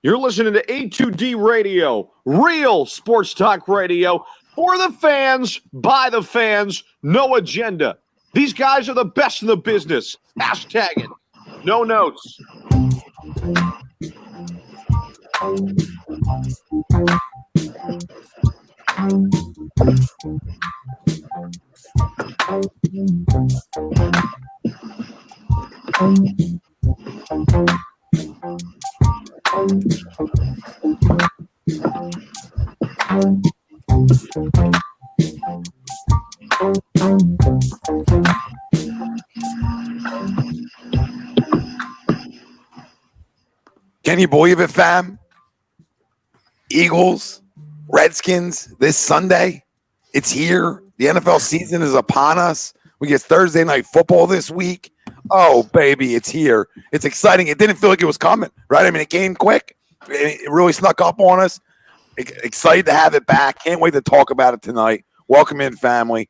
You're listening to A2D Radio, real sports talk radio for the fans, by the fans, no agenda. These guys are the best in the business. Hashtag it. No notes. Can you believe it, fam? Eagles, Redskins, this Sunday. It's here. The NFL season is upon us. We get Thursday night football this week. Oh, baby, it's here. It's exciting. It didn't feel like it was coming, right? I mean, it came quick. It really snuck up on us. Excited to have it back. Can't wait to talk about it tonight. Welcome in, family.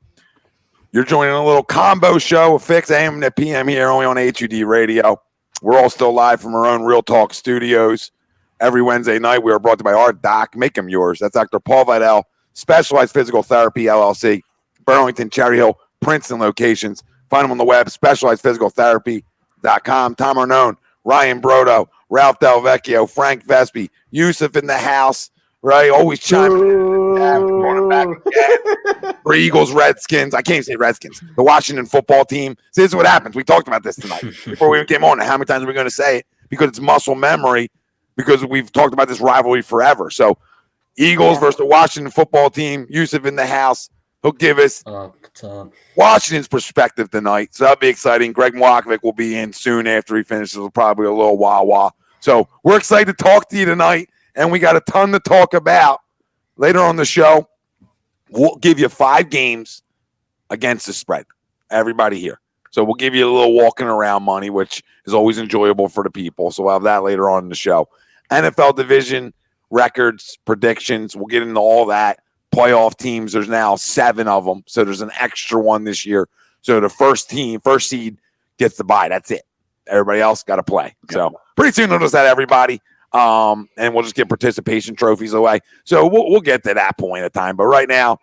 You're joining a little combo show of PHIX AM to PM here only on A2D Radio. We're all still live from our own Real Talk studios. Every Wednesday night, we are brought to you by our doc. Make them yours. That's Dr. Paul Vidal, Specialized Physical Therapy, LLC, Burlington, Cherry Hill, Princeton locations. Find them on the web, specializedphysicaltherapy.com. Tom Arnone, Ryan Brodo, Ralph Del Vecchio, Frank Vespi, Yusuf in the house, right? Always chiming in. Going back again. For Eagles, Redskins. I can't say Redskins. The Washington football team. See, this is what happens. We talked about this tonight before we came on. How many times are we going to say it? Because it's muscle memory, because we've talked about this rivalry forever. So, Eagles versus the Washington football team. Yusuf in the house. He'll give us Washington's perspective tonight. So that'll be exciting. Greg Mwakovic will be in soon after he finishes. Probably a little wah-wah. So we're excited to talk to you tonight, and we got a ton to talk about. Later on the show, we'll give you 5 games against the spread. Everybody here. So we'll give you a little walking around money, which is always enjoyable for the people. So we'll have that later on in the show. NFL division records, predictions. We'll get into all that. Playoff teams, there's now 7 of them. So there's an extra one this year. So the first seed gets the bye. That's it. Everybody else got to play. So pretty soon we'll just have everybody. And we'll just get participation trophies away. So we'll get to that point of time. But right now,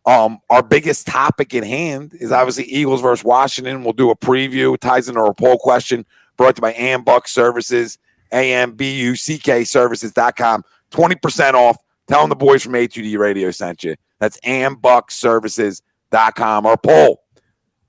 our biggest topic at hand is obviously Eagles versus Washington. We'll do a preview. It ties into our poll question brought to you by Ambuck Services, AMBUCK Services.com. 20% off. Tell them the boys from A2D Radio sent you. That's AmbuckServices.com. Our poll,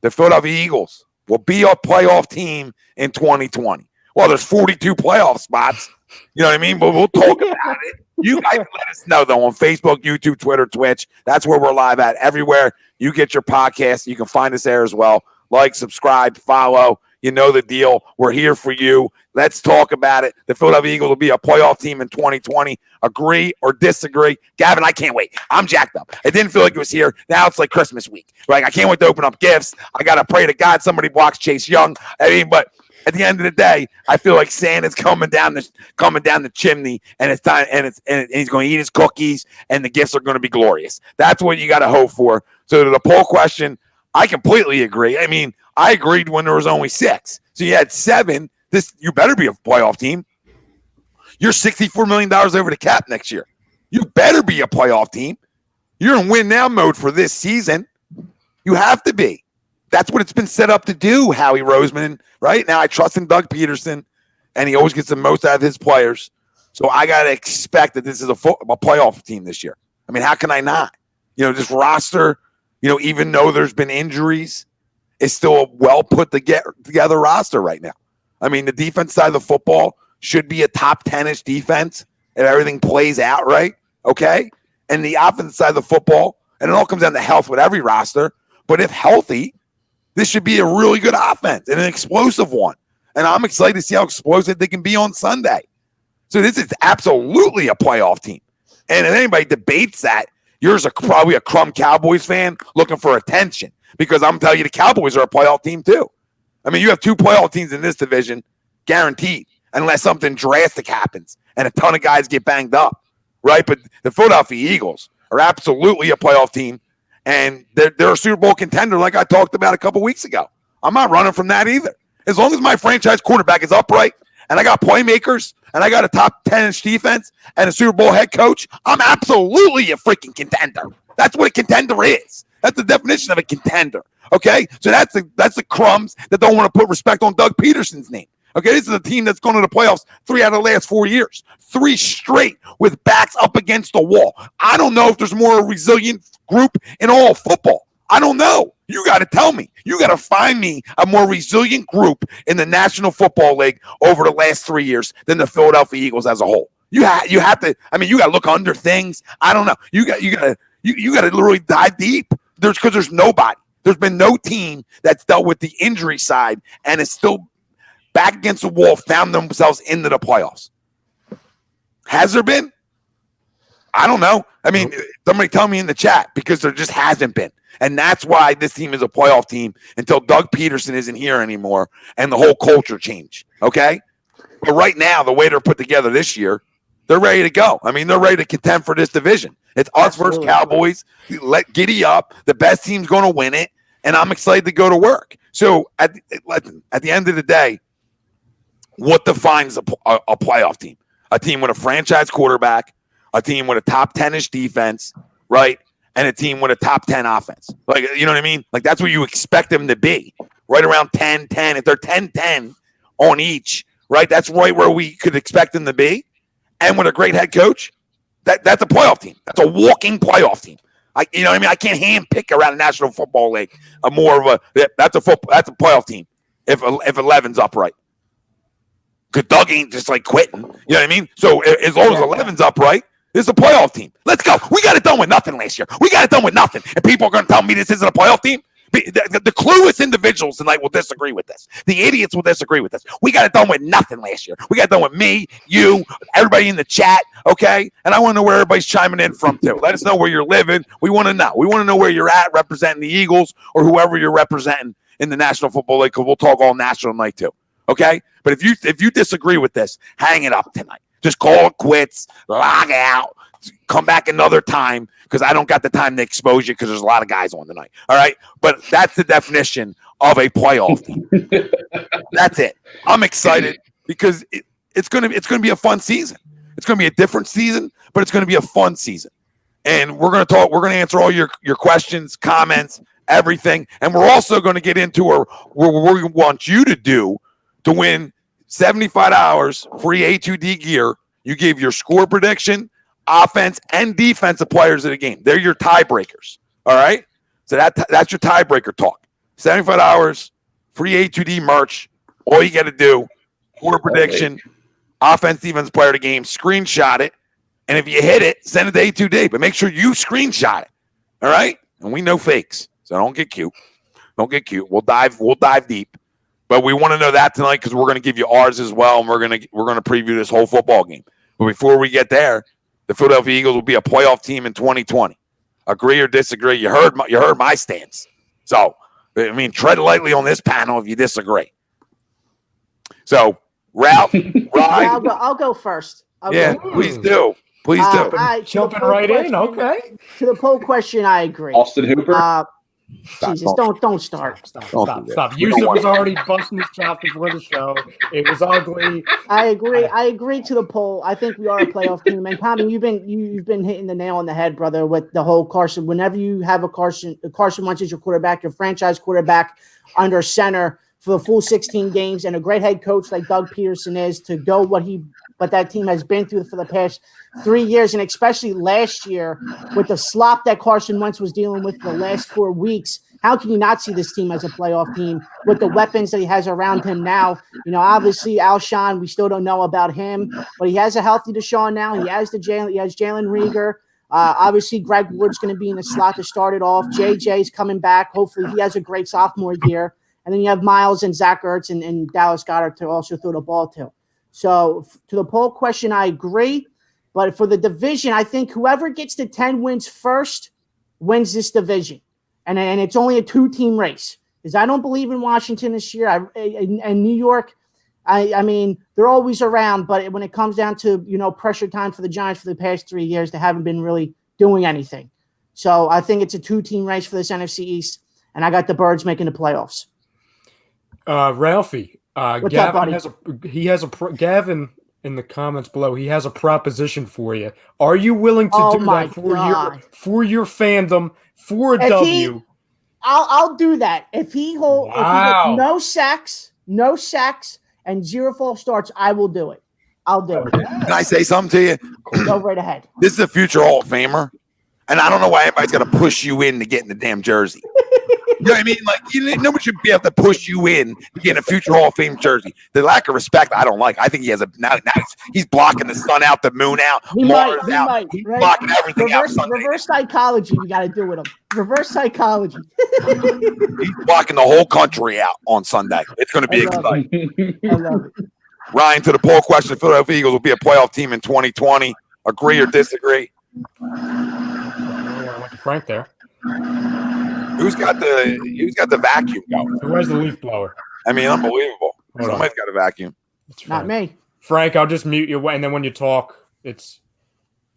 the Philadelphia Eagles will be a playoff team in 2020. Well, there's 42 playoff spots. You know what I mean? But we'll talk about it. You guys let us know, though, on Facebook, YouTube, Twitter, Twitch. That's where we're live at. Everywhere you get your podcast, you can find us there as well. Like, subscribe, follow. You know the deal. We're here for you. Let's talk about it. The Philadelphia Eagles will be a playoff team in 2020. Agree or disagree? Gavin, I can't wait. I'm jacked up. It didn't feel like it was here. Now it's like Christmas week. Right? I can't wait to open up gifts. I got to pray to God somebody blocks Chase Young. I mean, but at the end of the day, I feel like Santa's coming down the chimney, and it's time, and he's going to eat his cookies, and the gifts are going to be glorious. That's what you got to hope for. So to the poll question, I completely agree. I mean, I agreed when there was only 6. So you had 7. You better be a playoff team. You're $64 million over the cap next year. You better be a playoff team. You're in win now mode for this season. You have to be. That's what it's been set up to do, Howie Roseman. Right now, I trust in Doug Peterson, and he always gets the most out of his players. So I got to expect that this is a playoff team this year. I mean, how can I not? This roster, even though there's been injuries, is still a well put together roster right now. I mean, the defense side of the football should be a top 10-ish defense if everything plays out right, okay? And the offense side of the football, and it all comes down to health with every roster, but if healthy, this should be a really good offense and an explosive one. And I'm excited to see how explosive they can be on Sunday. So this is absolutely a playoff team. And if anybody debates that, you're probably a crumb Cowboys fan looking for attention, because I'm telling you the Cowboys are a playoff team too. I mean, you have 2 playoff teams in this division, guaranteed, unless something drastic happens and a ton of guys get banged up, right? But the Philadelphia Eagles are absolutely a playoff team, and they're a Super Bowl contender like I talked about a couple weeks ago. I'm not running from that either. As long as my franchise quarterback is upright and I got playmakers, and I got a top 10-ish defense and a Super Bowl head coach, I'm absolutely a freaking contender. That's what a contender is. That's the definition of a contender. Okay, so that's the crumbs that don't want to put respect on Doug Peterson's name. Okay, this is a team that's gone to the playoffs 3 out of the last 4 years, 3 straight with backs up against the wall. I don't know if there's more resilient group in all of football. I don't know. You got to tell me. You got to find me a more resilient group in the National Football League over the last 3 years than the Philadelphia Eagles as a whole. You have to. I mean, you got to look under things. I don't know. You got to literally dive deep. There's nobody. There's been no team that's dealt with the injury side and is still back against the wall, found themselves into the playoffs. Has there been? I don't know. I mean, somebody tell me in the chat, because there just hasn't been. And that's why this team is a playoff team until Doug Peterson isn't here anymore and the whole culture change. Okay? But right now, the way they're put together this year, they're ready to go. I mean, they're ready to contend for this division. It's us versus Cowboys. Let giddy up. The best team's going to win it, and I'm excited to go to work. So at the end of the day, what defines a playoff team? A team with a franchise quarterback, a team with a top 10-ish defense, right? And a team with a top 10 offense. Like, you know what I mean? Like, that's what you expect them to be. Right around 10-10. If they're 10-10 on each, right? That's right where we could expect them to be. And with a great head coach, that's a playoff team. That's a walking playoff team. You know what I mean? I can't hand pick around the National Football League. That's a playoff team if 11's upright. Because Doug ain't just like quitting. You know what I mean? So as long as 11's upright, this is a playoff team. Let's go. We got it done with nothing last year. We got it done with nothing. And people are going to tell me this isn't a playoff team? The clueless individuals tonight will disagree with this. The idiots will disagree with this. We got it done with nothing last year. We got it done with me, you, everybody in the chat, okay? And I want to know where everybody's chiming in from, too. Let us know where you're living. We want to know. We want to know where you're at representing the Eagles or whoever you're representing in the National Football League, because we'll talk all national tonight, too, okay? But if you disagree with this, hang it up tonight. Just call it quits, log out, come back another time, because I don't got the time to expose you because there's a lot of guys on tonight. All right? But that's the definition of a playoff team. That's it. I'm excited because it's gonna be a fun season. It's gonna be a different season, but it's gonna be a fun season. And we're gonna talk. We're gonna answer all your questions, comments, everything, and we're also gonna get into what we want you to do to win $75 free A2D gear. You gave your score prediction, offense and defensive players of the game. They're your tiebreakers. All right? So that's your tiebreaker talk. $75 free A2D merch. All you got to do, score prediction, offense, defense player of the game, screenshot it. And if you hit it, send it to A2D. But make sure you screenshot it. All right? And we know fakes. So don't get cute. Don't get cute. We'll dive deep. But we want to know that tonight because we're going to give you ours as well, and we're going to preview this whole football game. But before we get there, the Philadelphia Eagles will be a playoff team in 2020. Agree or disagree? You heard my stance. So, I mean, tread lightly on this panel if you disagree. So, Ralph, Ryan. I'll go first. Please do. Please do. Jumping right in. Okay. To the poll question, I agree. Austin Hooper. Jesus, don't start. Stop. Yusuf was already busting his chops before the show. It was ugly. I agree to the poll. I think we are a playoff team. And Tommy, you've been hitting the nail on the head, brother, with the whole Carson. Whenever you have Carson Wentz is your quarterback, your franchise quarterback under center for the full 16 games, and a great head coach like Doug Peterson is to go what that team has been through for the past 3 years, and especially last year with the slop that Carson Wentz was dealing with the last 4 weeks. How can you not see this team as a playoff team with the weapons that he has around him now? You know, obviously Alshon, we still don't know about him, but he has a healthy DeSean now. He has Jalen Reagor. Obviously, Greg Ward's going to be in the slot to start it off. JJ's coming back. Hopefully, he has a great sophomore year. And then you have Miles and Zach Ertz and Dallas Goedert to also throw the ball to. So to the poll question, I agree. But for the division, I think whoever gets to 10 wins first wins this division. And it's only a 2-team race. Because I don't believe in Washington this year. And New York, I mean, they're always around. But when it comes down to, pressure time for the Giants for the past 3 years, they haven't been really doing anything. So I think it's a 2-team race for this NFC East. And I got the Birds making the playoffs. Ralphie, What's up, buddy? Gavin in the comments below. He has a proposition for you. Are you willing to do that for your fandom for a W? I'll do that if he holds. Wow. If he no sacks, and 0 false starts. I will do it. I'll do it. Can I say something to you? Go right ahead. This is a future Hall of Famer, and I don't know why everybody's gonna push you in to get in the damn jersey. You know what I mean? Like, nobody should be able to push you in to get a future Hall of Fame jersey. The lack of respect, I don't like. I think he has now he's blocking the sun out, the moon out, Mars out. He's blocking everything out. Reverse psychology, you got to do with him. Reverse psychology. He's blocking the whole country out on Sunday. It's going to be exciting. I love it. Ryan, to the poll question, Philadelphia Eagles will be a playoff team in 2020. Agree or disagree? I went to Frank there. Who's got the vacuum going? Who has the leaf blower? I mean, unbelievable. Somebody's got a vacuum. Not me. Frank, I'll just mute you, and then when you talk, it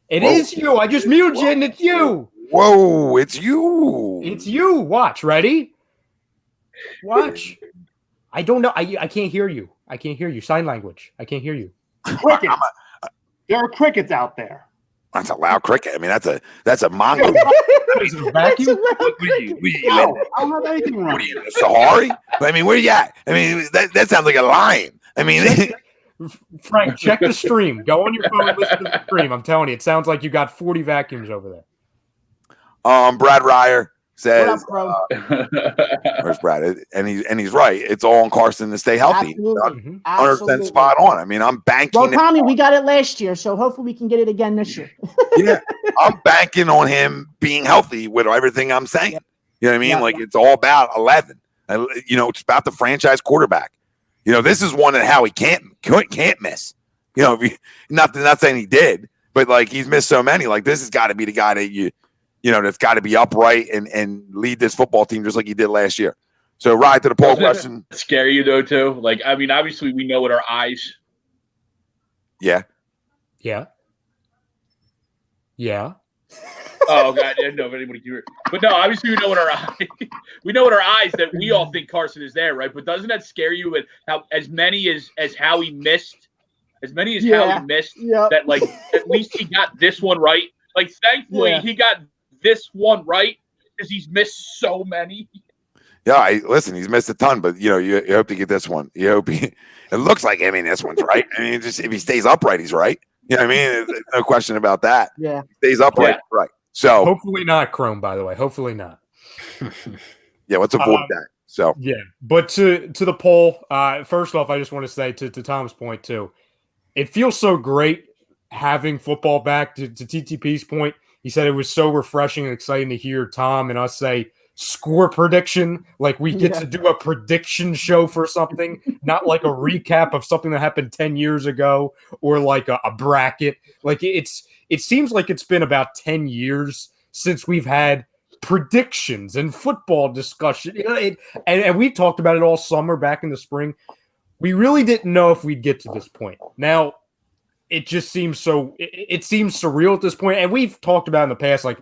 is you. I just muted you, and it's you. Whoa, it's you. It's you. Watch. Ready? Watch. I don't know. I can't hear you. I can't hear you. Sign language. I can't hear you. Crickets. There are crickets out there. That's a loud cricket. I mean, that's a mongo. Vacuum? No, I don't have anything wrong. What are you, Sahari? I mean, where you at? I mean, that sounds like a lion. I mean, Frank, check the stream. Go on your phone and listen to the stream. I'm telling you, it sounds like you got 40 vacuums over there. Brad Ryer says, what up, bro? where's Brad? And he's right. It's all on Carson to stay healthy. Absolutely. 100% spot on. I mean, I'm banking. Well, Tommy, we got it last year, so hopefully we can get it again this year. Yeah, I'm banking on him being healthy with everything I'm saying. You know what I mean? Yeah. Like, it's all about 11. It's about the franchise quarterback. This is one that Howie can't miss. Not saying he did, but like he's missed so many. Like, this has got to be the guy that that's got to be upright and lead this football team just like he did last year. So, right to the poll question. Scare you though too? Like, I mean, obviously we know with our eyes. Yeah. Yeah. Yeah. Oh God, I didn't know if anybody could hear it. But no, obviously we know with our eyes. We know with our eyes that we all think Carson is there, right? But doesn't that scare you with how as many as Howie missed, that like at least he got this one right. Like, thankfully he got this one right because he's missed so many. Yeah, listen, he's missed a ton, but you hope to get this one. You hope it looks like this one's right. I mean, just if he stays upright, he's right. You know what I mean? There's no question about that. Yeah, he stays upright, right? So hopefully not Chrome. By the way, hopefully not. Yeah, let's avoid that. So yeah, but to the poll. First off, I just want to say to Tom's point too. It feels so great having football back. To TTP's point, he said it was so refreshing and exciting to hear Tom and us say score prediction. Like we get to do a prediction show for something, not like a recap of something that happened 10 years ago or like a bracket. Like it seems like it's been about 10 years since we've had predictions and football discussion. And we talked about it all summer back in the spring. We really didn't know if we'd get to this point. Now, it just seems it seems surreal at this point. And we've talked about in the past, like,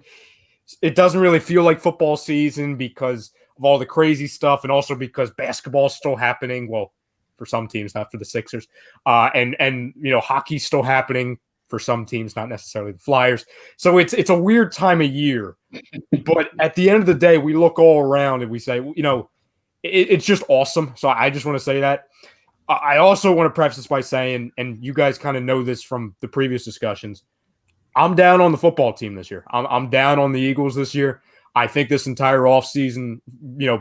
it doesn't really feel like football season because of all the crazy stuff and also because basketball's still happening. Well, for some teams, not for the Sixers. And hockey's still happening for some teams, not necessarily the Flyers. So it's a weird time of year. But at the end of the day, we look all around and we say, it's just awesome. So I just want to say that. I also want to preface this by saying, and you guys kind of know this from the previous discussions, I'm down on the football team this year. I'm down on the Eagles this year. I think this entire offseason,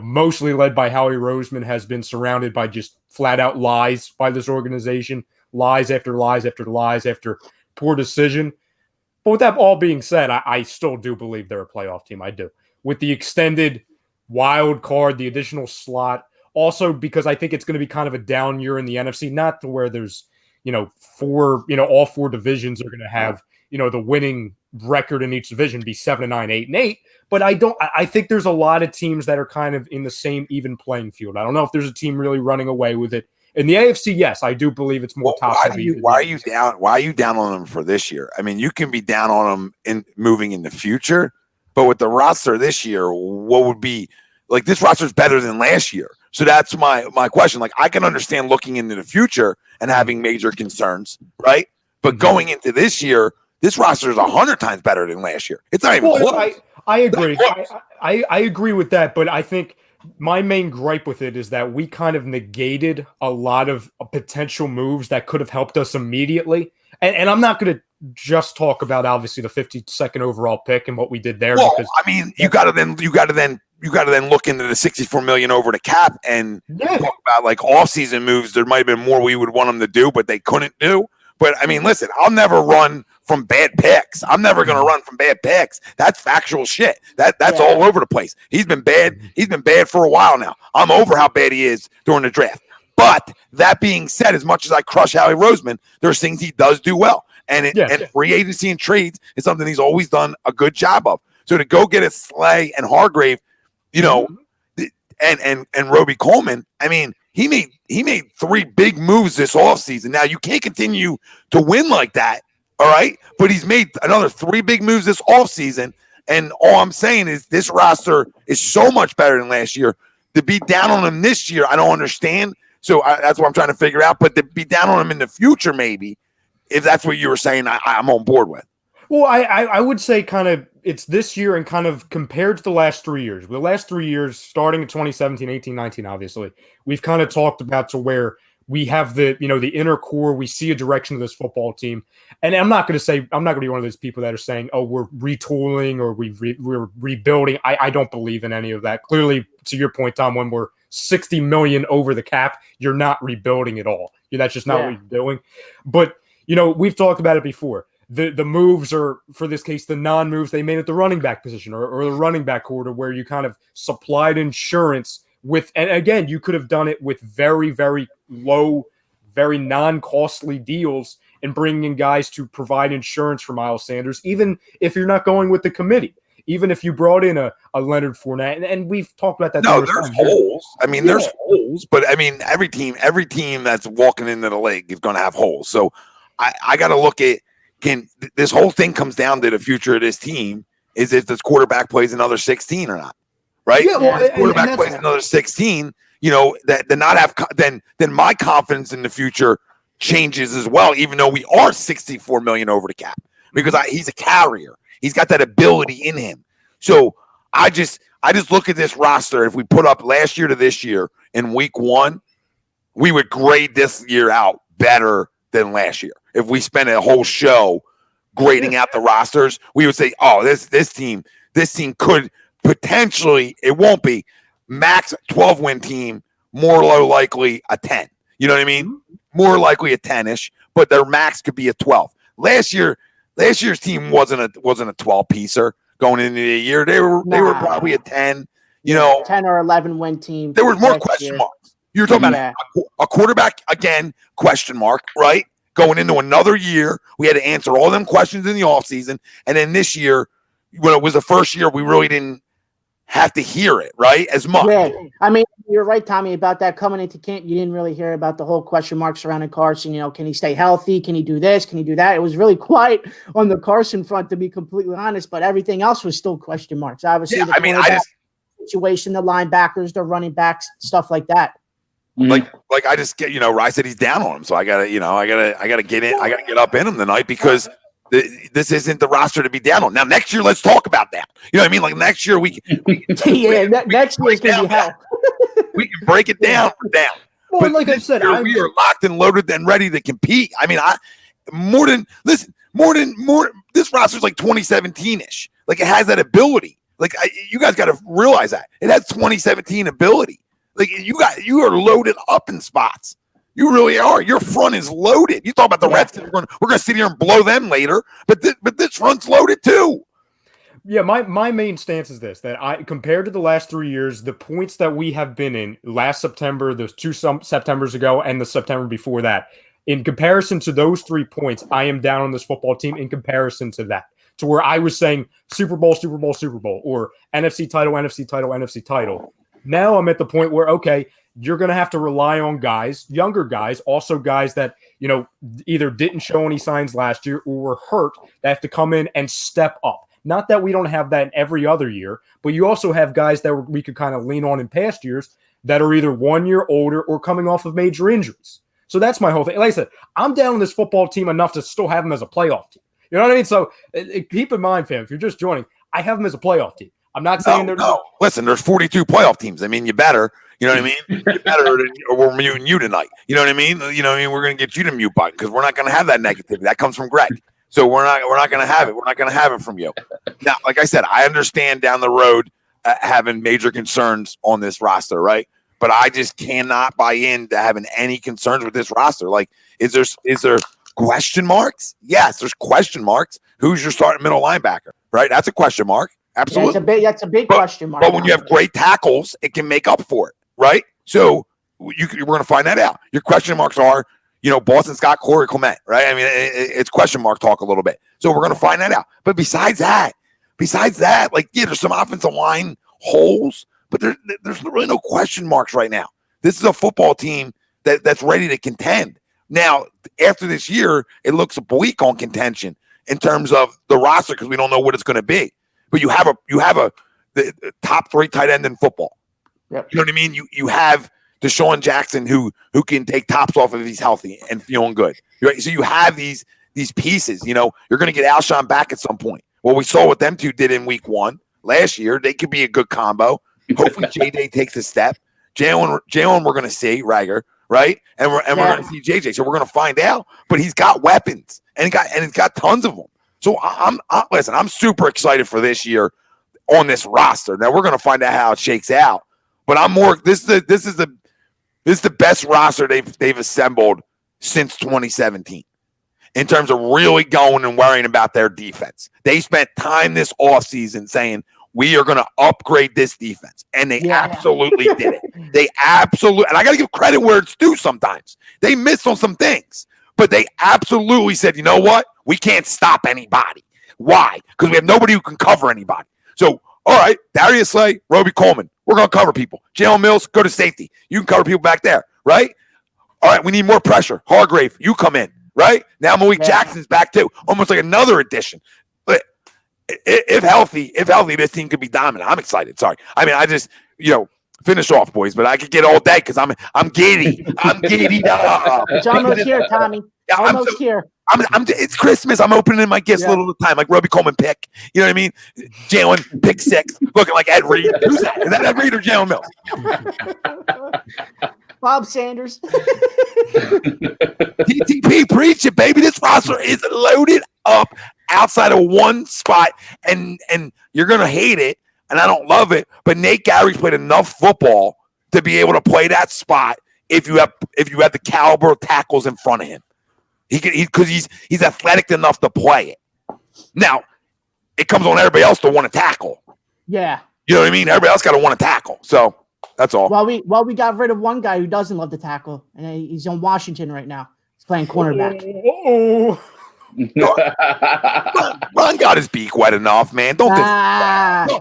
mostly led by Howie Roseman, has been surrounded by just flat-out lies by this organization, lies after lies after lies after poor decision. But with that all being said, I still do believe they're a playoff team. I do. With the extended wild card, the additional slot, also because I think it's going to be kind of a down year in the NFC, not to where there's, all four divisions are going to have, the winning record in each division be 7-9, 8-8. But I think there's a lot of teams that are kind of in the same even playing field. I don't know if there's a team really running away with it. In the AFC, yes, I do believe it's more top. Why are you down? Why are you down on them for this year? I mean, you can be down on them in moving in the future, but with the roster this year, what would be like? This roster is better than last year. So that's my question. Like, I can understand looking into the future and having major concerns, right? But going into this year, this roster is 100 times better than last year. It's not even close. I agree. I agree with that, but I think my main gripe with it is that we kind of negated a lot of potential moves that could have helped us immediately. And I'm not going to just talk about obviously the 52nd overall pick and what we did there. Well, because I mean, you got to then look into the $64 million over the cap and talk about like off-season moves. There might have been more we would want them to do, but they couldn't do. But I mean, listen, I'll never run from bad picks. I'm never going to run from bad picks. That's factual shit. That's all over the place. He's been bad. He's been bad for a while now. I'm over how bad he is during the draft. But that being said, as much as I crush Howie Roseman, there's things he does do well. And free agency and trades is something he's always done a good job of. So to go get a Slay and Hargrave, you know, and Roby Coleman, I mean, he made 3 big moves this offseason. Now, you can't continue to win like that, all right? But he's made another 3 big moves this offseason, and all I'm saying is this roster is so much better than last year. To be down on him this year, I don't understand. So that's what I'm trying to figure out. But to be down on him in the future, maybe, if that's what you were saying, I'm on board with. Well, I would say kind of it's this year and kind of compared to the last 3 years. The last 3 years, starting in 2017, 18, 19, obviously, we've kind of talked about to where we have the inner core. We see a direction of this football team. And I'm not going to be one of those people that are saying, oh, we're retooling or we're rebuilding. I don't believe in any of that. Clearly, to your point, Tom, when we're $60 million over the cap, you're not rebuilding at all. That's just not what you're doing. But, we've talked about it before. The moves are, for this case, the non-moves they made at the running back position or the running back corridor where you kind of supplied insurance with, and again, you could have done it with very, very low, very non-costly deals and bringing in guys to provide insurance for Miles Sanders, even if you're not going with the committee. Even if you brought in a Leonard Fournette, and we've talked about that. No, there's holes. I mean, there's holes, but I mean, every team that's walking into the league is going to have holes. So I got to look at, this whole thing comes down to the future of this team is if this quarterback plays another 16 or not, right? Yeah, well, if quarterback plays another 16, then my confidence in the future changes as well, even though we are $64 million over the cap because he's a carrier. He's got that ability in him. So I just look at this roster. If we put up last year to this year in week 1, we would grade this year out better than last year. If we spent a whole show grading out the rosters, we would say, oh, this team could potentially, it won't be max 12-win team, more low likely a 10. You know what I mean? More likely a 10-ish, but their max could be a 12. Last year's team wasn't a 12-piecer going into the year. They were probably a 10, 10 or 11 win team. There was more question marks. You're talking about a quarterback again, question mark, right? Going into another year, we had to answer all them questions in the offseason. And then this year, when it was the first year, we really didn't have to hear it, right? As much. Yeah. I mean, you're right, Tommy, about that coming into camp. You didn't really hear about the whole question mark surrounding Carson. Can he stay healthy? Can he do this? Can he do that? It was really quiet on the Carson front, to be completely honest, but everything else was still question marks. Obviously, situation, the linebackers, the running backs, stuff like that. Like I just get, I said he's down on him. So I gotta get in. I gotta get up in him tonight because this isn't the roster to be down on. Now, next year, let's talk about that. You know what I mean? Like next year, next year is going to be hell. We can break it down for down. Well, but like I said, we are locked and loaded and ready to compete. I mean, this roster is like 2017-ish. Like it has that ability. Like you guys got to realize that it has 2017 ability. Like you are loaded up in spots. You really are. Your front is loaded. You talk about the Redskins. We're going to sit here and blow them later, but this front's loaded too. Yeah, my main stance is this: that compared to the last 3 years, the points that we have been in last September, those 2 Septembers ago, and the September before that, in comparison to those 3 points, I am down on this football team. In comparison to that, to where I was saying Super Bowl, Super Bowl, Super Bowl, or NFC title, NFC title, NFC title. Now I'm at the point where, okay, you're going to have to rely on guys, younger guys, also guys that, either didn't show any signs last year or were hurt, that have to come in and step up. Not that we don't have that in every other year, but you also have guys that we could kind of lean on in past years that are either 1 year older or coming off of major injuries. So that's my whole thing. Like I said, I'm down on this football team enough to still have them as a playoff team. You know what I mean? So keep in mind, fam, if you're just joining, I have them as a playoff team. I'm not saying they're no. Listen, there's 42 playoff teams. I mean, you better. You know what I mean? You better, or we're muting you tonight. You know what I mean? You know what I mean? We're going to get you the mute button because we're not going to have that negativity. That comes from Greg. So we're not going to have it. We're not going to have it from you. Now, like I said, I understand down the road having major concerns on this roster, right? But I just cannot buy into having any concerns with this roster. Like, is there question marks? Yes, there's question marks. Who's your starting middle linebacker? Right? That's a question mark. Absolutely. That's a big question mark. But when you have great tackles, it can make up for it, right? So we're going to find that out. Your question marks are, Boston Scott, Corey Clement, right? I mean, it's question mark talk a little bit. So we're going to find that out. But besides that, like, yeah, there's some offensive line holes, but there's really no question marks right now. This is a football team that's ready to contend. Now, after this year, it looks bleak on contention in terms of the roster because we don't know what it's going to be. But you have the top 3 tight end in football. Yep. You know what I mean? You have DeSean Jackson who can take tops off if he's healthy and feeling good. Right? So you have these pieces. You're going to get Alshon back at some point. Well, we saw what them two did in week 1 last year. They could be a good combo. Hopefully, JJ takes a step. Jalen, we're going to see Rager, right? And we're going to see JJ. So we're going to find out. But he's got weapons, and he's got tons of them. So listen, I'm super excited for this year on this roster. Now we're going to find out how it shakes out. But I'm more. This is the best roster they've assembled since 2017 in terms of really going and worrying about their defense. They spent time this offseason saying we are going to upgrade this defense, and they absolutely did it. They absolutely, and I got to give credit where it's due. Sometimes they missed on some things, but they absolutely said, you know what? We can't stop anybody. Why? Because we have nobody who can cover anybody. So, all right, Darius Slay, Roby Coleman, we're going to cover people. Jalen Mills, go to safety. You can cover people back there, right? All right, we need more pressure. Hargrave, you come in, right? Now Malik Jackson's back too. Almost like another addition. But if healthy, this team could be dominant. I'm excited. Sorry. I mean, I just, finish off, boys, but I could get all day because I'm giddy. I'm giddy. It's almost here, Tommy. Yeah, almost here. It's Christmas. I'm opening my gifts a little at a time, like Roby Coleman pick. You know what I mean? Jalen pick 6, looking like Ed Reed. Who's that? Is that Ed Reed or Jalen Mills? Bob Sanders. TTP, preach it, baby. This roster is loaded up outside of one spot, and you're gonna hate it, and I don't love it. But Nate Gary's played enough football to be able to play that spot if you have the caliber of tackles in front of him. Because he's athletic enough to play it. Now, it comes on everybody else to want to tackle. Yeah. You know what I mean? Everybody else got to want to tackle. So that's all. Well, we got rid of one guy who doesn't love to tackle, and he's on Washington right now. He's playing cornerback. Ron got his beak wet enough, man. I don't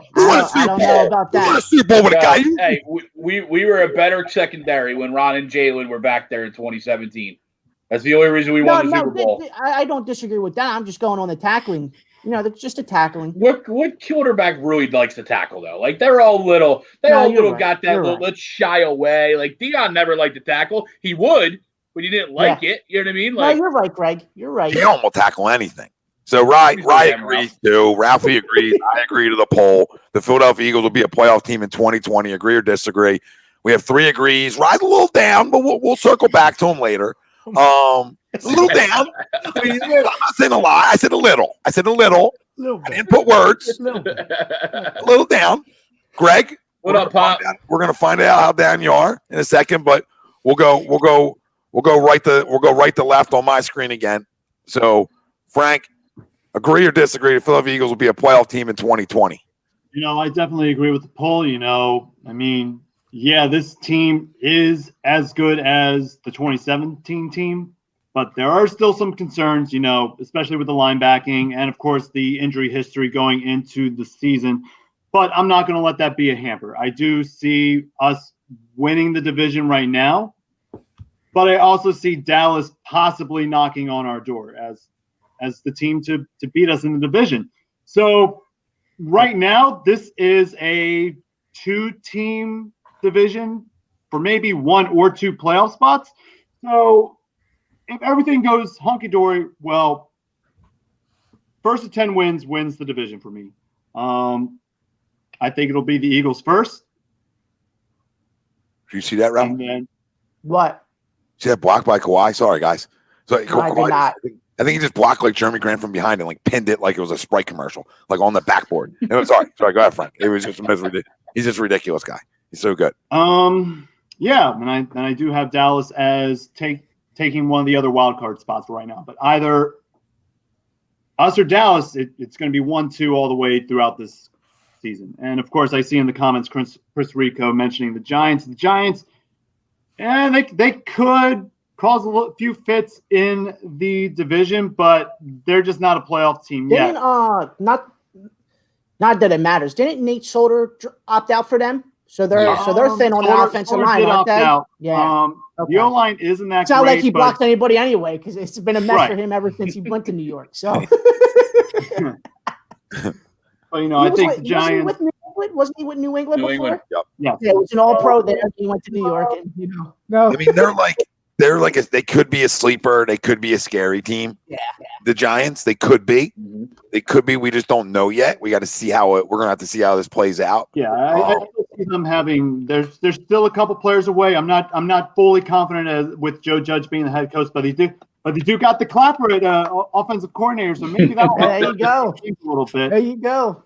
know about that. You want a Super Bowl with a guy? Hey, we were a better secondary when Ron and Jalen were back there in 2017. That's the only reason we won the Super Bowl. I don't disagree with that. I'm just going on the tackling. That's just a tackling. What quarterback really likes to tackle though? Like they're all little. Got that little. Let's shy away. Like Deion never liked to tackle. He would, but he didn't like it. You know what I mean? Like, no, you're right, Greg. You're right. Deion will tackle anything. So Rye agrees too. Ralphie agrees. I agree to the poll. The Philadelphia Eagles will be a playoff team in 2020. Agree or disagree? We have 3 agrees. Rye's a little down, but we'll circle back to him later. A little down. I mean, I'm not saying a lot. I said a little. I didn't put words. A little down. Greg, what up, Pop? We're gonna find out how down you are in a second, but we'll go right to left on my screen again. So, Frank, agree or disagree? The Philadelphia Eagles will be a playoff team in 2020. I definitely agree with the poll. I mean, yeah, this team is as good as the 2017 team, but there are still some concerns, especially with the linebacking and, of course, the injury history going into the season. But I'm not going to let that be a hamper. I do see us winning the division right now, but I also see Dallas possibly knocking on our door as the team to beat us in the division. So right now, this is a 2-team division for maybe 1 or 2 playoff spots. So if everything goes hunky-dory, well, first of 10 wins the division for me. I think it'll be the Eagles first. Do you see that, Ralph? And then What? See that block by Kawhi? Sorry, guys. So No, I did not. I think he just blocked like Jeremy Grant from behind and like pinned it like it was a Sprite commercial, like on the backboard. No, sorry, go ahead, Frank. It was just he's just a ridiculous guy. He's so good. Yeah, and I do have Dallas as taking one of the other wild card spots right now. But either us or Dallas, it's going to be 1-2 all the way throughout this season. And of course, I see in the comments Chris Rico mentioning the Giants. The Giants, and they could cause a few fits in the division, but they're just not a playoff team yet. Not that it matters. Didn't Nate Solder opt out for them? So they're thin on the offensive line, aren't they? Out. Yeah. The O-line isn't that It's not great. like he blocked anybody anyway, because it's been a mess for him ever since he went to New York. So, but I think the Giants. Wasn't he with New England before? England. Yep. Yeah, Yeah, it was an All-Pro there. He went to New York, and no. I mean, they could be a sleeper. They could be a scary team. Yeah. The Giants, they could be. Mm-hmm. They could be. We just don't know yet. We got to see we're gonna have to see how this plays out. Yeah, I see them having. There's still a couple players away. I'm not fully confident with Joe Judge being the head coach, but they do got the Clapper at offensive coordinator, so maybe that will There you go. a little bit. There you go.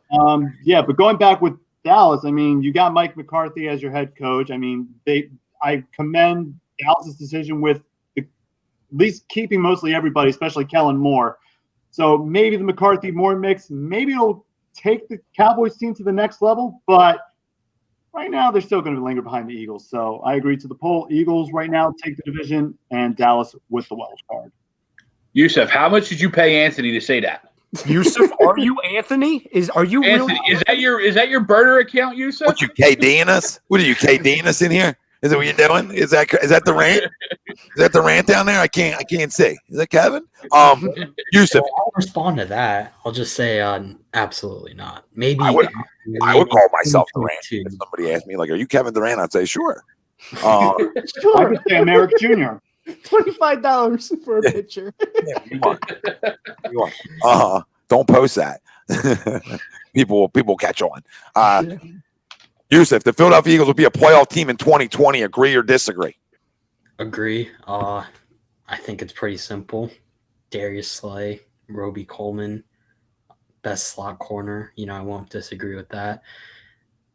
Yeah, but going back with Dallas, I mean, you got Mike McCarthy as your head coach. I mean, I commend Dallas's decision with at least keeping mostly everybody, especially Kellen Moore. So maybe the McCarthy-Moore mix, maybe it'll take the Cowboys team to the next level, but right now they're still going to linger behind the Eagles. So I agree to the poll. Eagles right now take the division, and Dallas with the wild card. Yusuf, how much did you pay Anthony to say that? Yusuf, are you Anthony? Are you Anthony, really? is that your burner account, Yusuf? What you KDing us? What are you KDing us in here? Is that what you're doing? Is that the rant? Is that the rant down there? I can't see. Is that Kevin? Yusuf. Well, I'll respond to that. I'll just say absolutely not. Maybe I would call myself the rant. Too. If somebody asked me, like, are you Kevin Durant? I'd say sure. I Sure. could say Merrick Jr. $25 for a picture. Yeah, you want. Don't post that. people will catch on. Yusuf, the Philadelphia Eagles will be a playoff team in 2020. Agree or disagree? Agree. I think it's pretty simple. Darius Slay, Roby Coleman, best slot corner. I won't disagree with that.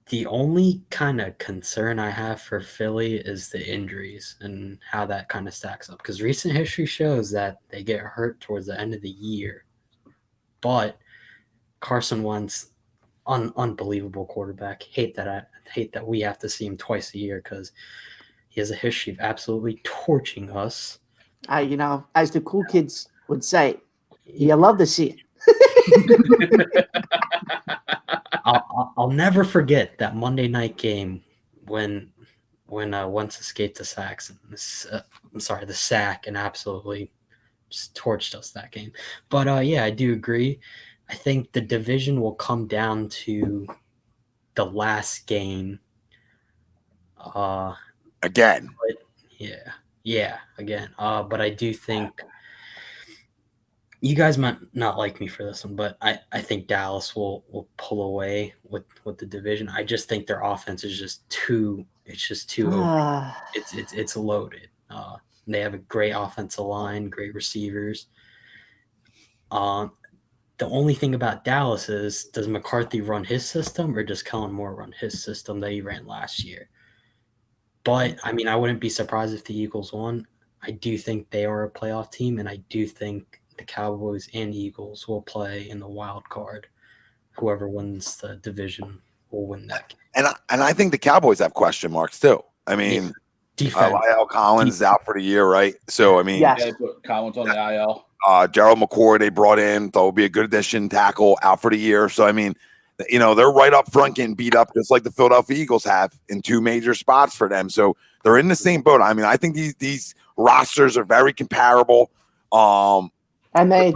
The only kind of concern I have for Philly is the injuries and how that kind of stacks up. Because recent history shows that they get hurt towards the end of the year. But Carson Wentz, unbelievable quarterback. Hate that we have to see him twice a year because he has a history of absolutely torching us. As the cool kids would say, you love to see it. I'll never forget that Monday night game when Wentz escaped the sack and absolutely just torched us that game. But yeah, I do agree. I think the division will come down to the last game. Again. Again. But I do think you guys might not like me for this one, but I think Dallas will pull away with the division. I just think their offense is just too open. It's loaded. They have a great offensive line, great receivers. The only thing about Dallas is, does McCarthy run his system or does Kellen Moore run his system that he ran last year? But, I mean, I wouldn't be surprised if the Eagles won. I do think they are a playoff team, and I do think the Cowboys and Eagles will play in the wild card. Whoever wins the division will win that game. And I think the Cowboys have question marks, too. I mean, Lyle Collins is out for the year, right? So, I mean, yes. Yeah, they put Collins on the IL. Gerald McCoy, they brought in, thought would be a good addition, tackle, out for the year. So, I mean, they're right up front getting beat up just like the Philadelphia Eagles have in two major spots for them. So they're in the same boat. I mean, I think these rosters are very comparable. And they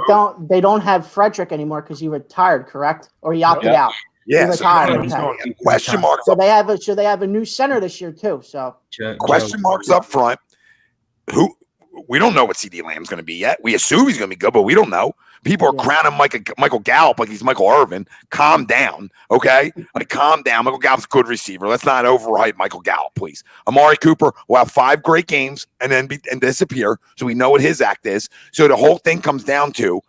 don't have Frederick anymore because he retired, correct? Or he opted out. Yeah, He's so retired. he's Okay. gone. question marks So up, they have a new center this year too. So question marks up front. Who we don't know what CD Lamb's going to be yet. We assume he's going to be good, but we don't know. People are crowning Michael Gallup like he's Michael Irvin. Calm down, okay? Like, calm down. Michael Gallup's a good receiver. Let's not overhype Michael Gallup, please. Amari Cooper will have 5 great games and then disappear, so we know what his act is. So the whole thing comes down to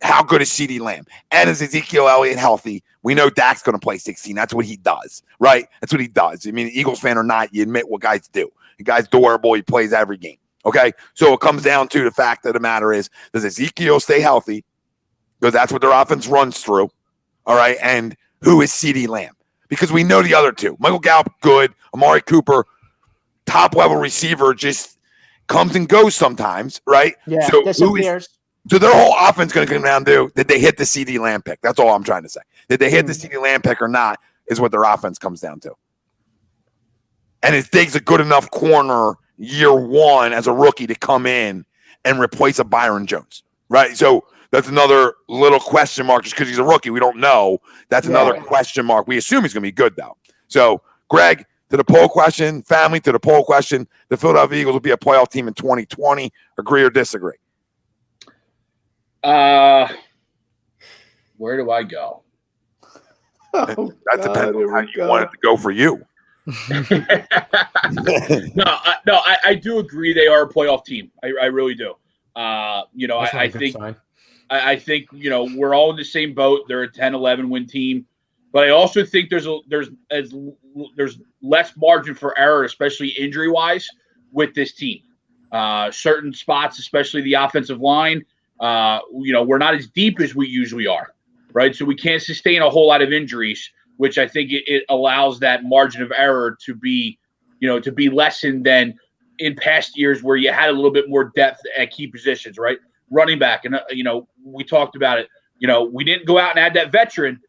how good is CD Lamb? And is Ezekiel Elliott healthy? We know Dak's going to play 16. That's what he does, right? That's what he does. I mean, Eagles fan or not, you admit what guys do. The guy's durable. He plays every game, okay? So it comes down to the fact of the matter is, does Ezekiel stay healthy? Because that's what their offense runs through. All right. And who is CD Lamb? Because we know the other two. Michael Gallup, good. Amari Cooper, top level receiver, just comes and goes sometimes, right? yeah, So disappears. so their whole offense going to come down to, did they hit the CD Lamb pick? That's all I'm trying to say. Did they hit the CD Lamb pick or not is what their offense comes down to. And is Diggs a good enough corner year one as a rookie to come in and replace a Byron Jones, right? So that's another little question mark just because he's a rookie. We don't know. That's another question mark. We assume he's going to be good, though. So, Greg, to the poll question, family, to the poll question, the Philadelphia Eagles will be a playoff team in 2020. Agree or disagree? Where do I go? That depends on how you want it to go for you. I do agree they are a playoff team. I really do. I think, we're all in the same boat. They're a 10-11 win team, but I also think there's less margin for error, especially injury wise, with this team. Certain spots, especially the offensive line, we're not as deep as we usually are, right? So we can't sustain a whole lot of injuries, which I think it allows that margin of error to be lessened than in past years where you had a little bit more depth at key positions, right? Running back, and we talked about it. We didn't go out and add that veteran.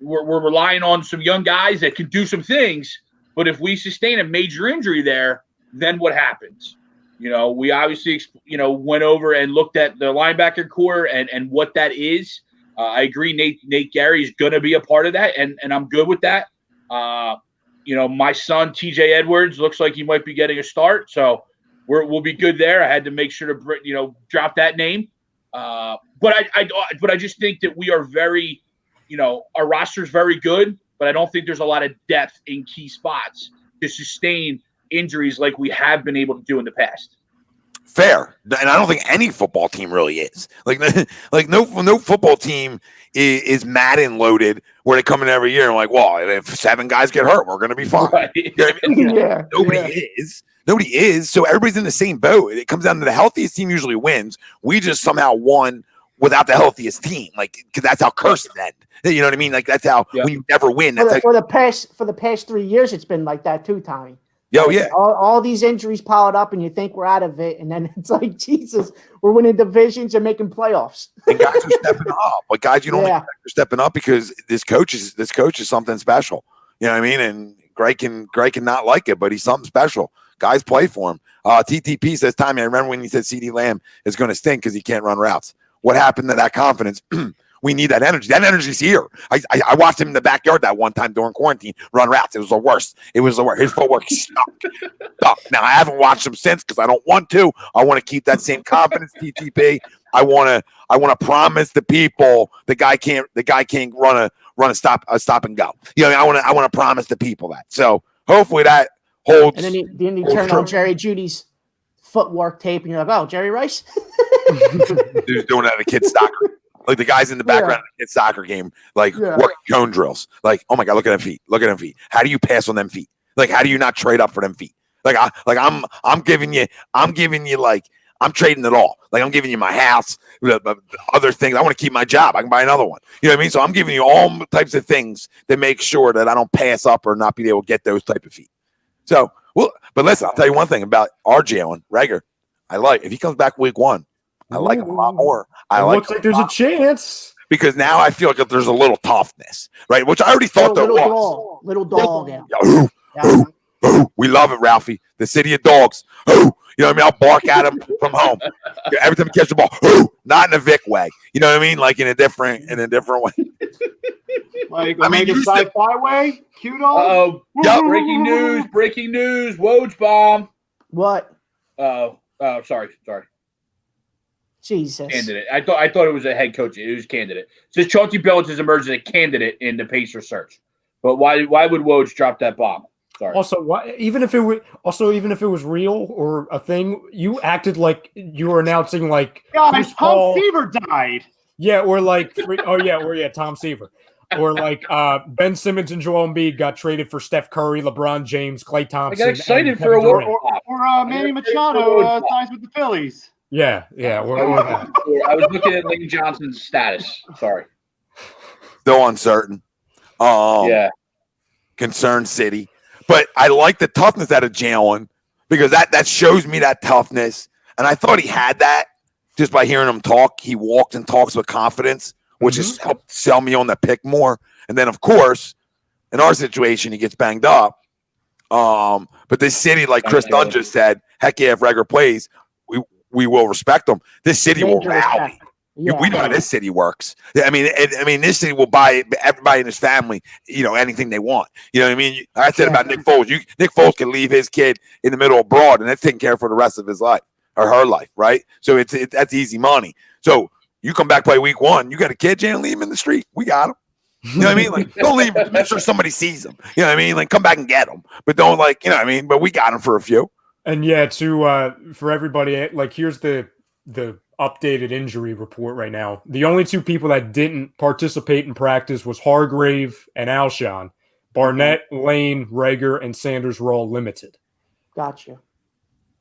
We're relying on some young guys that can do some things. But if we sustain a major injury there, then what happens? We obviously went over and looked at the linebacker core and what that is. I agree. Nate Gary is going to be a part of that, and I'm good with that. My son TJ Edwards looks like he might be getting a start, so we'll be good there. I had to make sure to drop that name, but I just think that we are very, our roster is very good, but I don't think there's a lot of depth in key spots to sustain injuries like we have been able to do in the past. Fair, and I don't think any football team really is. Like no football team is Madden loaded where they come in every year and like, well, if 7 guys get hurt, we're going to be fine. Right. You know what I mean? Nobody is. So everybody's in the same boat. It comes down to the healthiest team usually wins. We just somehow won without the healthiest team, like because that's how Carson end. You know what I mean? Like that's how when you never win. That's For the past 3 years, it's been like that too, Tommy. Yo, yeah. All these injuries piled up, and you think we're out of it, and then it's like, Jesus, we're winning divisions and making playoffs. And guys are stepping up. Like guys, you don't expect they're stepping up because this coach is something special. You know what I mean? And Greg can not like it, but he's something special. Guys play for him. TTP says, Tommy, I remember when he said CD Lamb is going to stink because he can't run routes. What happened to that confidence? We need that energy. That energy's here. I watched him in the backyard that one time during quarantine run routes. It was the worst. His footwork stunk. Now I haven't watched him since because I don't want to. I want to keep that same confidence. TTP. I want to promise the people the guy can't run a stop and go. I want to promise the people that. So hopefully that holds. And then you turn on Jerry Judy's footwork tape, and you're like, oh, Jerry Rice. Dude's doing that at a kid's soccer. Like the guys in the background of the kid's soccer game, working cone drills. Like, oh my God, look at them feet. Look at them feet. How do you pass on them feet? Like, how do you not trade up for them feet? I'm trading it all. Like I'm giving you my house, other things. I want to keep my job. I can buy another one. You know what I mean? So I'm giving you all types of things that make sure that I don't pass up or not be able to get those type of feet. So, but listen, I'll tell you one thing about our Jalen Reagor. If he comes back week 1, I like him a lot more. Looks like there's a chance. Because now I feel like there's a little toughness, right? Which I already thought there was. Little dog. We love it, Ralphie. The city of dogs. You know what I mean? I'll bark at him from home. Every time he catches the ball, not in a Vic way. You know what I mean? Like in a different way. Like I mean, Omega you said- Sci-Fi way? Cute on? Oh, Yep. breaking news, Woj bomb. What? Sorry. Jesus. Candidate. I thought it was a head coach. It was candidate. It says Chauncey Billups has emerged as a candidate in the Pacers search. But why would Woj drop that bomb? Sorry. Also, even if it was real or a thing, you acted like you were announcing like Guys, Chris Tom Paul. Seaver died. Yeah, or like Tom Seaver. Or like Ben Simmons and Joel Embiid got traded for Steph Curry, LeBron James, Klay Thompson. I got excited and for a Kevin Woj Durant. bomb. Or Manny Machado signs with the Phillies. Yeah. Or that. I was looking at Lane Johnson's status. Sorry. Still uncertain. Yeah. Concerned city. But I like the toughness out of Jalen because that shows me that toughness. And I thought he had that just by hearing him talk. He walks and talks with confidence, which has helped sell me on the pick more. And then, of course, in our situation, he gets banged up. But this city, like Chris Dunn just said, heck yeah, if Reagor plays, we will respect him. This city will Major rally. respect. Yeah. We know how this city works. I mean, this city will buy everybody in his family, anything they want. You know what I mean? I said about Nick Foles. Nick Foles can leave his kid in the middle of Broad, and that's taken care of for the rest of his life or her life, right? So that's easy money. So you come back play week 1, you got a kid, Jan, leave him in the street. We got him. You know what I mean? Like, don't leave him. Make sure somebody sees him. You know what I mean? Like, come back and get him. But don't you know what I mean? But we got him for a few. And for everybody, like here's the updated injury report right now. The only 2 people that didn't participate in practice was Hargrave and Alshon. Barnett, Lane, Reagor, and Sanders were all limited. Gotcha.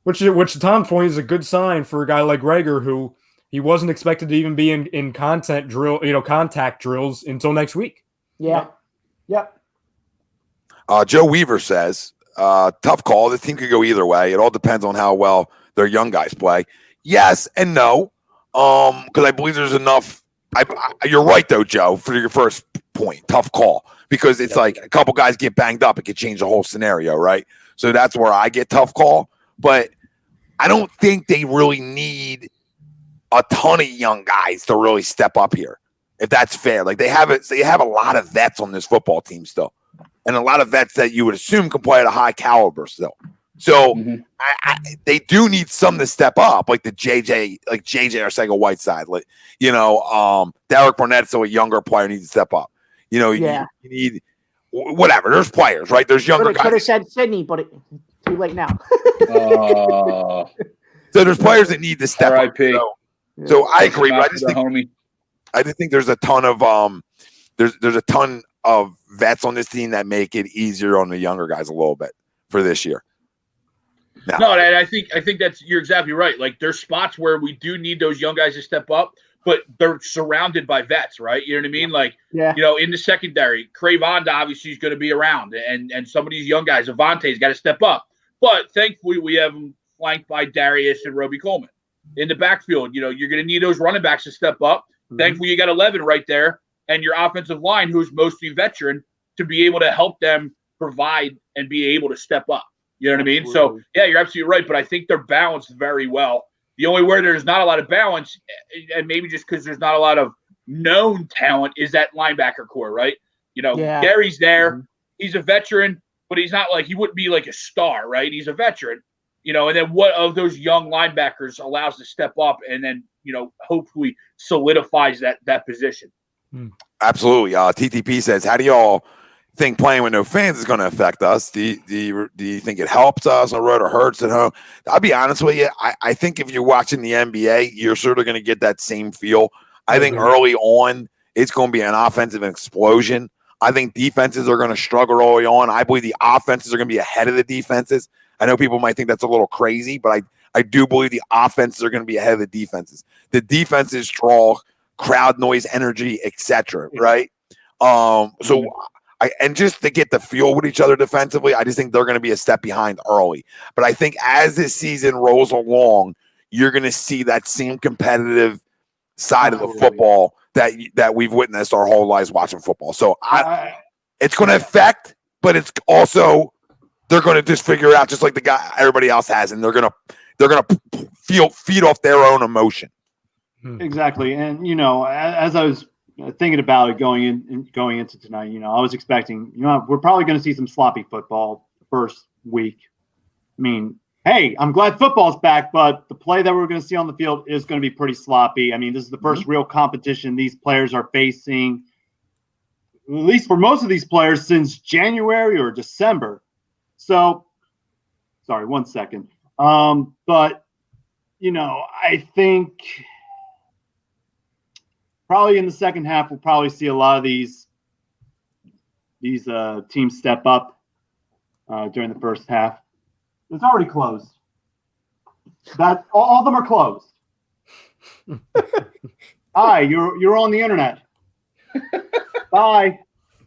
Which to Tom's point is a good sign for a guy like Reagor who he wasn't expected to even be in contact drills until next week. Yeah. Yep. Joe Weaver says, tough call. This team could go either way. It all depends on how well their young guys play. Yes and no, because I believe there's enough. You're right, though, Joe, for your first point. Tough call because it's like a couple guys get banged up. It could change the whole scenario, right? So that's where I get tough call. But I don't think they really need a ton of young guys to really step up here, if that's fair. Like they have a lot of vets on this football team still, and a lot of vets that you would assume can play at a high caliber still. So they do need some to step up, like JJ Arcega-Whiteside, Derek Barnett's still a younger player needs to step up. You need whatever. There's players, right? There's younger guys. Could have said Sydney, but too late now. So there's players that need to step up. So I agree. But I just think there's a ton of there's a ton of vets on this team that make it easier on the younger guys a little bit for this year. No, and I think you're exactly right. Like there's spots where we do need those young guys to step up, but they're surrounded by vets, right? You know what I mean? Like, in the secondary, Cravon obviously is going to be around, and some of these young guys, Avante's got to step up. But thankfully, we have them flanked by Darius and Roby Coleman. In the backfield, you're going to need those running backs to step up. Thankfully, you got 11 right there, and your offensive line, who's mostly veteran, to be able to help them provide and be able to step up. You know what I mean? So, yeah, you're absolutely right, but I think they're balanced very well. The only where there's not a lot of balance, and maybe just because there's not a lot of known talent, is that linebacker core, right? Gary's there. He's a veteran, but he's not he wouldn't be like a star, right? He's a veteran, and then what of those young linebackers allows to step up and then, hopefully solidifies that position. Absolutely. TTP says, how do y'all think playing with no fans is going to affect us? Do you think it helps us on the road or hurts at home? I'll be honest with you. I think if you're watching the NBA, you're sort of going to get that same feel. I think early on, it's going to be an offensive explosion. I think defenses are going to struggle early on. I believe the offenses are going to be ahead of the defenses. I know people might think that's a little crazy, but I do believe the offenses are going to be ahead of the defenses. The defenses draw crowd noise, energy, etc. Right? And just to get the feel with each other defensively, I just think they're going to be a step behind early. But I think as this season rolls along, you're going to see that same competitive side of the football that we've witnessed our whole lives watching football. So it's going to affect, but it's also they're going to just figure out just like the guy everybody else has, and they're going to feed off their own emotion. Exactly. And as I was thinking about it going into tonight, I was expecting, we're probably going to see some sloppy football the first week. I mean, hey, I'm glad football's back, but the play that we're going to see on the field is going to be pretty sloppy. I mean, this is the first real competition these players are facing, at least for most of these players, since January or December. So, sorry, 1 second. But, I think probably in the second half, we'll probably see a lot of these teams step up during the first half. It's already closed. That all of them are closed. Hi, you're on the internet. Bye.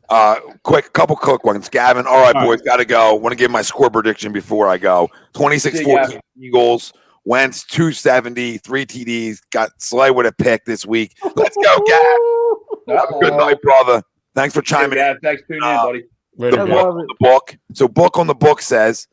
Couple quick ones. Gavin, all right, boys, got to go. Want to give my score prediction before I go. 26-14 Eagles. Wentz 270, 3 TDs. Got Slay with a pick this week. Let's go, Gav. Have a good night, brother. Thanks for chiming in. Thanks for tuning in, buddy. The book. So book on the book says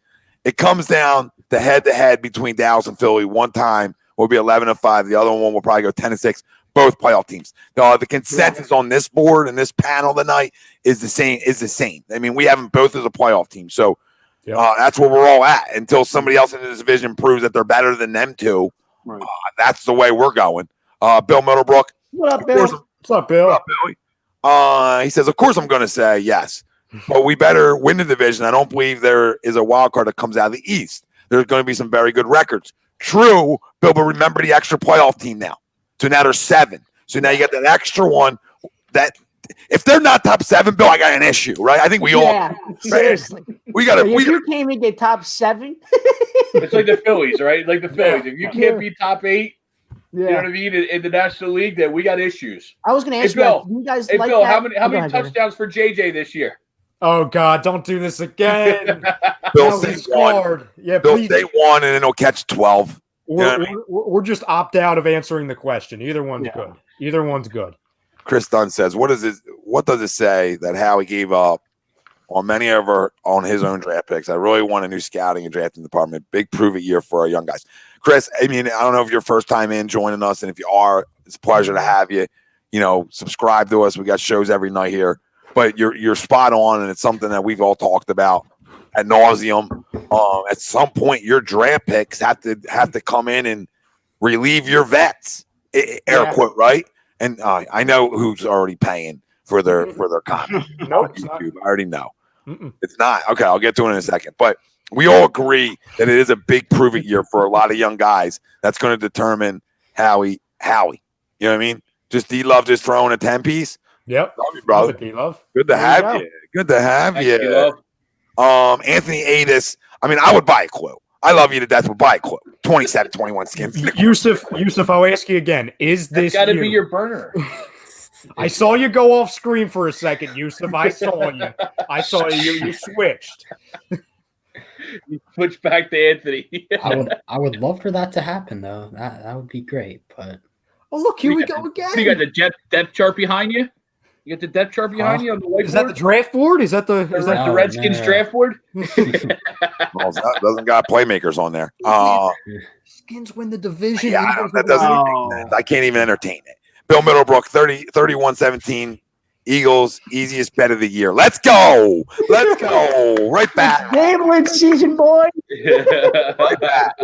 it comes down to head-to-head between Dallas and Philly. One time will be 11-5. The other one will probably go 10-6. Both playoff teams. The consensus on this board and this panel tonight is the same. I mean, we have them both as a playoff team. So that's where we're all at until somebody else in this division proves that they're better than them two. Right. That's the way we're going. Bill Middlebrook. What up, Bill? What's up, Bill? What up, Billy? He says, of course I'm going to say yes, but we better win the division. I don't believe there is a wild card that comes out of the East. There's going to be some very good records. True, Bill, but remember the extra playoff team now. So now there's 7. So now you got that extra one. That if they're not top 7, Bill, I got an issue, right? I think we all seriously. We got to. If you came in get top 7, it's like the Phillies, right? Like the Phillies. If you can't be top 8, you know what I mean, in the National League, then we got issues. I was going to ask you guys. Hey, like Bill, that? how many touchdowns for JJ this year? Oh God, don't do this again. Bill say 1. Yeah, Bill please. say 1, and then he'll catch 12. We're just opt out of answering the question. Either one's good. Either one's good. Chris Dunn says, "What does it say that Howie gave up on on his own draft picks? I really want a new scouting and drafting department. Big prove it year for our young guys." Chris, I mean, I don't know if you're first time in joining us, and if you are, it's a pleasure to have you. Subscribe to us. We got shows every night here, but you're spot on, and it's something that we've all talked about ad nauseum. At some point, your draft picks have to come in and relieve your vets. Air quote, right? And I know who's already paying for their content. Nope, I already know. It's not. Okay, I'll get to it in a second. But we all agree that it is a big prove-it year for a lot of young guys. That's going to determine Howie. You know what I mean? Just D-Love just throwing a 10-piece. Yep. Love you, brother. D-Love. Good to have you. Good to have you. D-Love. Anthony Adis. I mean, I would buy a clue. I love you to death, but buy a clue. 27-21 skins. Yusuf, I'll ask you again. Is this got to be your burner? I saw you go off screen for a second, Yusuf. I saw you. You switched. You switched back to Anthony. I would love for that to happen though. That would be great. But look, here we go again. You got the depth chart behind you. You got the depth chart behind you on the whiteboard. Is that the draft board? Is that the Redskins draft board? Well, that doesn't got playmakers on there. Skins win the division. Yeah, that doesn't even make sense. I can't even entertain it. Bill Middlebrook, 31-17. Eagles, easiest bet of the year. Let's go. Right back. Gambling season, boy. Right back.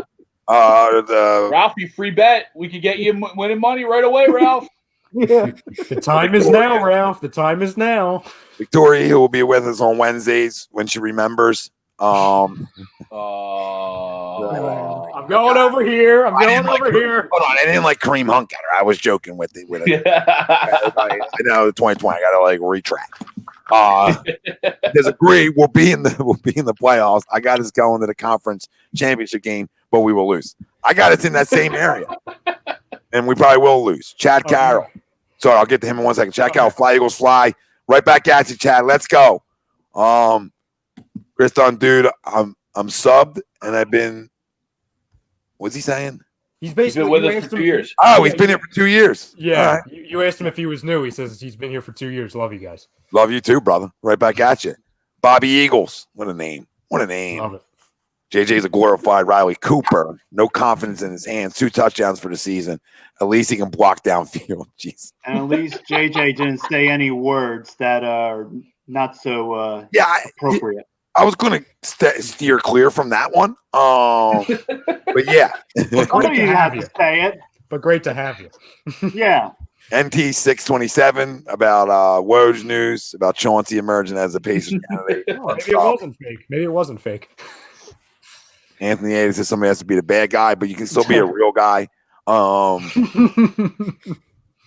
Ralph, you free bet. We could get you winning money right away, Ralph. Yeah. The time is now, Ralph. The time is now. Victoria, who will be with us on Wednesdays when she remembers. I'm going over here. Hold on, I didn't like Kareem Hunt at her. I was joking with it. I know 2020. I got to retract. Disagree. We'll be in the playoffs. I got us going to the conference championship game, but we will lose. I got us in that same area, and we probably will lose. Chad Carroll. Sorry, I'll get to him in 1 second. Chad Carroll, fly Eagles fly. Right back at you, Chad. Let's go. Chris Dunn, dude, I'm subbed, and I've been. What's he saying? He's basically been with us for 2 years. Oh, he's been here for 2 years. Yeah. Right. You asked him if he was new. He says he's been here for 2 years. Love you guys. Love you too, brother. Right back at you. Bobby Eagles. What a name. Love it. JJ's a glorified Riley Cooper. No confidence in his hands. 2 touchdowns for the season. At least he can block downfield. Jeez. And at least JJ didn't say any words that are not so appropriate. I was going to steer clear from that one. But yeah. I know you have to say it. But great to have you. Yeah. NT 627 about Woj news about Chauncey emerging as a Pacers candidate. Maybe it wasn't fake. Maybe it wasn't fake. Anthony A says somebody has to be the bad guy, but you can still be a real guy.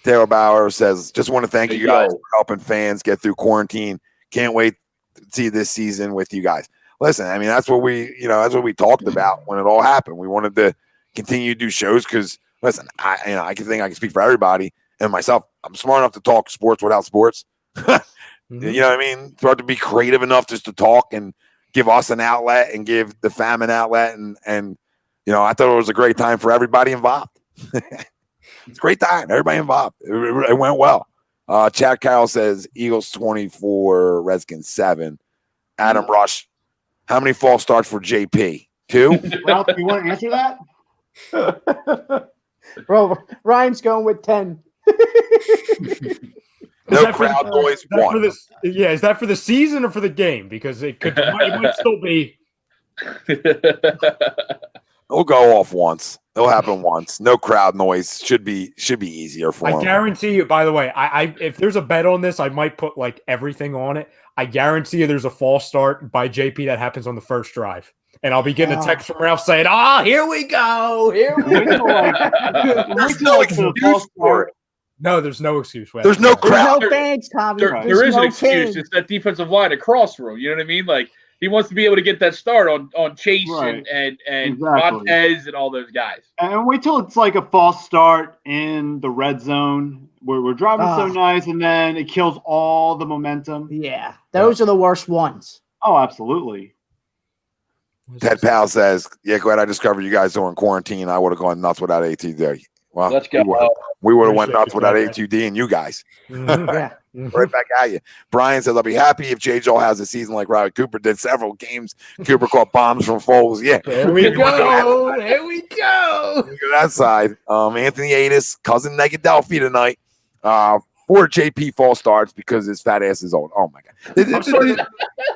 Taylor Bauer says, just want to thank you guys for helping fans get through quarantine. Can't wait to see this season with you guys. Listen, I mean, that's what we talked about when it all happened. We wanted to continue to do shows because, listen, I can speak for everybody and myself. I'm smart enough to talk sports without sports. You know what I mean? It's hard to be creative enough just to talk and give us an outlet and give the fam an outlet. And I thought it was a great time for everybody involved. It's a great time. Everybody involved. It went well. Chad Carroll says Eagles 24, Redskins 7. Adam Rush, how many false starts for JP? 2? Ralph, you want to answer that? Bro, Ryan's going with 10. No crowd noise. One. Is that for the season or for the game? Because it might still be. It'll go off once. It'll happen once. No crowd noise. Should be easier for him. I guarantee you. By the way, I if there's a bet on this, I might put like everything on it. I guarantee you, there's a false start by JP that happens on the first drive, and I'll be getting a text from Ralph saying, here we go. Here we go." There's no excuse for it. No, there's no excuse. There's no crowd. There's no fans, Tommy. There is no an excuse. fans. It's that defensive line across from him. You know what I mean? Like he wants to be able to get that start on Chase Right. and Exactly. Montez and all those guys. And wait till it's like a false start in the red zone where we're driving so nice, and then it kills all the momentum. Yeah, those are the worst ones. Oh, absolutely. Ted Powell says, glad I discovered you guys during quarantine. I would have gone nuts without ATD. Well, Let's go. We would have went Appreciate nuts you, without Ted. ATD and you guys. Yeah. Right back at you. Brian says, I'll be happy if J. Joel has a season like Riley Cooper did. Several games. Cooper caught bombs from Foles. Yeah. There we go. There we go. Look at that side. Anthony Adis, cousin Negadelphi tonight. 4 JP false starts because his fat ass is old. Oh my God.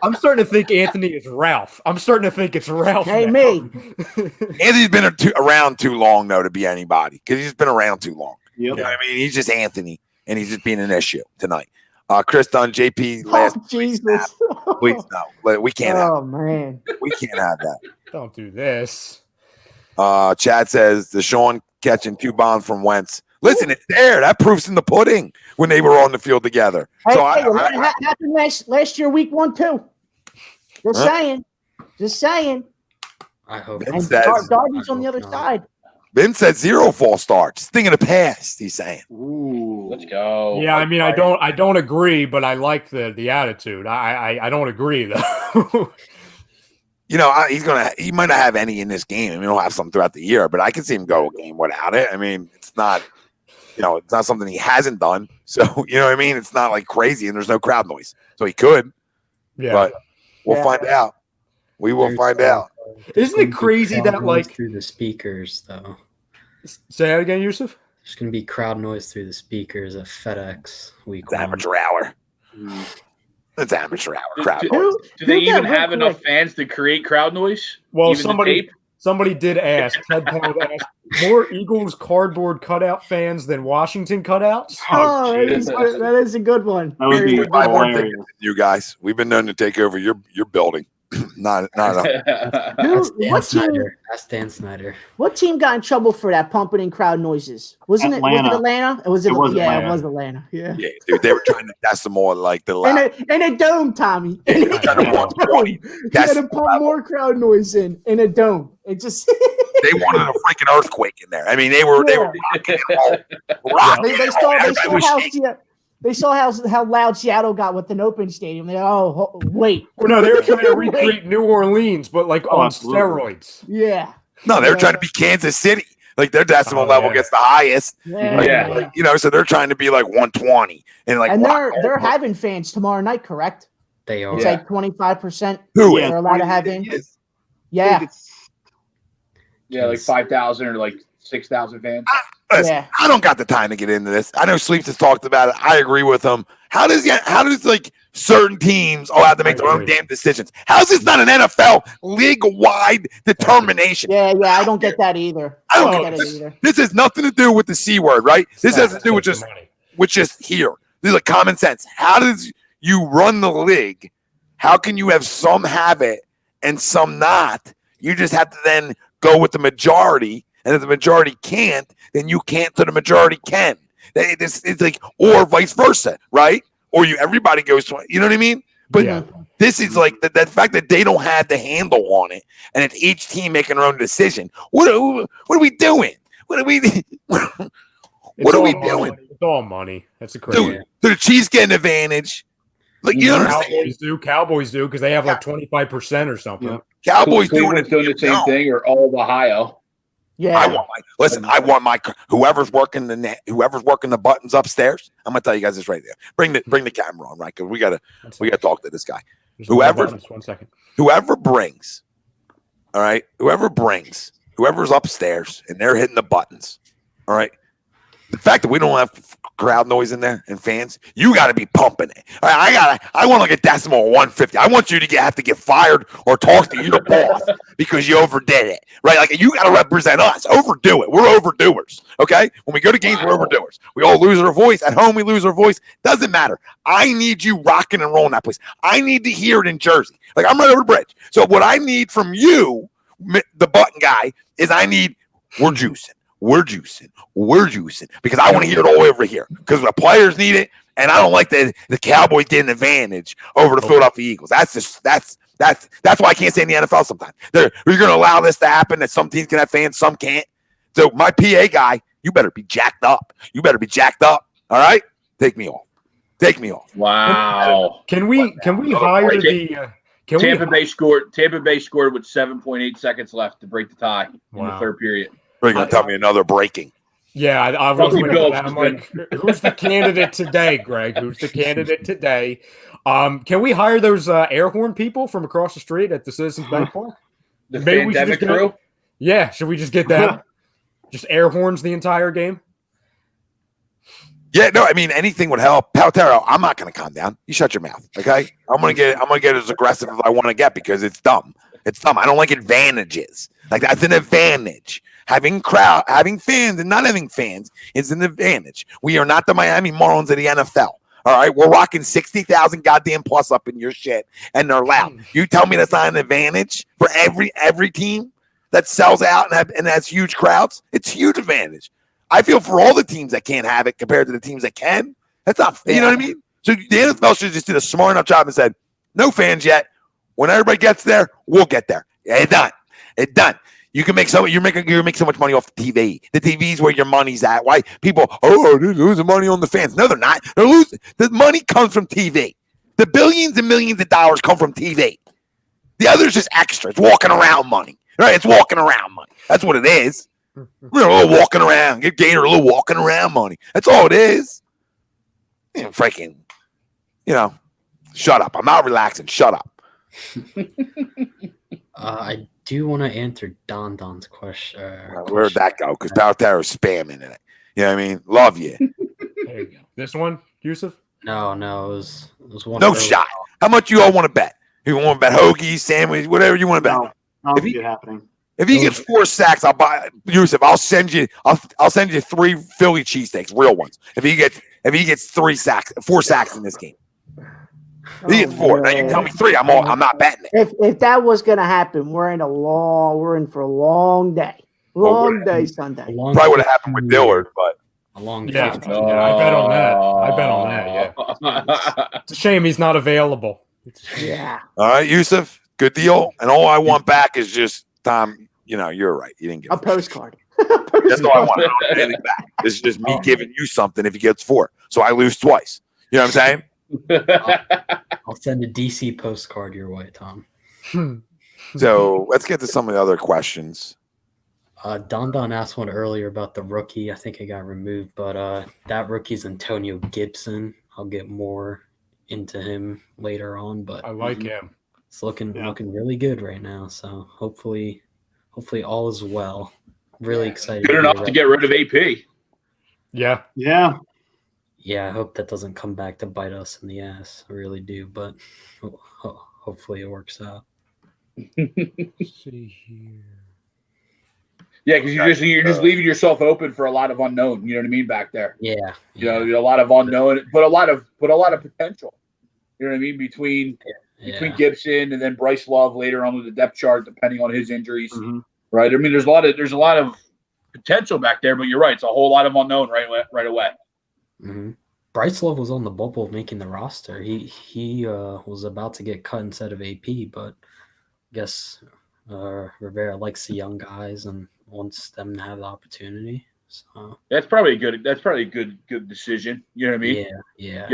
I'm starting to think Anthony is Ralph. I'm starting to think it's Ralph. Hey, now. me. Anthony's been around too long, though, to be anybody because he's been around too long. Yep. You know what I mean? He's just Anthony, and he's just being an issue tonight. Chris Dunn, JP, last Jesus. please no. We can't have man. we can't have that. Don't do this. Chad says DeSean catching 2 bombs from Wentz. Listen, it's there. That proof's in the pudding when they were on the field together. Hey, So it happened last year, week 1 too. Just saying. Just saying. I hope. Ben And says- Darby's on the other side. Ben said 0 false starts. Thing of the past, he's saying. Ooh. Let's go. Yeah, I mean, I don't agree, but I like the attitude. I don't agree though. He might not have any in this game. I mean, he'll have some throughout the year, but I can see him go a game without it. I mean, it's not something he hasn't done. So, you know what I mean? It's not like crazy and there's no crowd noise. So he could, Yeah. but we'll find out. We will find out. Isn't it crazy that like through the speakers though? say that again, Yusuf? There's gonna be crowd noise through the speakers at FedEx week It's 1. amateur hour. It's amateur hour. Crowd noise. Do they Who got even have real enough quick? fans to create crowd noise? Well, Even the tape? somebody did ask. Ted Pollard asked more Eagles cardboard cutout fans than Washington cutouts. Oh, that Jesus. is good. That is a good one. That would Very be good. I want hilarious. tickets to you guys. We've been known to take over your building. not That's Dan What team, Snyder. That's Dan Snyder. what team got in trouble for that pumping in crowd noises? Was it Atlanta? It was Atlanta. It was Atlanta. Yeah. Yeah, dude, they were trying to decimal like the last. In a dome, Tommy. In a Kind of dome. 120. You That's gotta pump more crowd noise in a dome. It just They wanted a freaking earthquake in there. I mean, they were rocking and rolling. they saw how loud Seattle got with an open stadium. They wait. Well, no, they were trying to recreate New Orleans, but like on absolutely. steroids. Yeah. No, they were trying to be Kansas City. Like their decimal level gets the highest. Yeah. Yeah. So they're trying to be like 120 and like. And wow. they're having fans tomorrow night, correct? They are. It's like 25%. Who They're allowed to have in. Yes. Yeah. Yeah, like 5,000 or like 6,000 fans. Listen, Yeah. I don't got the time to get into this. I know Sleeps has talked about it. I agree with him. How does like certain teams all have to make their own damn decisions? How is this not an NFL league-wide determination? Yeah, I don't get that either. I don't get it either. This has nothing to do with the C word, right? This has to do with just here. This is like common sense. How does you run the league? How can you have some have it and some not? You just have to then go with the majority, and if the majority can't, then you can't, so the majority can. It's like, or vice versa, right? Or everybody goes to, you know what I mean? But this is like the fact that they don't have the handle on it, and it's each team making their own decision. What are we doing? What are we doing? It's all money. That's a crazy. Dude, the Chiefs get an advantage. Like you understand? Cowboys do because they have like 25% or something. Yeah. Cowboys doing the same thing, or all of Ohio. Yeah. I want my whoever's working the buttons upstairs. I'm gonna tell you guys this right there. Bring the camera on, right? Because we gotta talk to this guy. Whoever brings, all right. Whoever's upstairs and they're hitting the buttons, all right. The fact that we don't have crowd noise in there and fans, you got to be pumping it. All right, I want like a decimal 150. I want you to have to get fired or talk to your boss because you overdid it, right? Like you got to represent us. Overdo it. We're overdoers. Okay, when we go to games, we're overdoers. We all lose our voice at home. We lose our voice. Doesn't matter. I need you rocking and rolling that place. I need to hear it in Jersey. Like I'm right over the bridge. So what I need from you, the button guy, is we're juicing. We're juicing because I want to hear it all over here because the players need it, and I don't like that the Cowboys get an advantage over the Philadelphia Eagles. That's why I can't say in the NFL sometimes. You're going to allow this to happen that some teams can have fans, some can't. So my PA guy, you better be jacked up. All right, take me off. Wow. Can we hire the? Tampa Bay scored with 7.8 seconds left to break the tie in the third period. You're going to tell me another breaking. Yeah, I was waiting for that. I'm like, who's the candidate today, Greg? Who's the candidate today? Can we hire those air horn people from across the street at the Citizens Bank Park? The pandemic crew? Yeah, should we just get them? Just air horns the entire game? Yeah, no, I mean anything would help. Paltero, I'm not going to calm down. You shut your mouth, okay? I'm going to get as aggressive as I want to get because it's dumb. I don't like advantages. Like that's an advantage. Having fans and not having fans is an advantage. We are not the Miami Marlins of the NFL. All right, we're rocking 60,000 goddamn plus up in your shit, and they're loud. You tell me that's not an advantage for every team that sells out and has huge crowds? It's a huge advantage. I feel for all the teams that can't have it compared to the teams that can. That's not, you know what I mean? So the NFL should just did a smart enough job and said, no fans yet. When everybody gets there, we'll get there. It's done. You can make so much money off the TV. The TV's where your money's at. Why people? Oh, they're losing money on the fans. No, they're not. They're losing. The money comes from TV. The billions and millions of dollars come from TV. The other's just extra. It's walking around money. Right? It's walking around money. That's what it is. We're a little walking around. Get Gator a little walking around money. That's all it is. Freaking, shut up. I'm not relaxing. Shut up. I do want to answer Don's question. Where'd that go? Because Paltero's spamming in it. You know what I mean? Love you. There you go. This one, Yusuf? No, it was one. No shot. How much you all want to bet? You want to bet hoagies, sandwich, whatever you want to bet? No, I don't see it happening. If he gets 4 sacks, I'll buy Yusuf. I'll send you 3 Philly cheesesteaks, real ones. If he gets 4 sacks in this game. He gets 4. Now you tell me 3. I'm not betting it. If that was gonna happen, we're in for a long day. Long day Sunday. Probably would have happened with Dillard, but a long day. Yeah, I bet on that. Yeah. It's a shame he's not available. Yeah. All right, Yusuf, good deal. And all I want back is just Tom. You're right. You didn't get a postcard. That's all I want. I don't want anything back. This is just me giving you something if he gets 4. So I lose twice. You know what I'm saying? I'll send a DC postcard your way, Tom. So let's get to some of the other questions. Don asked one earlier about the rookie. I think it got removed, but that rookie's Antonio Gibson. I'll get more into him later on, but I like him. It's looking really good right now. So hopefully all is well. Really excited. Good enough to get rid of AP. Yeah. Yeah. Yeah, I hope that doesn't come back to bite us in the ass. I really do, but hopefully it works out. See here. Yeah, because you're just leaving yourself open for a lot of unknown. You know what I mean back there. Yeah. You know, a lot of unknown, but a lot of potential. You know what I mean between Gibson and then Bryce Love later on with the depth chart, depending on his injuries. Mm-hmm. Right. I mean, there's a lot of potential back there, but you're right. It's a whole lot of unknown right away. Mm-hmm. Bryce Love was on the bubble of making the roster. He was about to get cut instead of AP, but I guess Rivera likes the young guys and wants them to have the opportunity. So that's probably a good decision. You know what I mean? Yeah.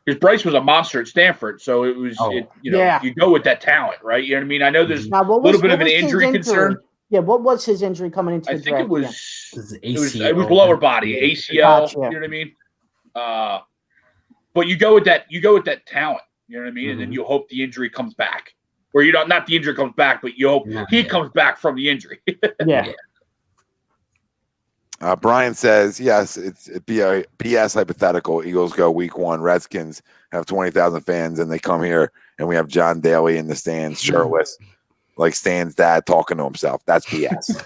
Because Bryce was a monster at Stanford, so it was you go with that talent, right? You know what I mean? I know there's a little bit of an injury concern. Yeah, what was his injury coming into the draft? I think ACL. it was lower body, ACL. Gotcha. You know what I mean? But you go with that talent. You know what I mean? And then you hope the injury comes back, or you don't. Not the injury comes back, but you hope he comes back from the injury. Yeah. Brian says, yes, it'd be a PS hypothetical. Eagles go week 1. Redskins have 20,000 fans, and they come here, and we have John Daly in the stands, shirtless, like Stan's dad talking to himself. That's PS.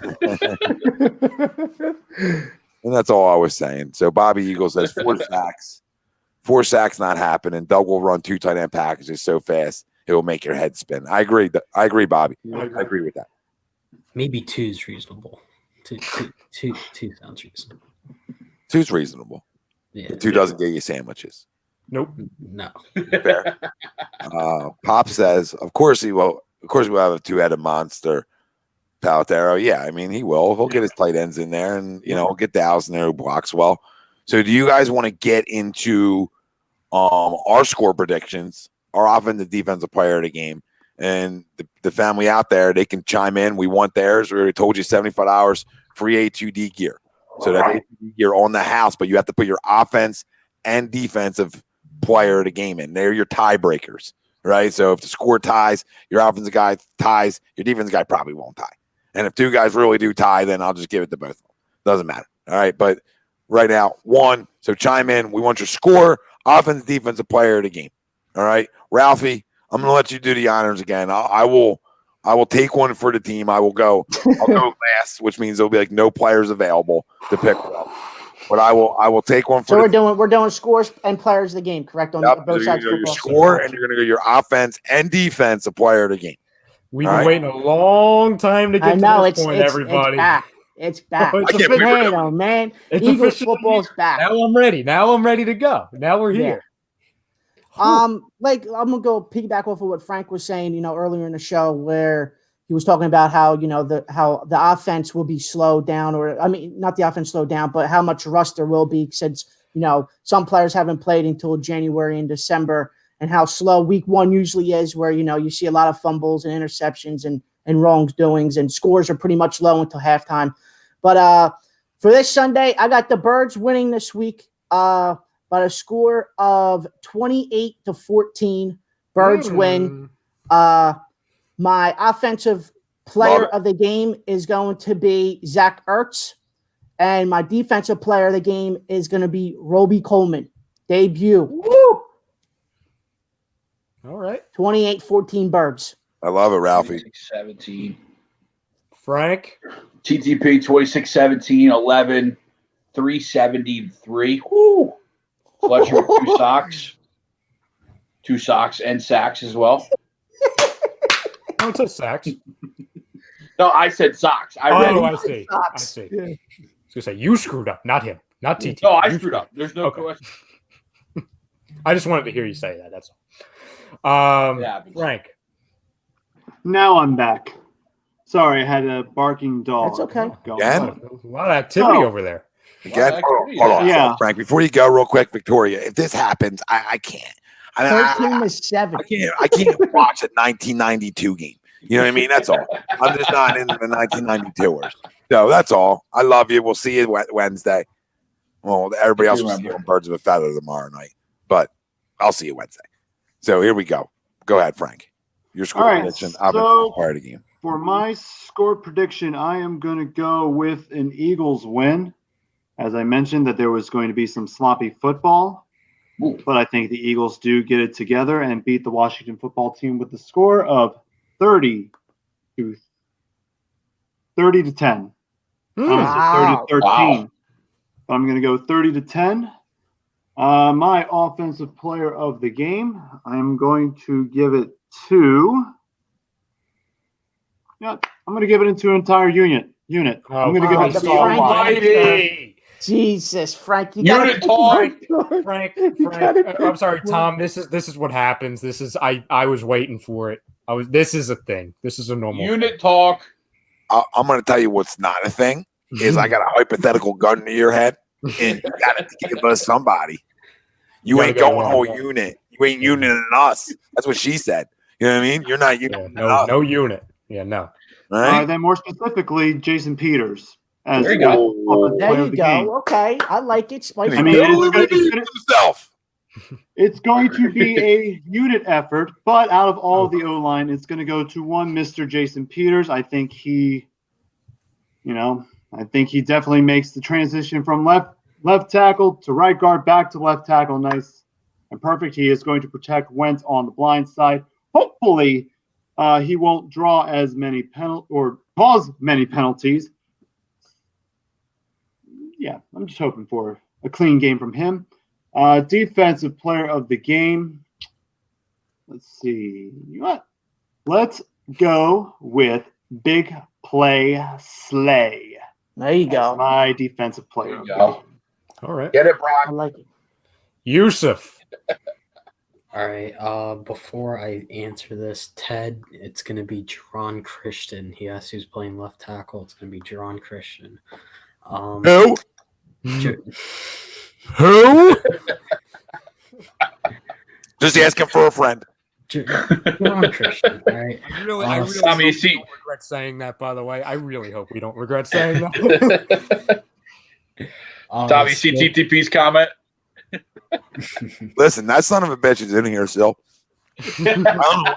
And that's all I was saying. So Bobby Eagle says 4 sacks. 4 sacks not happening. Doug will run 2 tight end packages so fast it will make your head spin. I agree, Bobby. I agree with that. Maybe 2 is reasonable. Two sounds reasonable. 2's reasonable. Yeah. 2 doesn't get you sandwiches. Nope. No. Fair. Pop says, of course he will. Of course we'll have a 2-headed monster. Palatero, yeah, I mean he will. He'll get his tight ends in there, and he'll get Dallas in there who blocks well. So, do you guys want to get into our score predictions, our offensive defensive player of the game, and the family out there? They can chime in. We want theirs. We already told you $75 free A2D gear. So that's A2D gear on the house, but you have to put your offense and defensive player of the game in. They're your tiebreakers, right? So if the score ties, your offensive guy ties, your defensive guy probably won't tie. And if 2 guys really do tie, then I'll just give it to both of them. Doesn't matter. All right. But right now, 1. So chime in. We want your score, offense, defensive player of the game. All right. Ralphie, I'm going to let you do the honors again. I will take one for the team. I'll go last, which means there'll be like no players available to pick from. But I will take one for. So we're doing scores and players of the game, correct? On both sides. Your score, and you're going to go your offense and defensive player of the game. We've been waiting a long time to get to this point, everybody. It's back. It's official, man. Eagles football's back. Now I'm ready. Now I'm ready to go. Now we're here. Like I'm gonna go piggyback off of what Frank was saying, earlier in the show, where he was talking about how the offense will be slowed down, or I mean, not the offense slowed down, but how much rust there will be since some players haven't played until January and December. And how slow week 1 usually is, where, you see a lot of fumbles and interceptions and wrongdoings, and scores are pretty much low until halftime. But for this Sunday, I got the Birds winning this week by a score of 28-14. Birds win. My offensive player of the game is going to be Zach Ertz, and my defensive player of the game is going to be Roby Coleman. Debut. Woo! All right. 28-14 Birds. I love it, Ralphie. 26-17. Frank. TTP 26-17, 11, 373. Woo! Fletcher with 2 socks. 2 socks and sacks as well. Oh, it says sacks. No, I said socks. I see. I see. Yeah. I was going to say, you screwed up, not him. Not TT. No, I screwed up. There's no question. I just wanted to hear you say that. That's all. Frank. Now I'm back. Sorry, I had a barking dog. That's okay. Again? A lot of activity over there. Again? Hold on. Yeah. Frank, before you go real quick, Victoria, if this happens, I can't. 13-7. I can't watch a 1992 game. You know what I mean? That's all. I'm just not into the 1992ers. So that's all. I love you. We'll see you Wednesday. Well, everybody else will see you on Birds of a Feather tomorrow night. But I'll see you Wednesday. So here we go. Go ahead, Frank. Your score All right, prediction. I've so- been prior to the game. For my score prediction, I am going to go with an Eagles win. As I mentioned, that there was going to be some sloppy football, but I think the Eagles do get it together and beat the Washington football team with the score of 30 to 10. I almost said 30 to 13. Wow. But I'm going to go 30 to 10. My offensive player of the game, I'm going to give it to. Yeah, I'm going to give it into an entire unit. I'm going to give it to the the Frank- Almighty. Jesus, Frank. You Unit gotta talk. Frank, gotta I'm sorry, Tom. This is what happens. I was waiting for it. This is a thing. This is a normal Unit talk. I'm going to tell you what's not a thing is I got a hypothetical gun to your head, and you got to give us somebody. You gotta ain't go going one. whole unit. You ain't uniting us. That's what she said. You know what I mean? You're not uniting us. No unit. Yeah, no. Right? Then more specifically, Jason Peters. As There you go. offensive There player you of the go. game. Okay, I like it. Spicy. I mean, Himself. it's going to be a unit effort, but out of all the O-line, it's going to go to one Mr. Jason Peters. I think he definitely makes the transition from left tackle to right guard, back to left tackle. Nice and perfect. He is going to protect Wentz on the blind side. Hopefully, he won't draw as many cause many penalties. Yeah, I'm just hoping for a clean game from him. Defensive player of the game. Let's see. You know what? Let's go with Big Play Slay. There you As go. my defensive player. There you go. All right. Get it, I Brock. like it. Yusuf. All right. Before I answer this, Ted, it's going to be Jerron Christian. He asked who's playing left tackle. It's going to be Jerron Christian. Who? Jer- Who? Just asking for a friend. Jerron Christian. All right. I really Tommy, hope you we see- don't regret saying that, by the way. I really hope we don't regret saying that. Tommy, you see TTP's comment? Listen, that son of a bitch is in here still. I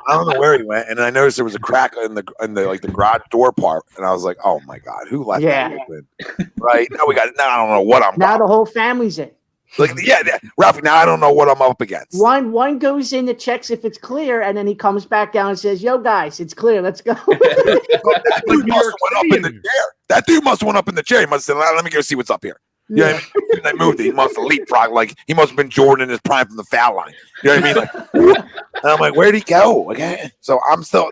don't know where he went, and I noticed there was a crack in the like the garage door part, and I was like, "Oh my god, who left that open?" Right now I don't know what I'm. Now the whole family's in. Like, yeah, Ralphie. Now I don't know what I'm up against. One goes in to checks if it's clear, and then he comes back down and says, "Yo, guys, it's clear. Let's go." That dude must have went up in the chair. That dude must have went up in the chair. He must have said, "Let me go see what's up here." You know what I mean? They moved it. He must have leapfrogged. Like, he must have been Jordan in his prime from the foul line. You know what I mean? Like, and I'm like, where'd he go? Okay. So I'm still,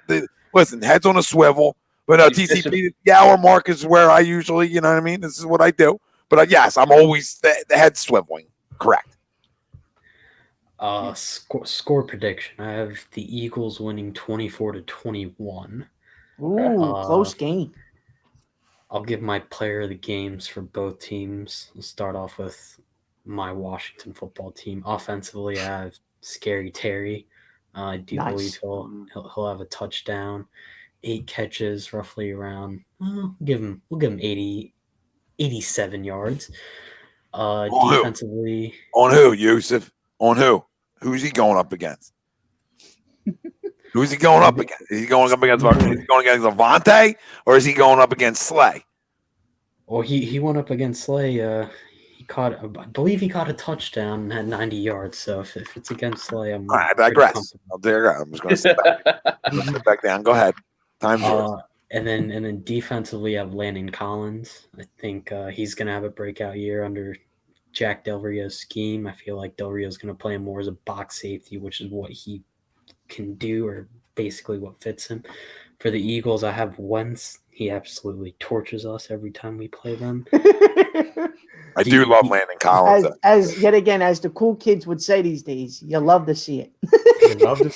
listen, heads on a swivel. But TCP, the hour mark is where I usually, you know what I mean? This is what I do. But yes, I'm always the head swiveling. Correct. Score prediction. I have the Eagles winning 24-21. Ooh, close game. I'll give my player of the games for both teams. I'll start off with my Washington football team. Offensively, I have Scary Terry. I do believe he'll have a touchdown, 8 catches, roughly around. We'll give him 87 yards. Defensively, on who, Yusuf? On who? Who's he going up against? Who's he going up against? Is he going up against Avante, or is he going up against Slay? Well, he went up against Slay. I believe he caught a touchdown and had 90 yards. So if it's against Slay, I'm. All right, I digress. I'm just going to sit back down. Go ahead. Time's yours. And then defensively, I have Landon Collins. I think he's going to have a breakout year under Jack Del Rio's scheme. I feel like Del Rio's going to play him more as a box safety, which is what he can do, or basically what fits him. For the Eagles, I have Wentz. He absolutely tortures us every time we play them. I do love Landon Collins. As the cool kids would say these days, you love to see it. I do love to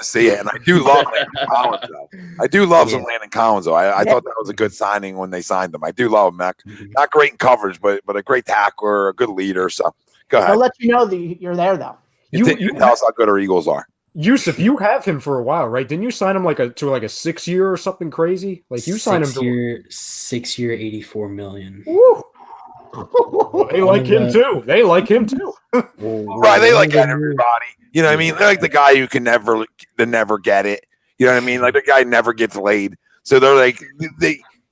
see it, and I do love Landon Collins, though. I do love some Landon Collins, though. I thought that was a good signing when they signed him. I do love him, Mac. Not great in coverage, but a great tackler, a good leader. So go ahead. I'll let you know that you're there, though. You tell us how good our Eagles are. Yusuf, you have him for a while, right? Didn't you sign him to a 6-year or something crazy? Like you signed him to 6 year, $84 million. Woo. Well, they like him too. They like him too. Right, they like everybody. You know what I mean? They're like the guy who can never get it. You know what I mean? Like the guy never gets laid. So they're like,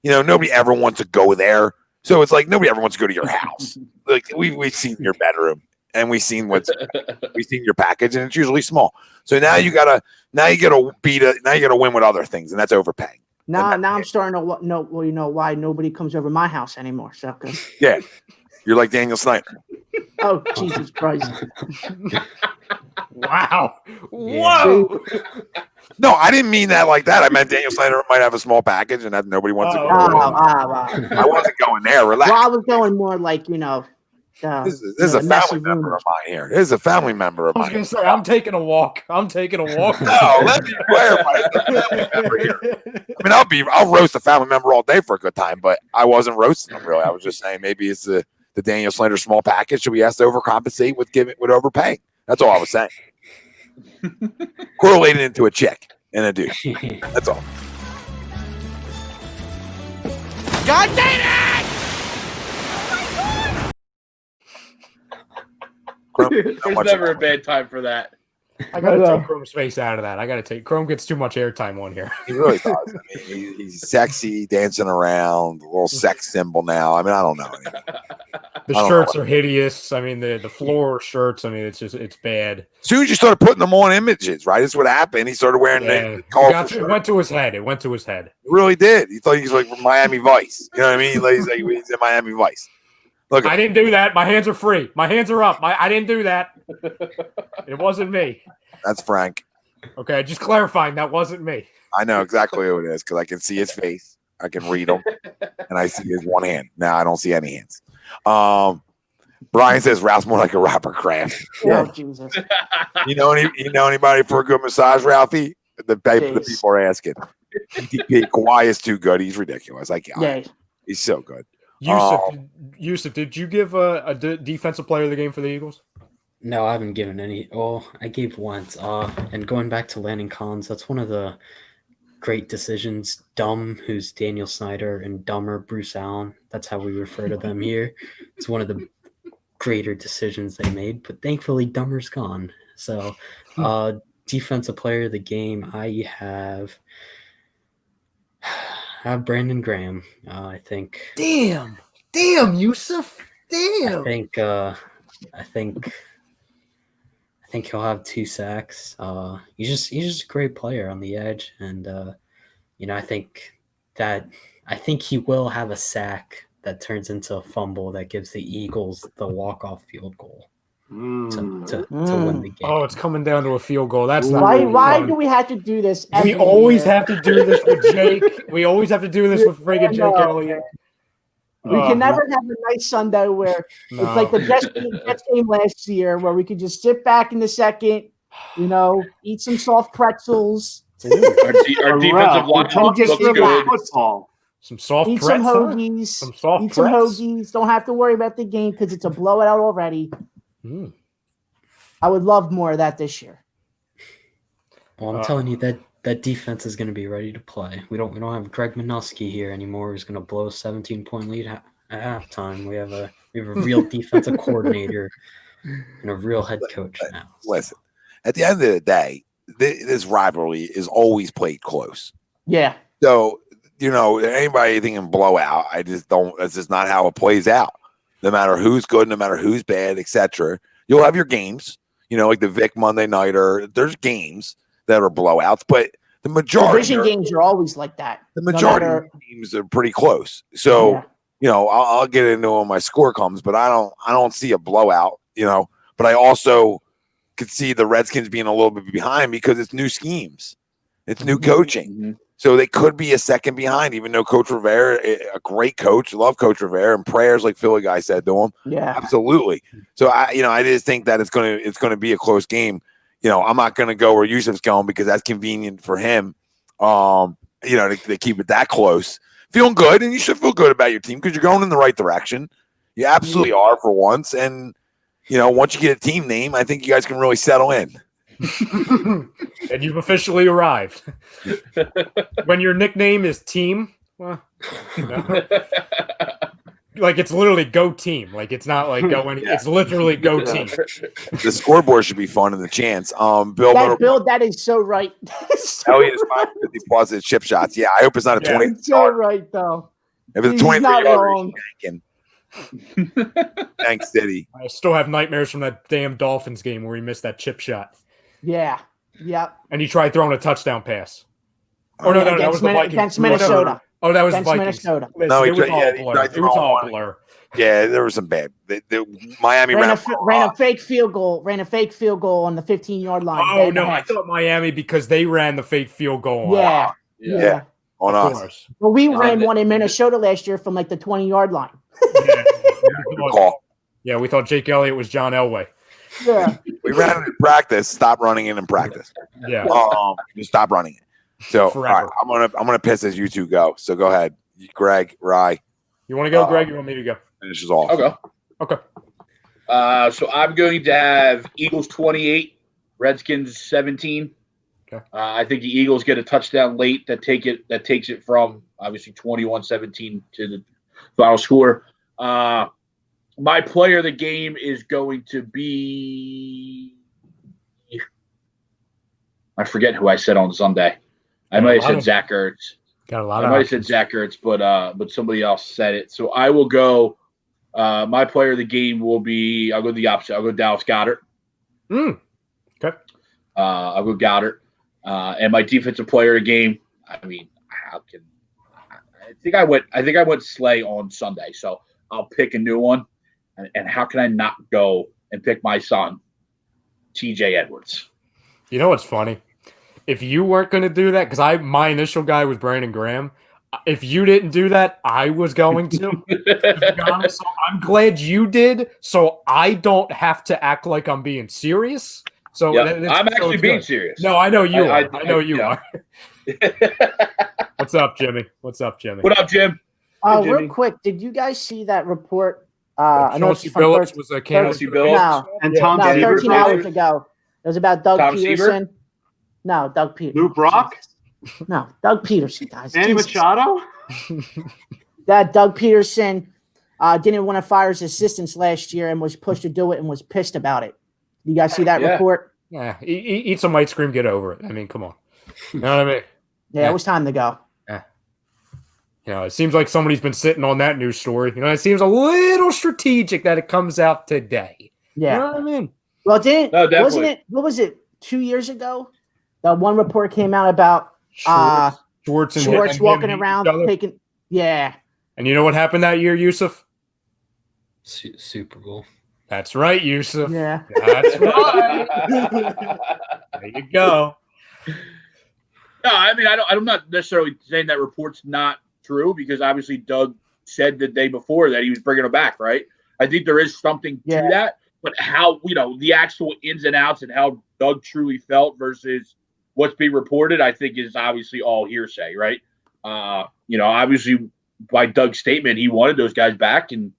nobody ever wants to go there. So it's like nobody ever wants to go to your house. Like we've seen your bedroom and we've seen your package, and it's usually small. So now you gotta win with other things, and that's overpaying. Now I'm starting to know why nobody comes over my house anymore. So yeah, you're like Daniel Snyder. Oh, Jesus Christ. Wow. Yeah. Whoa. No, I didn't mean that like that. I meant Daniel Snyder might have a small package and that nobody wants to go. I wasn't going there. Relax. Well, I was going more like, this is a family member of mine here. This is a family member of mine. I was going to say, I'm taking a walk. No, let me clarify. I mean, I'll roast a family member all day for a good time, but I wasn't roasting them really. I was just saying maybe it's the Daniel Snyder small package. Should we have to overcompensate with overpaying? That's all I was saying. Correlated into a chick and a dude. That's all. God damn it! There's never a bad time for that. I got to take Chrome's face out of that. Chrome gets too much airtime on here. He really does. I mean, he's sexy, dancing around, a little sex symbol now. I mean, I don't know. The shirts are hideous. I mean, the floor shirts, I mean, it's bad. As soon as you started putting them on images, right? That's what happened. He started wearing it went to his head. It went to his head. It really did. He thought he was like from Miami Vice. You know what I mean? He's in Miami Vice. Look, I didn't do that. My hands are free. My hands are up. I didn't do that. It wasn't me. That's Frank. Okay, just clarifying, that wasn't me. I know exactly who it is because I can see his face. I can read him, and I see his one hand. Now I don't see any hands. Brian says Ralph's more like a Robert Kraft. Oh, Jesus. You know anybody for a good massage, Ralphie? The people are asking. Kawhi is too good. He's ridiculous. He's so good. Yusuf, did you give a defensive player of the game for the Eagles? No, I haven't given any. Oh, I gave Wentz. And going back to Landon Collins, that's one of the great decisions. Dumb, who's Daniel Snyder, and Dumber, Bruce Allen. That's how we refer to them here. It's one of the greater decisions they made, but thankfully Dumber's gone. So, defensive player of the game, I have Brandon Graham. I think. Damn, Yusuf. Damn. I think he'll have 2 sacks. He's just a great player on the edge, and I think he will have a sack that turns into a fumble that gives the Eagles the walk-off field goal to win the game. Oh, it's coming down to a field goal. That's not why do we have to do this? We always have to do this with Jake. We always have to do this with friggin' Jake Elliott. We can never have a nice Sunday where it's like the Jets game last year where we could just sit back in the second, eat some soft pretzels. Our defensive line just looks good. Football. Some soft eat pretzel. Some hoagies. Some hoagies. Don't have to worry about the game because it's a blowout already. I would love more of that this year. Well, I'm telling you that defense is going to be ready to play. We don't have Greg Minuski here anymore. Who's going to blow a 17-point lead at halftime. We have a real defensive coordinator and a real head coach now. Listen, at the end of the day, this rivalry is always played close. Yeah. So anybody thinking blowout, I just don't. That's just not how it plays out. No matter who's good, no matter who's bad, etc. You'll have your games. Like the Vic Monday Nighter. There's games that are blowouts, but the majority division games are always like that. The majority of teams are pretty close. So, I'll get into when my score comes, but I don't see a blowout, but I also could see the Redskins being a little bit behind because it's new schemes. It's new coaching. Mm-hmm. So they could be a second behind, even though Coach Rivera, a great coach, love Coach Rivera, and prayers like Philly guy said to him. Yeah, absolutely. So I just think that it's gonna be a close game. I'm not going to go where Yusuf's going because that's convenient for him, to keep it that close. Feeling good, and you should feel good about your team because you're going in the right direction. You absolutely are for once. And, once you get a team name, I think you guys can really settle in. And you've officially arrived. When your nickname is Team, well, like it's literally go team. Like it's not like go any. It's literally go team. The scoreboard should be fun in the chance. Bill, that is so right. Elliot is 550 plus at chip shots. Yeah, I hope it's not a 20. It's so right though. If it's a He's 23 not yard, wrong. thanks, Diddy. I still have nightmares from that damn Dolphins game where he missed that chip shot. Yeah. Yep. And he tried throwing a touchdown pass. Or no, that was the Vikings. Against Minnesota. Oh, that was Against Vikings. Minnesota. Listen, No, it was all a blur. It was all a blur. Yeah, there was some bad. Miami ran ran a fake field goal. Ran a fake field goal on the 15-yard line. Oh no, I thought Miami because they ran the fake field goal. Yeah. On Of us. course. Well, we ran one in Minnesota last year from like the 20-yard line. Good call. Yeah, we thought Jake Elliott was John Elway. Yeah. We ran it in practice. Stop running it in practice. Yeah. Just stop running it. So Forever. all right, I'm gonna piss as you two go. So go ahead, Greg, Rye. You want to go, Greg? You want me to go? Finishes off. I'll go. Okay. So I'm going to have Eagles 28, Redskins 17. Okay. I think the Eagles get a touchdown late that takes it from obviously 21-17 to the final score. My player of the game is going to be I forget who I said on Sunday. I might have said Zach Ertz. Got a lot I of might have said Zach Ertz, but somebody else said it. So I will go. My player of the game will be. I'll go the opposite. I'll go Dallas Goedert. Okay. I'll go Goddard. And my defensive player of the game. I mean, how can I think I went Slay on Sunday, so I'll pick a new one. And how can I not go and pick my son, TJ Edwards? You know what's funny? If you weren't going to do that, because my initial guy was Brandon Graham. If you didn't do that, I was going to. So I'm glad you did, so I don't have to act like I'm being serious. So yep. I'm actually being serious. No, I know you are. I know you yeah. are. What's up, Jimmy? What's up, Jimmy? What up, Jim? Real quick, did you guys see that report? I know it's Chelsea from Billups was a Chelsea Billups. No, And Tom no, Seaver. 13 hours ago. It was about Doug Tom Peterson. Seaver? No, Doug Peterson. Luke Brock? No, Doug Peterson, guys. Manny Jesus. Machado? That Doug Peterson didn't want to fire his assistants last year and was pushed to do it and was pissed about it. You guys see that report? Yeah, eat some ice cream, get over it. I mean, come on. You know what I mean? Yeah, it was time to go. You know, it seems like somebody's been sitting on that news story. You know, it seems a little strategic that it comes out today. Yeah. You know what I mean? Well, definitely. wasn't it? What was it? 2 years ago, that one report came out about Schwartz walking around taking. Yeah. And you know what happened that year, Yusuf? Super Bowl. That's right, Yusuf. Yeah. That's right. There you go. No, I mean, I'm not necessarily saying that report's not true because obviously Doug said the day before that he was bringing him back, right? I think there is something to that, but how, the actual ins and outs and how Doug truly felt versus what's being reported, I think is obviously all hearsay, right? Obviously by Doug's statement, he wanted those guys back and,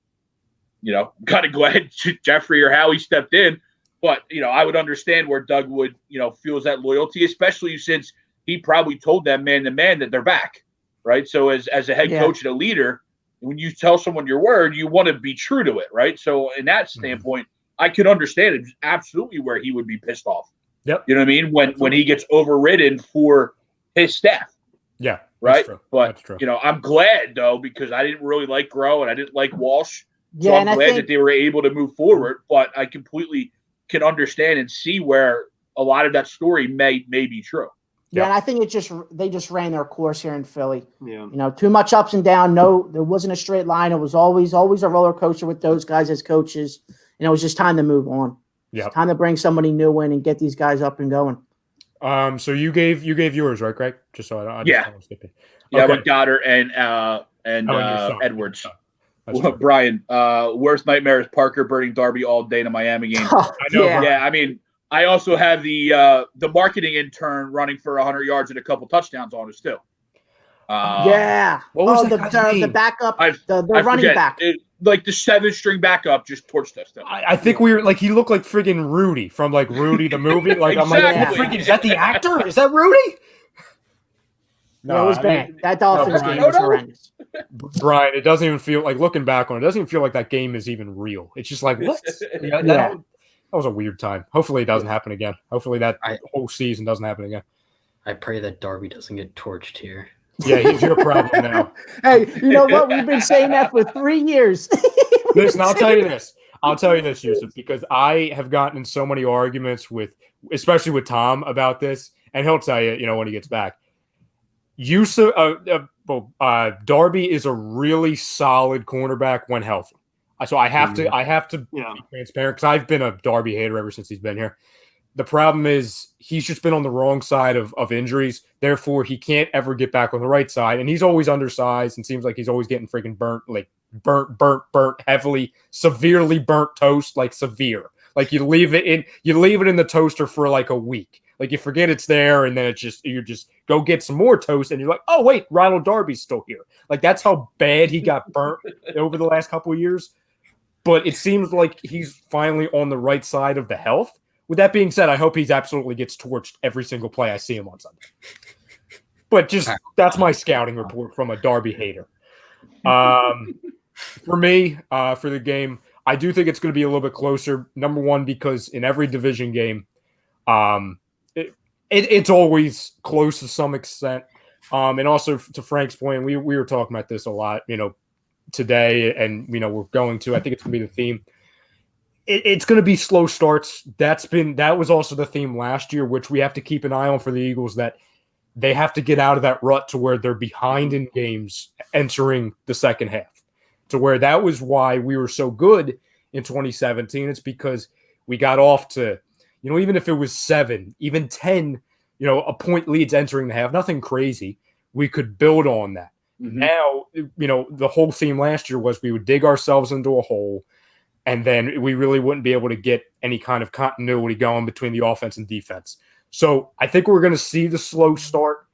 kind of glad Jeffrey or Howie stepped in. But, I would understand where Doug would, feels that loyalty, especially since he probably told them man to man that they're back, right? So as a head coach and a leader, when you tell someone your word, you want to be true to it, right? So in that standpoint, I could understand it absolutely where he would be pissed off. Yep. You know what I mean? When he gets overridden for his staff. Yeah. Right. True. But, true. I'm glad, though, because I didn't really like Groh and I didn't like Walsh. So Yeah, I'm glad that they were able to move forward. But I completely can understand and see where a lot of that story may be true. Yeah, and I think they just ran their course here in Philly. Yeah. Too much ups and down. No, there wasn't a straight line. It was always a roller coaster with those guys as coaches. And it was just time to move on. Yeah. It's time to bring somebody new in and get these guys up and going. So you gave yours, right, Greg? Just so I Yeah. don't want to skip it. Yeah, Okay. with Goddard and your son. Edwards. That's Well, true. Brian, worst nightmare is Parker burning Darby all day in a Miami game. I know, Yeah. Yeah, I mean, I also have the marketing intern running for 100 yards and a couple touchdowns on us too. Yeah. What was that guy's the name? backup, I the running forget. back. Like the 7-string backup just torched us. I think we were like he looked like friggin' Rudy from like Rudy the movie. Like I'm like, Exactly. freaking, is that the actor? Is that Rudy? Yeah, it was bad. That Dolphins game was horrendous. Brian, it doesn't even feel like, looking back on it, doesn't even feel like that game is even real. It's just like, what? That was a weird time. Hopefully it doesn't happen again. Hopefully that whole season doesn't happen again. I pray that Darby doesn't get torched here. Yeah, he's your problem now. Hey, you know what? We've been saying that for 3 years. Listen, I'll tell you this, Yusuf, because I have gotten in so many arguments especially with Tom about this, and he'll tell you, when he gets back. Darby is a really solid cornerback when healthy. So I have to be transparent, because I've been a Darby hater ever since he's been here. The problem is he's just been on the wrong side of injuries. Therefore, he can't ever get back on the right side. And he's always undersized and seems like he's always getting freaking burnt, like burnt, heavily, severely burnt toast, like severe. Like you leave it in the toaster for like a week. Like you forget it's there, and then you just go get some more toast, and you're like, oh wait, Ronald Darby's still here. Like that's how bad he got burnt over the last couple of years. But it seems like he's finally on the right side of the health. With that being said, I hope he absolutely gets torched every single play I see him on Sunday. But that's my scouting report from a Darby hater. For me, for the game, I do think it's going to be a little bit closer. Number one, because in every division game, it's always close to some extent. And also to Frank's point, we were talking about this a lot, today, and we're going to. I think it's going to be the theme. It's going to be slow starts. That was also the theme last year, which we have to keep an eye on for the Eagles, that they have to get out of that rut to where they're behind in games entering the second half, to where that was why we were so good in 2017. It's because we got off to, even if it was 7, even 10, a point leads entering the half, nothing crazy. We could build on that. Mm-hmm. Now, the whole theme last year was we would dig ourselves into a hole, and then we really wouldn't be able to get any kind of continuity going between the offense and defense. So I think we're going to see the slow start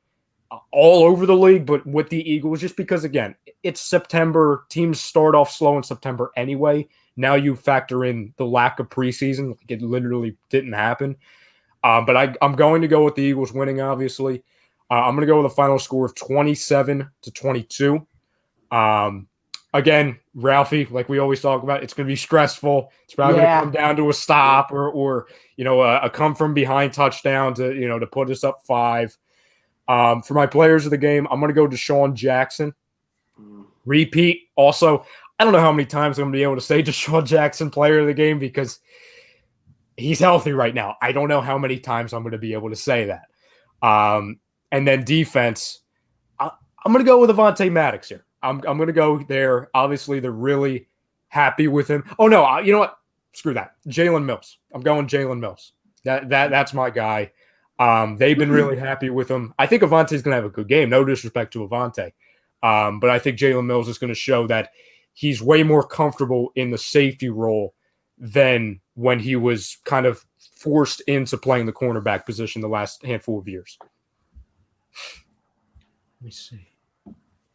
all over the league, but with the Eagles, just because, again, it's September. Teams start off slow in September anyway. Now you factor in the lack of preseason. Like it literally didn't happen. But I'm going to go with the Eagles winning, obviously. I'm going to go with a final score of 27-22. Again, Ralphie, like we always talk about, it's going to be stressful. It's probably going to come down to a stop or a come from behind touchdown to put us up 5. For my players of the game, I'm going to go DeSean Jackson. Repeat. Also, I don't know how many times I'm going to be able to say DeSean Jackson, player of the game, because he's healthy right now. I don't know how many times I'm going to be able to say that. And then defense, I'm going to go with Avonte Maddox here. I'm going to go there. Obviously, they're really happy with him. Oh, no. You know what? Screw that. Jalen Mills. I'm going Jalen Mills. That's my guy. They've been really happy with him. I think Avonte's going to have a good game. No disrespect to Avonte. But I think Jalen Mills is going to show that he's way more comfortable in the safety role than when he was kind of forced into playing the cornerback position the last handful of years. Let me see.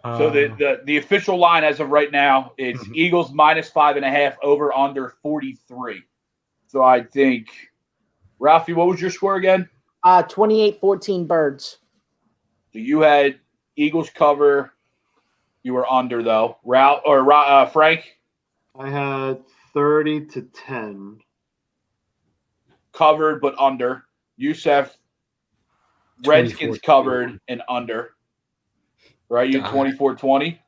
So the official line as of right now is Eagles -5.5, over under 43. So I think, Ralphie, what was your score again? 28-14 Birds. So you had Eagles cover. You were under though. Frank? I had 30-10. Covered but under. Yusuf, Redskins covered and under. Right, you 24-20?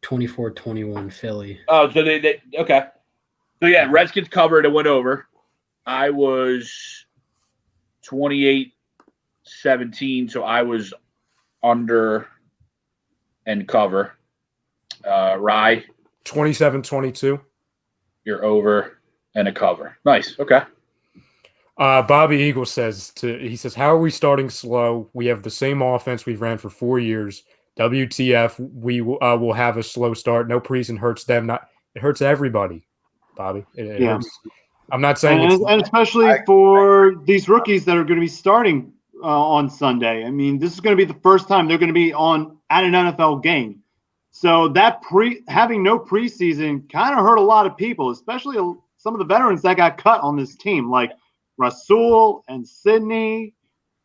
24-21 Philly. Oh, so they okay. So yeah, Redskins covered and went over. I was 28-17, so I was under and cover. Rye, 27-22. You're over and a cover. Nice. Okay. Bobby Eagle says, how are we starting slow? We have the same offense we've ran for 4 years. WTF, we will have a slow start. No preseason hurts them. It hurts everybody, Bobby. It hurts. I'm not saying and especially for these rookies that are going to be starting on Sunday. I mean, this is going to be the first time they're going to be at an NFL game. So that having no preseason kind of hurt a lot of people, especially some of the veterans that got cut on this team, like Rasul and Sidney.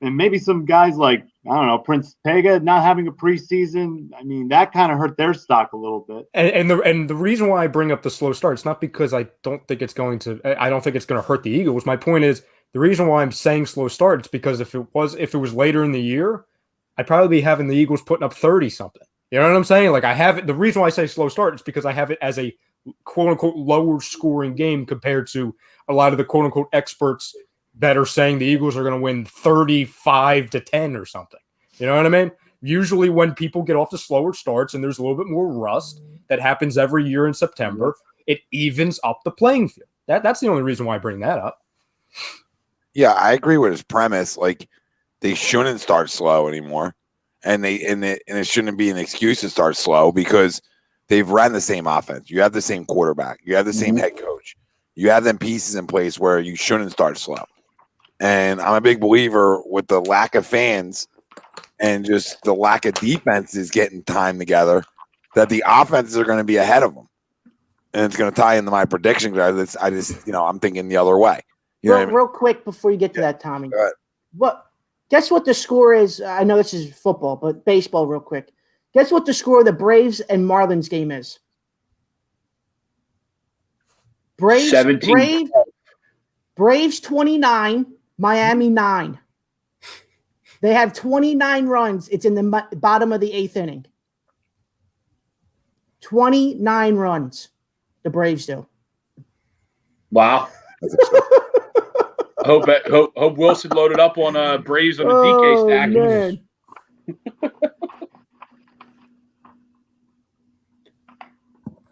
And maybe some guys like, I don't know, Prince Pega not having a preseason. I mean, that kind of hurt their stock a little bit. And the reason why I bring up the slow start, it's not because I don't think it's going to hurt the Eagles. My point is the reason why I'm saying slow start is because if it was later in the year, I'd probably be having the Eagles putting up 30 something. You know what I'm saying? Like I have it. The reason why I say slow start is because I have it as a quote unquote lower scoring game compared to a lot of the quote unquote experts that are saying the Eagles are going to win 35-10 or something. You know what I mean? Usually when people get off the slower starts and there's a little bit more rust that happens every year in September, it evens up the playing field. That's the only reason why I bring that up. Yeah, I agree with his premise. Like they shouldn't start slow anymore. And it shouldn't be an excuse to start slow because they've ran the same offense. You have the same quarterback. You have the same head coach. You have them pieces in place where you shouldn't start slow. And I'm a big believer with the lack of fans and just the lack of defenses getting time together that the offenses are going to be ahead of them. And it's going to tie into my prediction. I'm thinking the other way. Real quick before you get to that, Tommy. Guess what the score is? I know this is football, but baseball real quick. Guess what the score of the Braves and Marlins game is? Braves 17. Braves 29, Miami 9. They have 29 runs. It's in the bottom of the 8th inning. 29 runs. The Braves do. Wow. Hope Wilson loaded up on Braves on the DK stack. Man.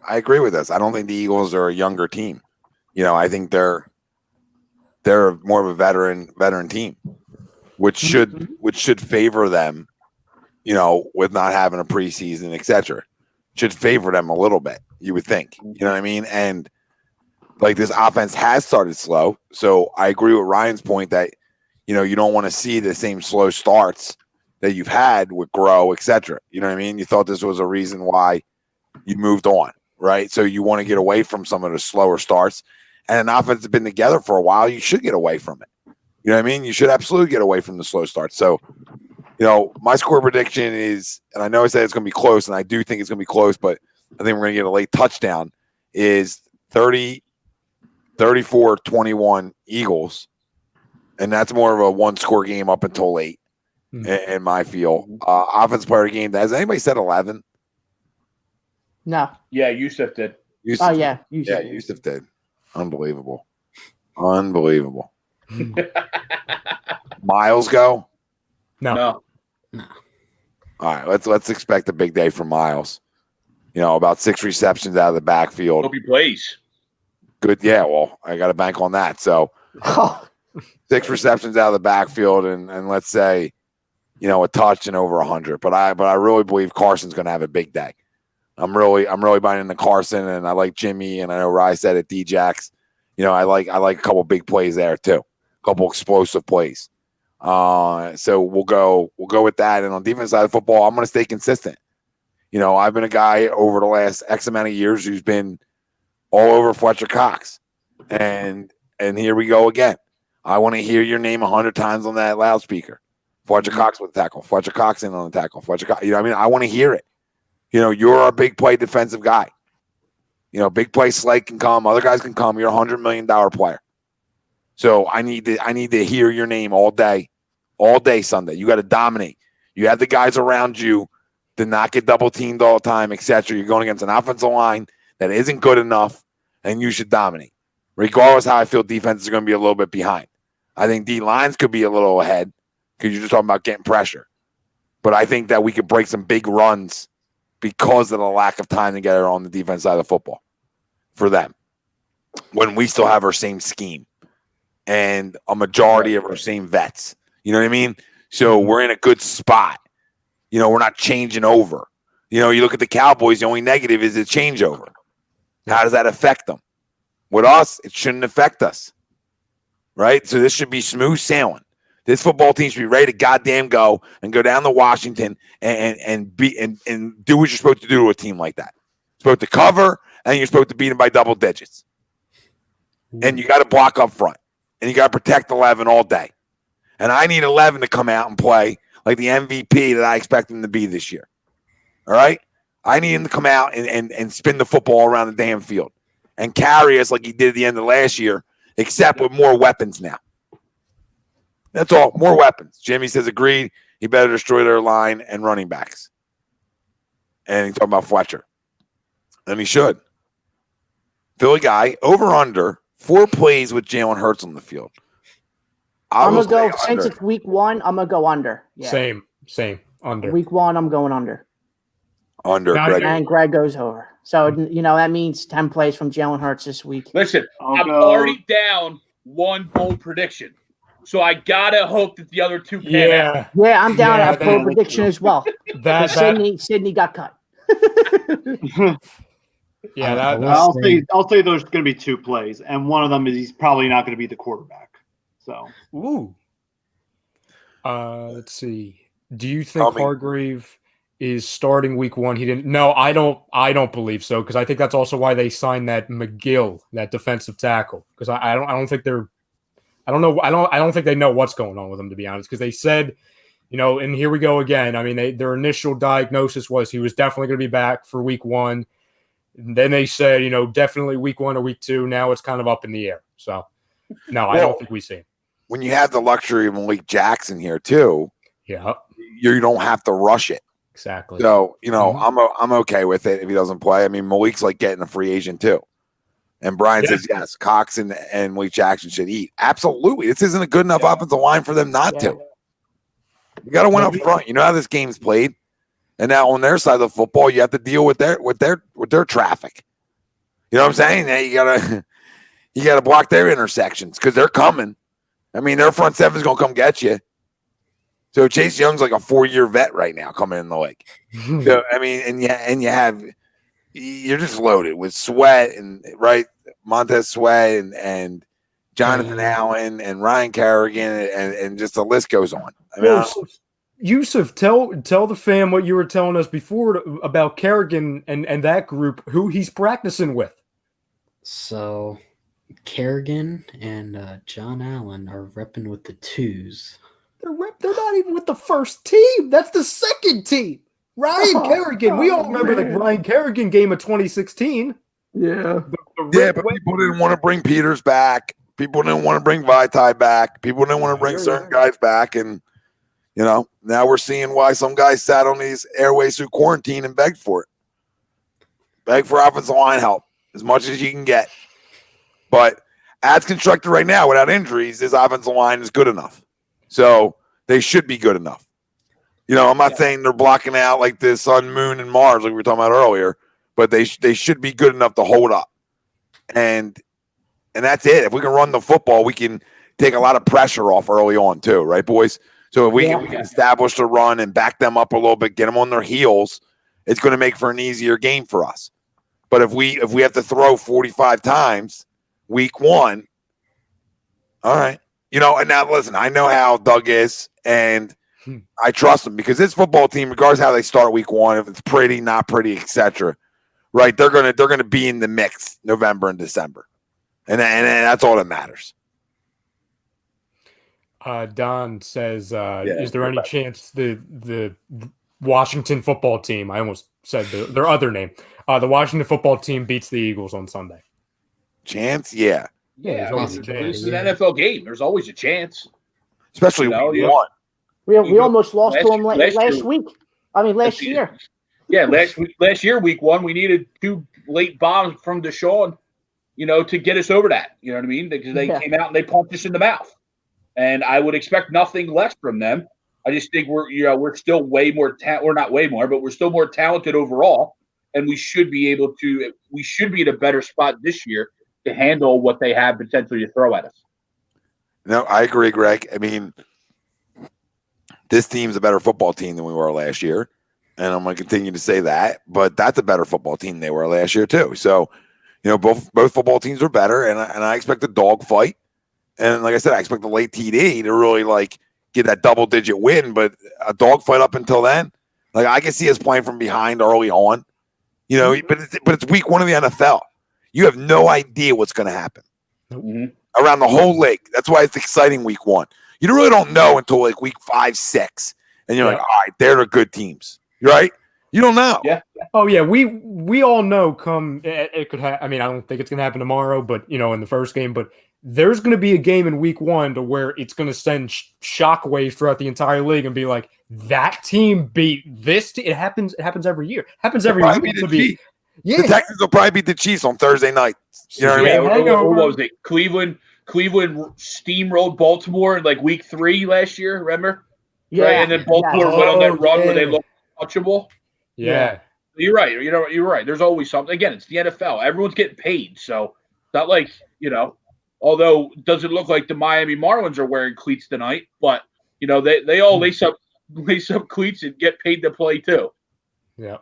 I agree with this. I don't think the Eagles are a younger team. I think they're more of a veteran team, which should favor them, with not having a preseason, etc. Should favor them a little bit, you would think. You know what I mean? And like this offense has started slow. So I agree with Ryan's point that, you don't want to see the same slow starts that you've had with Grow, etc. You know what I mean? You thought this was a reason why you moved on, right? So you want to get away from some of the slower starts. And an offense has been together for a while. You should get away from it. You know what I mean? You should absolutely get away from the slow start. So, my score prediction is, and I know I said it's going to be close, and I do think it's going to be close, but I think we're going to get a late touchdown, is 34-21 Eagles. And that's more of a one-score game up until late, in my feel. Offense player game. Has anybody said 11? No. Yeah, Yusuf did. Yusuf did. Unbelievable. Miles go? No. All right, let's expect a big day from Miles. About 6 receptions out of the backfield. Hope he plays. Good. Yeah, well, I got to bank on that. So 6 receptions out of the backfield and let's say, a touch and over 100. But I really believe Carson's going to have a big day. I'm really buying into Carson, and I like Jimmy, and I know Rye said it, D-Jax. I like a couple big plays there too, a couple explosive plays. So we'll go with that. And on defense side of football, I'm going to stay consistent. I've been a guy over the last X amount of years who's been all over Fletcher Cox, and here we go again. I want to hear your name 100 times on that loudspeaker. Fletcher Cox with the tackle. Fletcher Cox in on the tackle. Fletcher Cox. I want to hear it. You're a big play defensive guy. Big play Slate can come. Other guys can come. You're a $100 million player. So I need to hear your name all day Sunday. You got to dominate. You have the guys around you to not get double teamed all the time, etc. You're going against an offensive line that isn't good enough, and you should dominate. Regardless how I feel defense is going to be a little bit behind. I think D-lines could be a little ahead because you're just talking about getting pressure. But I think that we could break some big runs because of the lack of time together on the defense side of football for them when we still have our same scheme and a majority of our same vets. You know what I mean? So we're in a good spot. We're not changing over. You look at the Cowboys, the only negative is the changeover. How does that affect them? With us, it shouldn't affect us, right? So this should be smooth sailing. This football team should be ready to goddamn go and go down to Washington and do what you're supposed to do to a team like that. You're supposed to cover, and you're supposed to beat them by double digits. And you got to block up front, and you got to protect 11 all day. And I need 11 to come out and play like the MVP that I expect him to be this year. All right? I need him to come out and spin the football around the damn field and carry us like he did at the end of last year, except with more weapons now. That's all. More weapons. Jimmy says agreed. He better destroy their line and running backs. And he's talking about Fletcher. And he should. Philly guy, over under 4 plays with Jalen Hurts on the field. I'm going to go, since it's week 1, I'm going to go under. Yeah. Same. Under. Week 1, I'm going under. Under. Greg. And Greg goes over. So, that means 10 plays from Jalen Hurts this week. Listen, I'm already down 1 bold prediction. So I got to hope that the other 2 pan out. Yeah, I'm down at a bold prediction as well. Sydney got cut. I'll say there's going to be 2 plays, and one of them is he's probably not going to be the quarterback. So, let's see. Do you think Hargrave is starting week 1? He didn't. No, I don't believe so, because I think that's also why they signed that McGill, that defensive tackle, because I don't think they're. I don't think they know what's going on with him, to be honest, because they said, and here we go again. I mean, their initial diagnosis was he was definitely going to be back for week 1. And then they said, definitely week 1 or week 2. Now it's kind of up in the air. So, no, I don't think we see him. When you have the luxury of Malik Jackson here too, you don't have to rush it. Exactly. So, I'm okay with it if he doesn't play. I mean, Malik's like getting a free agent too. And Brian says, yes, Cox and Malik Jackson should eat. Absolutely. This isn't a good enough offensive line for them not to. You got to win up front. You know how this game's played. And now on their side of the football, you have to deal with their traffic. You know what I'm saying? Now you gotta block their intersections because they're coming. I mean, their front seven's gonna come get you. So Chase Young's like a 4-year vet right now coming in the league. So I mean, you're just loaded with Sweat and Montez Sweat and Jonathan Allen and Ryan Kerrigan and just the list goes on. I mean, Yusuf, tell the fam what you were telling us before about Kerrigan and that group, who he's practicing with. So Kerrigan and John Allen are repping with the 2s. They're not even with the first team. That's the second team. Ryan Kerrigan. We all remember the Ryan Kerrigan game of 2016. Yeah. But people didn't want to bring Peters back. People didn't want to bring Vitae back. People didn't want to bring certain guys back. And, now we're seeing why some guys sat on these airways through quarantine and begged for it. Beg for offensive line help as much as you can get. But as constructed right now, without injuries, this offensive line is good enough. So they should be good enough. I'm not saying they're blocking out like the sun, moon, and Mars like we were talking about earlier, but they should be good enough to hold up. And that's it. If we can run the football, we can take a lot of pressure off early on too, right, boys? So if we can establish the run and back them up a little bit, get them on their heels, it's going to make for an easier game for us. But if we have to throw 45 times week 1, all right. And now listen, I know how Doug is, and I trust him because this football team, regardless of how they start week 1, if it's pretty, not pretty, etc., right? They're gonna be in the mix November and December, and that's all that matters. Don says, is there any chance the Washington football team, I almost said their other name, the Washington football team beats the Eagles on Sunday? Chance? Yeah. Yeah, this is an NFL game. There's always a chance. Especially week 1. We almost lost to them last week. I mean, last year. Yeah, last year, week 1, we needed 2 late bombs from DeSean, to get us over that. You know what I mean? Because they came out and they pumped us in the mouth. And I would expect nothing less from them. I just think we're still way more we're not way more, but we're still more talented overall, and we should be in a better spot this year to handle what they have potentially to throw at us. No, I agree, Greg. I mean, this team's a better football team than we were last year, and I'm going to continue to say that. But that's a better football team than they were last year too. So, both football teams are better, and I expect a dogfight. And like I said, I expect the late TD to really get that double-digit win. But a dogfight up until then, I can see us playing from behind early on. But it's week 1 of the NFL. You have no idea what's going to happen around the whole league. That's why it's exciting week 1. You really don't know until like week 5, 6. And you're like, all right, they're the good teams. Right? You don't know. Yeah. Oh yeah, we all know it could happen. I mean, I don't think it's going to happen tomorrow, but in the first game, but there's going to be a game in week 1 to where it's going to send shockwaves throughout the entire league and be like, that team beat this team. It happens every year. Happens every week. The Texans will probably beat the Chiefs on Thursday night. You know what I mean? What was it? Cleveland steamrolled Baltimore in like week 3 last year, remember? Yeah. Right? And then Baltimore went on that run where they looked untouchable. Yeah. You're right. You're right. There's always something. Again, it's the NFL. Everyone's getting paid. So not like, although it doesn't look like the Miami Marlins are wearing cleats tonight, but they all lace up cleats and get paid to play too. Yeah.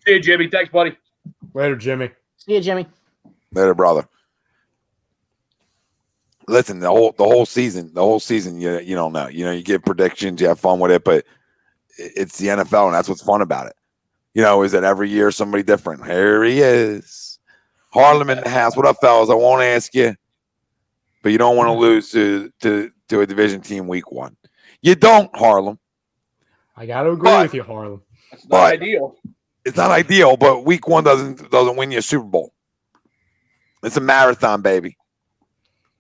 See you, Jimmy. Thanks, buddy. Later, Jimmy. See you, Jimmy. Later, brother. Listen, the whole season, you don't know. You give predictions, you have fun with it, but it's the NFL, and that's what's fun about it. Is that every year somebody different? Here he is. Harlem in the house. What up, fellas? I won't ask you, but you don't want to lose to a division team week 1. You don't, Harlem. I got to agree with you, Harlem. It's not ideal. It's not ideal, but week 1 doesn't win you a Super Bowl. It's a marathon, baby.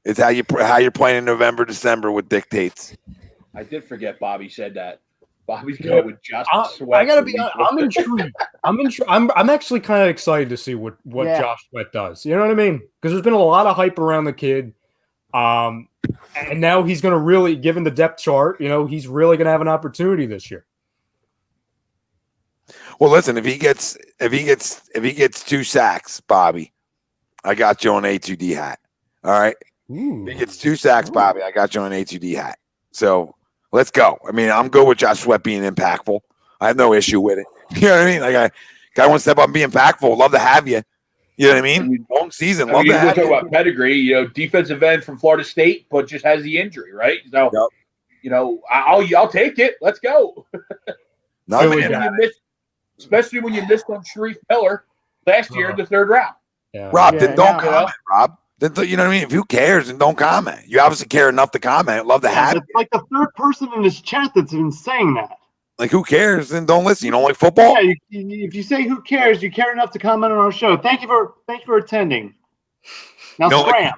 It's how you're playing in November, December what dictates. I did forget Bobby said that. Bobby's going with Josh Sweat. I gotta be honest, I'm intrigued. I'm actually kind of excited to see what Josh Sweat does. You know what I mean? Because there's been a lot of hype around the kid. And now he's gonna really, given the depth chart, he's really gonna have an opportunity this year. Well, listen, if he gets 2 sacks, Bobby, I got you on A2D hat. All right. Ooh. If he gets 2 sacks, Bobby, I got you on A2D hat. So let's go. I mean, I'm good with Josh Sweat being impactful. I have no issue with it. You know what I mean? Like, guy wants to step up and be impactful. Love to have you. You know what I mean? Long season. Love to have you. Talk about pedigree. Defensive end from Florida State, but just has the injury, right? So, I'll take it. Let's go. Especially when you missed on Sharif Miller last year in the 3rd round. Yeah. Rob, then don't comment, Rob. You know what I mean? If who cares, then don't comment. You obviously care enough to comment. Love to have It's like the 3rd person in this chat that's been saying that. Like, who cares? Then don't listen. You don't like football? Yeah, if you say who cares, you care enough to comment on our show. Thank you for attending. Now, scram.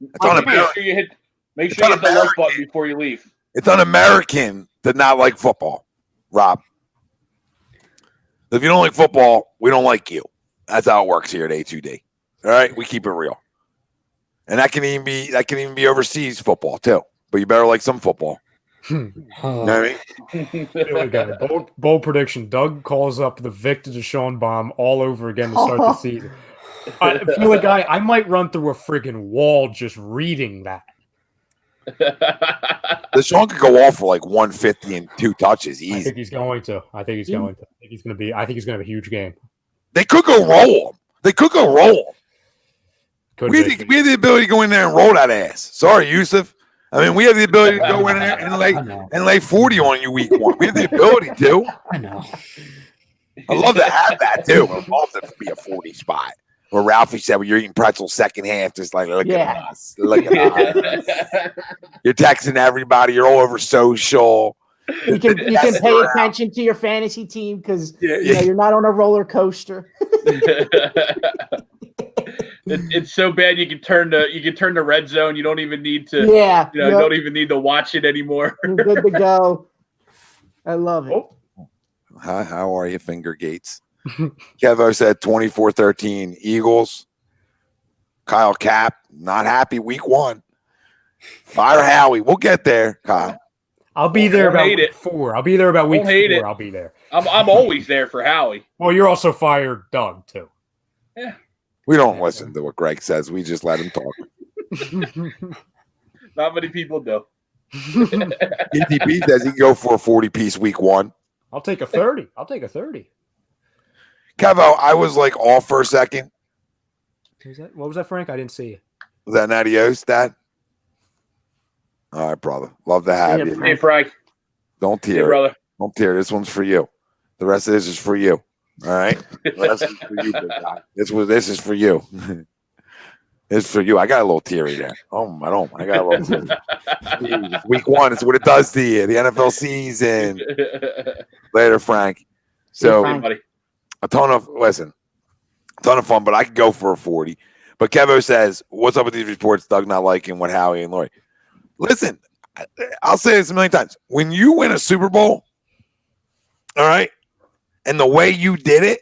It's un-American. Make sure you hit the like button before you leave. It's un-American to not like football, Rob. If you don't like football, we don't like you. That's how it works here at A2D. All right, we keep it real, and that can even be overseas football too. But you better like some football. You know what I mean? Here we go. Bold prediction. Doug calls up the Victor DeSean bomb all over again to start the season. I feel like I might run through a friggin' wall just reading that. DeSean could go off for like 150 and 2 touches easy. I think he's going to. I think he's going to have a huge game. They could go roll him. We have the ability to go in there and roll that ass. Sorry, Yusuf. I mean, we have the ability to go in there and lay 40 on you week 1. We have the ability to. I know. I love to have that too. I'd love to be a 40 spot. Where Ralphie said, "Well, you're eating pretzels second half." Just like, look at us. Look at us. You're texting everybody. You're all over social. You can pay attention to your fantasy team because you're not on a roller coaster. It's so bad you can turn the red zone. You don't even need to. Don't even need to watch it anymore. You're good to go. I love it. Oh. Hi, how are you, Finger Gates? Kevo said 24-13 Eagles. Kyle Cap not happy week 1. Fire Howie. We'll get there, Kyle. I'll be there about week 4. I'll be there about week 4. I'll be there. I'm always there for Howie. Well, you're also fired, Doug, too. Yeah. We don't listen to what Greg says. We just let him talk. Not many people do. ETP says he can go for a 40-piece week 1. I'll take a 30. Kevo, I was like off for a second. What was that, Frank? I didn't see it. Was that Natty O's, Dad? All right, brother. Love to have you. Hey, Frank. Don't tear. Hey, brother. Don't tear. This one's for you. The rest of this is for you. All right? The rest is for you, big guy. This is for you. It's for you. I got a little teary there. Oh, I don't. I got a little teary. Jeez, week 1 is what it does to you. The NFL season. Later, Frank. So, a ton of fun, but I could go for a 40. But Kevo says, what's up with these reports, Doug not liking what Howie and Lori? Listen, I'll say this a million times. When you win a Super Bowl, all right, and the way you did it,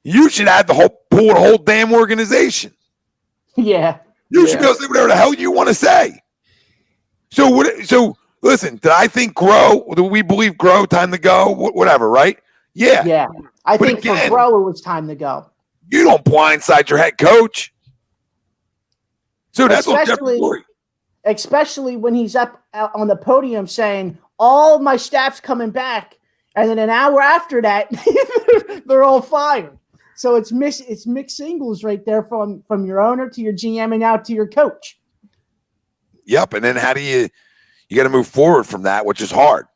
you should have the whole damn organization. Yeah. You should be able to say whatever the hell you want to say. So listen, did I think grow? Do we believe grow? Time to go? Whatever, right? Yeah. Yeah. I But think again, for Bro, it was time to go. You don't blindside your head coach. So that's what especially when he's up out on the podium saying, all my staff's coming back. And then an hour after that, they're all fired. So it's mixed singles right there from your owner to your GM and out to your coach. Yep. And then how do you got to move forward from that, which is hard.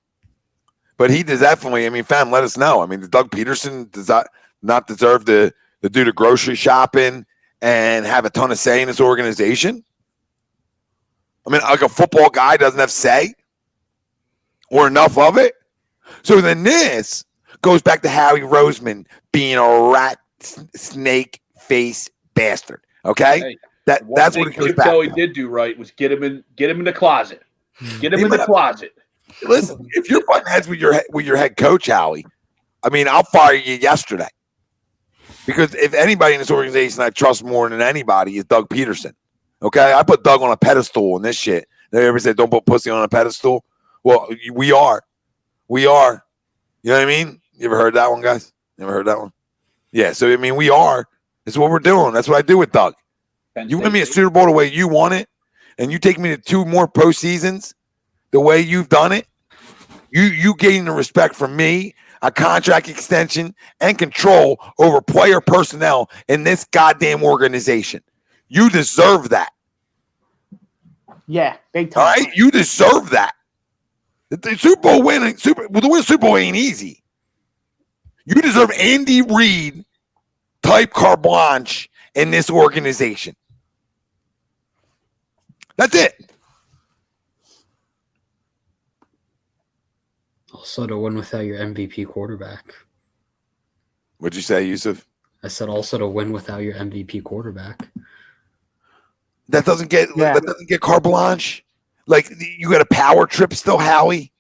But he does definitely, I mean, fam, let us know. I mean, Doug Peterson does not deserve to do the grocery shopping and have a ton of say in his organization? I mean, like a football guy doesn't have say or enough of it. So then this goes back to Howie Roseman being a rat snake face bastard. Okay, hey, that's what it goes back to. He did do right was get him in the closet. Get him in the closet. Listen, if you're butting heads with your head coach, Howie, I mean, I'll fire you yesterday. Because if anybody in this organization I trust more than anybody is Doug Peterson. Okay, I put Doug on a pedestal and this shit. They ever said don't put pussy on a pedestal? Well, we are. We are. You know what I mean? You ever heard that one, guys? You ever heard that one? Yeah, so I mean, we are. That's what we're doing. That's what I do with Doug. You win me a Super Bowl the way you want it, and you take me to 2 more postseasons the way you've done it, you gain the respect from me, a contract extension, and control over player personnel in this goddamn organization. You deserve that. Yeah, big time. All right? You deserve that. The Super Bowl winning, the win Super Bowl ain't easy. You deserve Andy Reid type carte blanche in this organization. That's it. Also to win without your MVP quarterback. What'd you say, Yusuf? I said also to win without your MVP quarterback. That doesn't get carte blanche. Like you got a power trip still, Howie.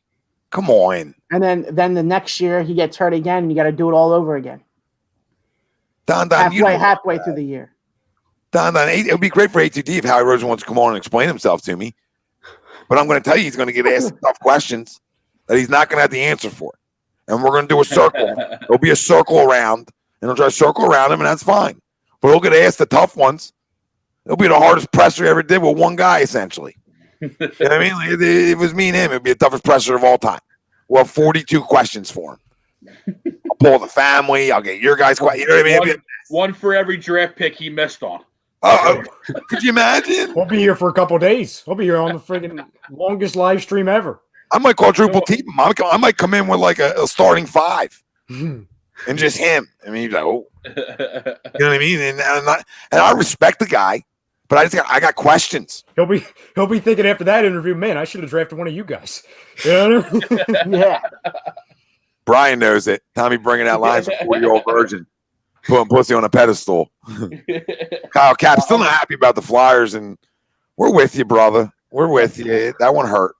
Come on. And then the next year he gets hurt again, and you got to do it all over again. Don, halfway through the year. Don, it would be great for A2D if Howie Roseman wants to come on and explain himself to me. But I'm going to tell you, he's going to get asked tough questions that he's not going to have the answer for. And we're going to do a circle. There'll be a circle around, and he'll try to circle around him, and that's fine. But he'll get asked the tough ones. It'll be the hardest presser he ever did with one guy, essentially. You know what I mean? Like, if it was me and him, it'd be the toughest presser of all time. We'll have 42 questions for him. I'll pull the family. I'll get your guys' questions. You know what I mean? One for every draft pick he missed on. Could you imagine? We'll be here for a couple of days. We'll be here on the friggin' longest live stream ever. I might quadruple team him. I might come in with like a starting 5 and just him. I mean, he's like, oh. You know what I mean? And I respect the guy, but I got questions. He'll be thinking after that interview, man, I should have drafted one of you guys. You know what I mean? Yeah. Brian knows it. Tommy bringing out lines of 4-year-old virgin, putting pussy on a pedestal. Kyle Cap still not happy about the Flyers, and we're with you, brother. We're with you. That one hurt.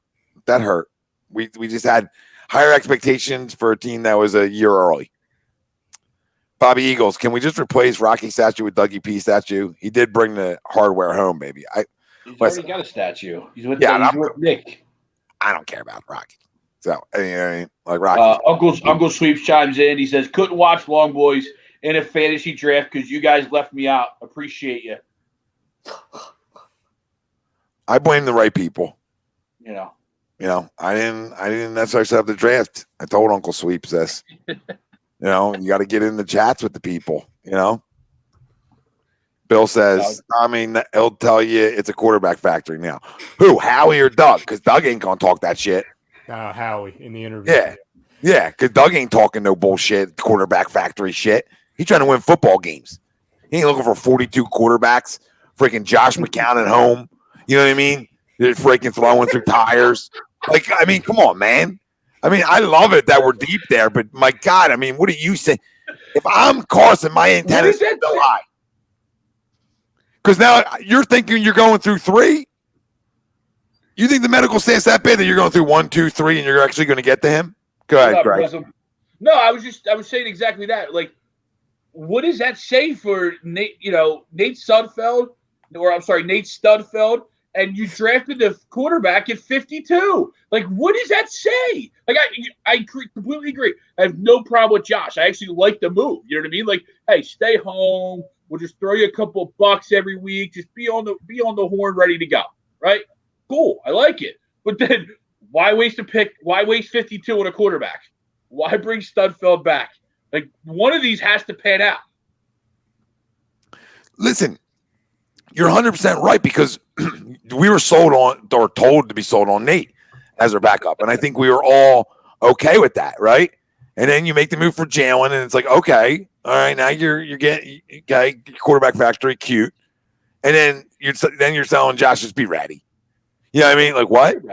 That hurt. We just had higher expectations for a team that was a year early. Bobby Eagles, can we just replace Rocky statue with Dougie P statue? He did bring the hardware home, baby. He's already got a statue. He's with Nick. I don't care about Rocky. So, I mean, like Rocky. Uncle Sweeps chimes in. He says, couldn't watch Long Boys in a fantasy draft because you guys left me out. Appreciate you. I blame the right people. You know, I didn't necessarily set up the draft. I told Uncle Sweeps this. You know, you got to get in the chats with the people, you know. Bill says, I mean, he'll tell you it's a quarterback factory now. Who, Howie or Doug? Because Doug ain't going to talk that shit. Howie in the interview. Yeah, because Doug ain't talking no bullshit, quarterback factory shit. He's trying to win football games. He ain't looking for 42 quarterbacks Freaking Josh McCown at home. You know what I mean? They're freaking throwing through tires. Like, I mean, come on, man. I mean, I love it that we're deep there, but my God, I mean, what do you say? If I'm Carson, my antenna is so high. Because now you're thinking you're going through 3. You think the medical staff's that bad that you're going through 1, 2, 3, and you're actually going to get to him? Go ahead, Greg. No, I was saying exactly that. Like, what does that say for Nate? Nate Studfeld, and you drafted the quarterback at 52. Like, what does that say? Like, I completely agree. I have no problem with Josh. I actually like the move. You know what I mean? Like, hey, stay home. We'll just throw you a couple of bucks every week. Just be on the horn, ready to go. Right? Cool. I like it. But then, why waste a pick? Why waste 52 on a quarterback? Why bring Studfeld back? Like, one of these has to pan out. Listen, you're 100% right because we were sold on or told to be sold on Nate as our backup. And I think we were all okay with that, right? And then you make the move for Jalen, and it's like, okay, all right, now you're getting quarterback factory cute. And then you're selling Josh, just be ready. You know what I mean? Like, what?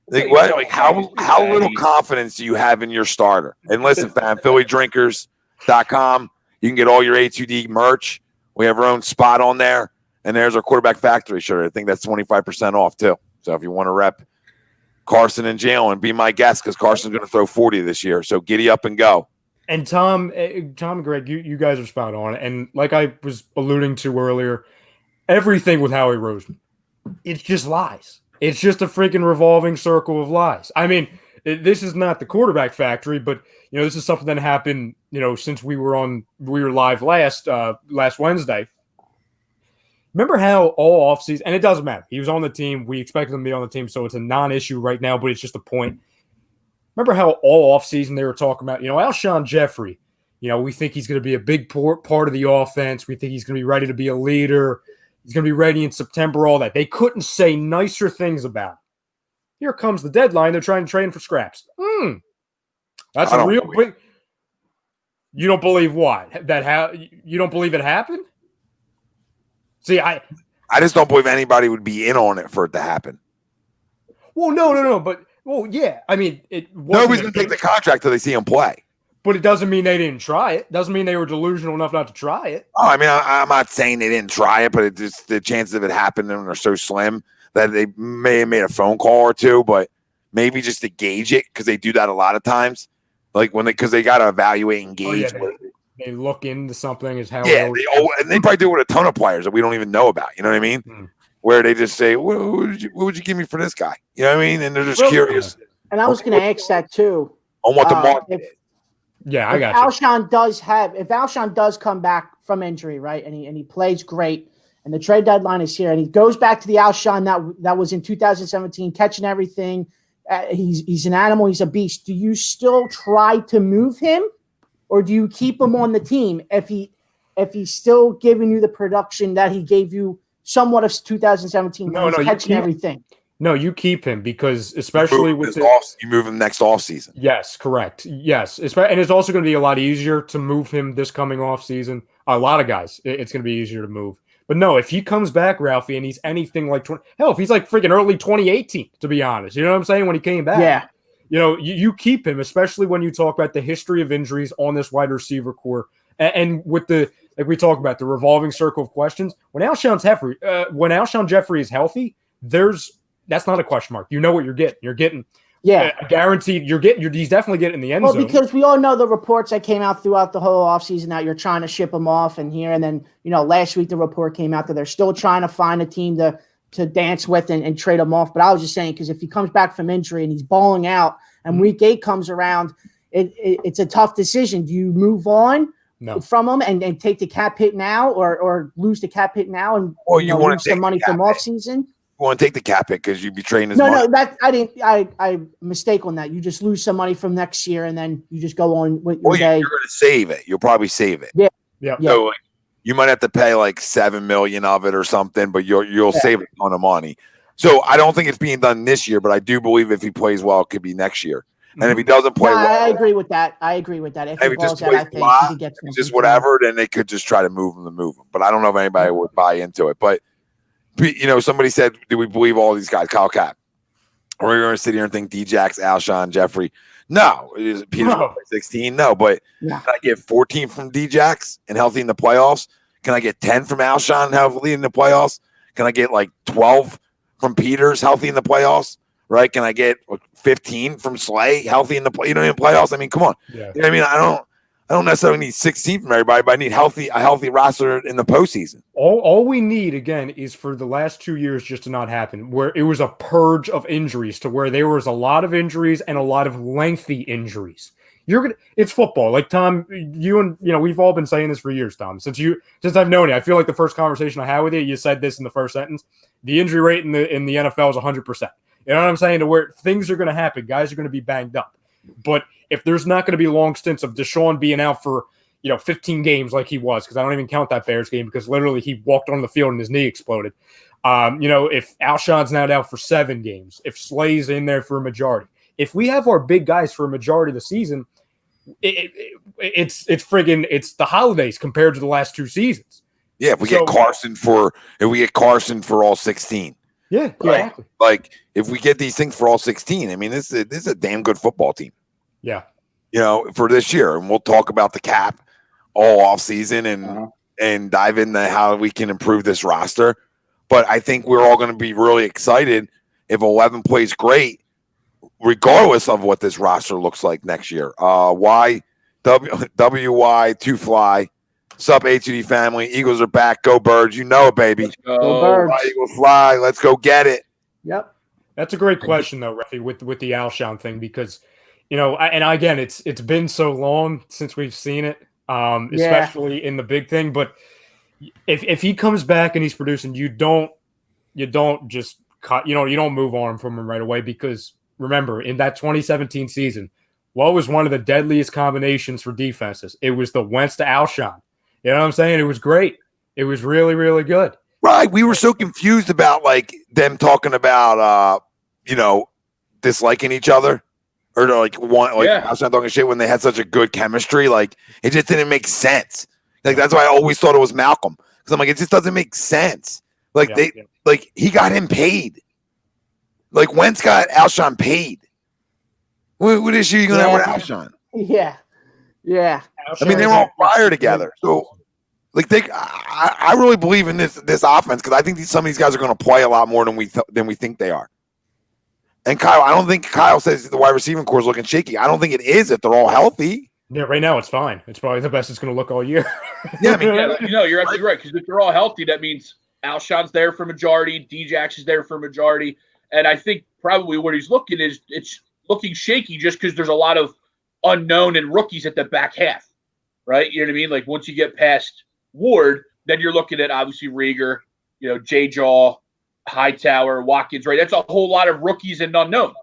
Like, what? Like, how little confidence do you have in your starter? And listen, fam, PhillyDrinkers.com. You can get all your A2D merch. We have our own spot on there. And there's our quarterback factory shirt. I think that's 25% off, too. So if you want to rep Carson and Jalen, be my guest because Carson's going to throw 40 this year. So giddy up and go. And Tom and Greg, you guys are spot on. And like I was alluding to earlier, everything with Howie Roseman, it's just lies. It's just a freaking revolving circle of lies. I mean, this is not the quarterback factory, but this is something that happened, since we were live last Wednesday. Remember how all offseason, and it doesn't matter. He was on the team. We expected him to be on the team, so it's a non-issue right now, but it's just a point. Remember how all offseason they were talking about, Alshon Jeffrey, we think he's going to be a big part of the offense. We think he's going to be ready to be a leader. He's going to be ready in September, all that. They couldn't say nicer things about him. Here comes the deadline. They're trying to trade him for scraps. That's a real big. You don't believe what? You don't believe it happened? See, I just don't believe anybody would be in on it for it to happen. Well, no. But, yeah. I mean, nobody's going to take the contract till they see him play. But it doesn't mean they didn't try it. Doesn't mean they were delusional enough not to try it. Oh, I mean, I'm not saying they didn't try it, but it's just the chances of it happening are so slim that they may have made a phone call or two, but maybe just to gauge it because they do that a lot of times. Like because they got to evaluate and gauge. They look into something as how. Yeah, and they probably do it with a ton of players that we don't even know about. You know what I mean? Where they just say, what would you give me for this guy? You know what I mean? And they're just curious. And I was going to ask that too. On what the market. I got you. If Alshon does come back from injury, right, and he plays great, and the trade deadline is here, and he goes back to the Alshon that was in 2017, catching everything. He's an animal. He's a beast. Do you still try to move him, or do you keep him on the team if he's still giving you the production that he gave you somewhat of 2017? Catching everything. No, you keep him because especially with you move him next offseason. Yes, correct. Yes. And it's also going to be a lot easier to move him this coming offseason. A lot of guys, it's going to be easier to move. But no, if he comes back, Ralphie, and he's anything like if he's like freaking early 2018, to be honest, you know what I'm saying? When he came back. Yeah. You keep him, especially when you talk about the history of injuries on this wide receiver core. And with like we talk about the revolving circle of questions, when Alshon Jeffrey is healthy, that's not a question mark. You know what you're getting. You're getting guaranteed. He's definitely getting in the end zone. Well, because we all know the reports that came out throughout the whole offseason that you're trying to ship him off and then, last week the report came out that they're still trying to find a team to dance with and trade him off. But I was just saying, because if he comes back from injury and he's balling out and week 8 comes around, it's a tough decision. Do you move on from him and take the cap hit now or lose the cap hit now and lose some money from offseason? Want to take the cap hit because you'd be trading his money. No, that I didn't. I mistake on that. You just lose some money from next year, and then you just go on with your day. You're going to save it. You'll probably save it. Yeah. So you might have to pay like $7 million of it or something, but you'll save a ton of money. So I don't think it's being done this year, but I do believe if he plays well, it could be next year. And if he doesn't play well, I agree with that. If he balls out, I think he gets just whatever. Then they could just try to move him. But I don't know if anybody would buy into it. But somebody said, do we believe all these guys? Kyle Cap. Or are we going to sit here and think D-Jax, Alshon, Jeffrey? No. Is Peter's 16? No. But can I get 14 from D-Jax and healthy in the playoffs? Can I get 10 from Alshon and healthy in the playoffs? Can I get like 12 from Peters healthy in the playoffs? Right? Can I get 15 from Slay healthy in the playoffs? I mean, come on. Yeah. You know what I mean? I don't necessarily need 16 from everybody, but I need a healthy roster in the postseason. All we need, again, is for the last 2 years just to not happen, where it was a purge of injuries, to where there was a lot of injuries and a lot of lengthy injuries. It's football. Like, Tom, we've all been saying this for years, Tom. Since I've known you, I feel like the first conversation I had with you said this in the first sentence. The injury rate in the NFL is 100%. You know what I'm saying? To where things are going to happen. Guys are going to be banged up. But if there's not going to be long stints of DeSean being out for 15 games like he was, because I don't even count that Bears game because literally he walked on the field and his knee exploded. If Alshon's now out for 7 games, if Slay's in there for a majority, if we have our big guys for a majority of the season, it's the holidays compared to the last 2 seasons. Yeah, if we get Carson for all 16. Yeah, right? Exactly. Like if we get these things for all 16, I mean, this is a damn good football team. Yeah. For this year, and we'll talk about the cap all off season and dive into how we can improve this roster. But I think we're all going to be really excited if 11 plays great, regardless of what this roster looks like next year. WY 2 fly. Sup, HUD family. Eagles are back. Go Birds. You know it, baby. Let's go. Go Birds. Fly, Eagles fly. Let's go get it. Yep. That's a great question, though, Refi, with the Alshon thing, because, and again, it's been so long since we've seen it, especially in the big thing. But if he comes back and he's producing, you don't just cut, you don't move on from him right away, because remember, in that 2017 season, what was one of the deadliest combinations for defenses? It was the Wentz to Alshon. You know what I'm saying? It was great. It was really, really good. Right. We were so confused about like them talking about disliking each other, or Alshon talking shit when they had such a good chemistry. Like it just didn't make sense. Like that's why I always thought it was Malcolm, because I'm like, it just doesn't make sense. Like like he got him paid. Like Wentz got Alshon paid. What issue are you gonna have with Alshon? Yeah. Yeah. I mean, they were all fire together. So, like, I really believe in this offense, because I think some of these guys are going to play a lot more than we think they are. And I don't think Kyle says the wide receiving core is looking shaky. I don't think it is if they're all healthy. Yeah, right now it's fine. It's probably the best it's going to look all year. Yeah, I mean, you're absolutely right, because if they're all healthy, that means Alshon's there for majority, D-Jax is there for majority, and I think probably what he's looking is it's looking shaky just because there's a lot of unknown and rookies at the back half, right? You know what I mean? Like once you get past Ward, then you're looking at obviously Rieger, J-Jaw, Hightower, Watkins, right? That's a whole lot of rookies and unknown.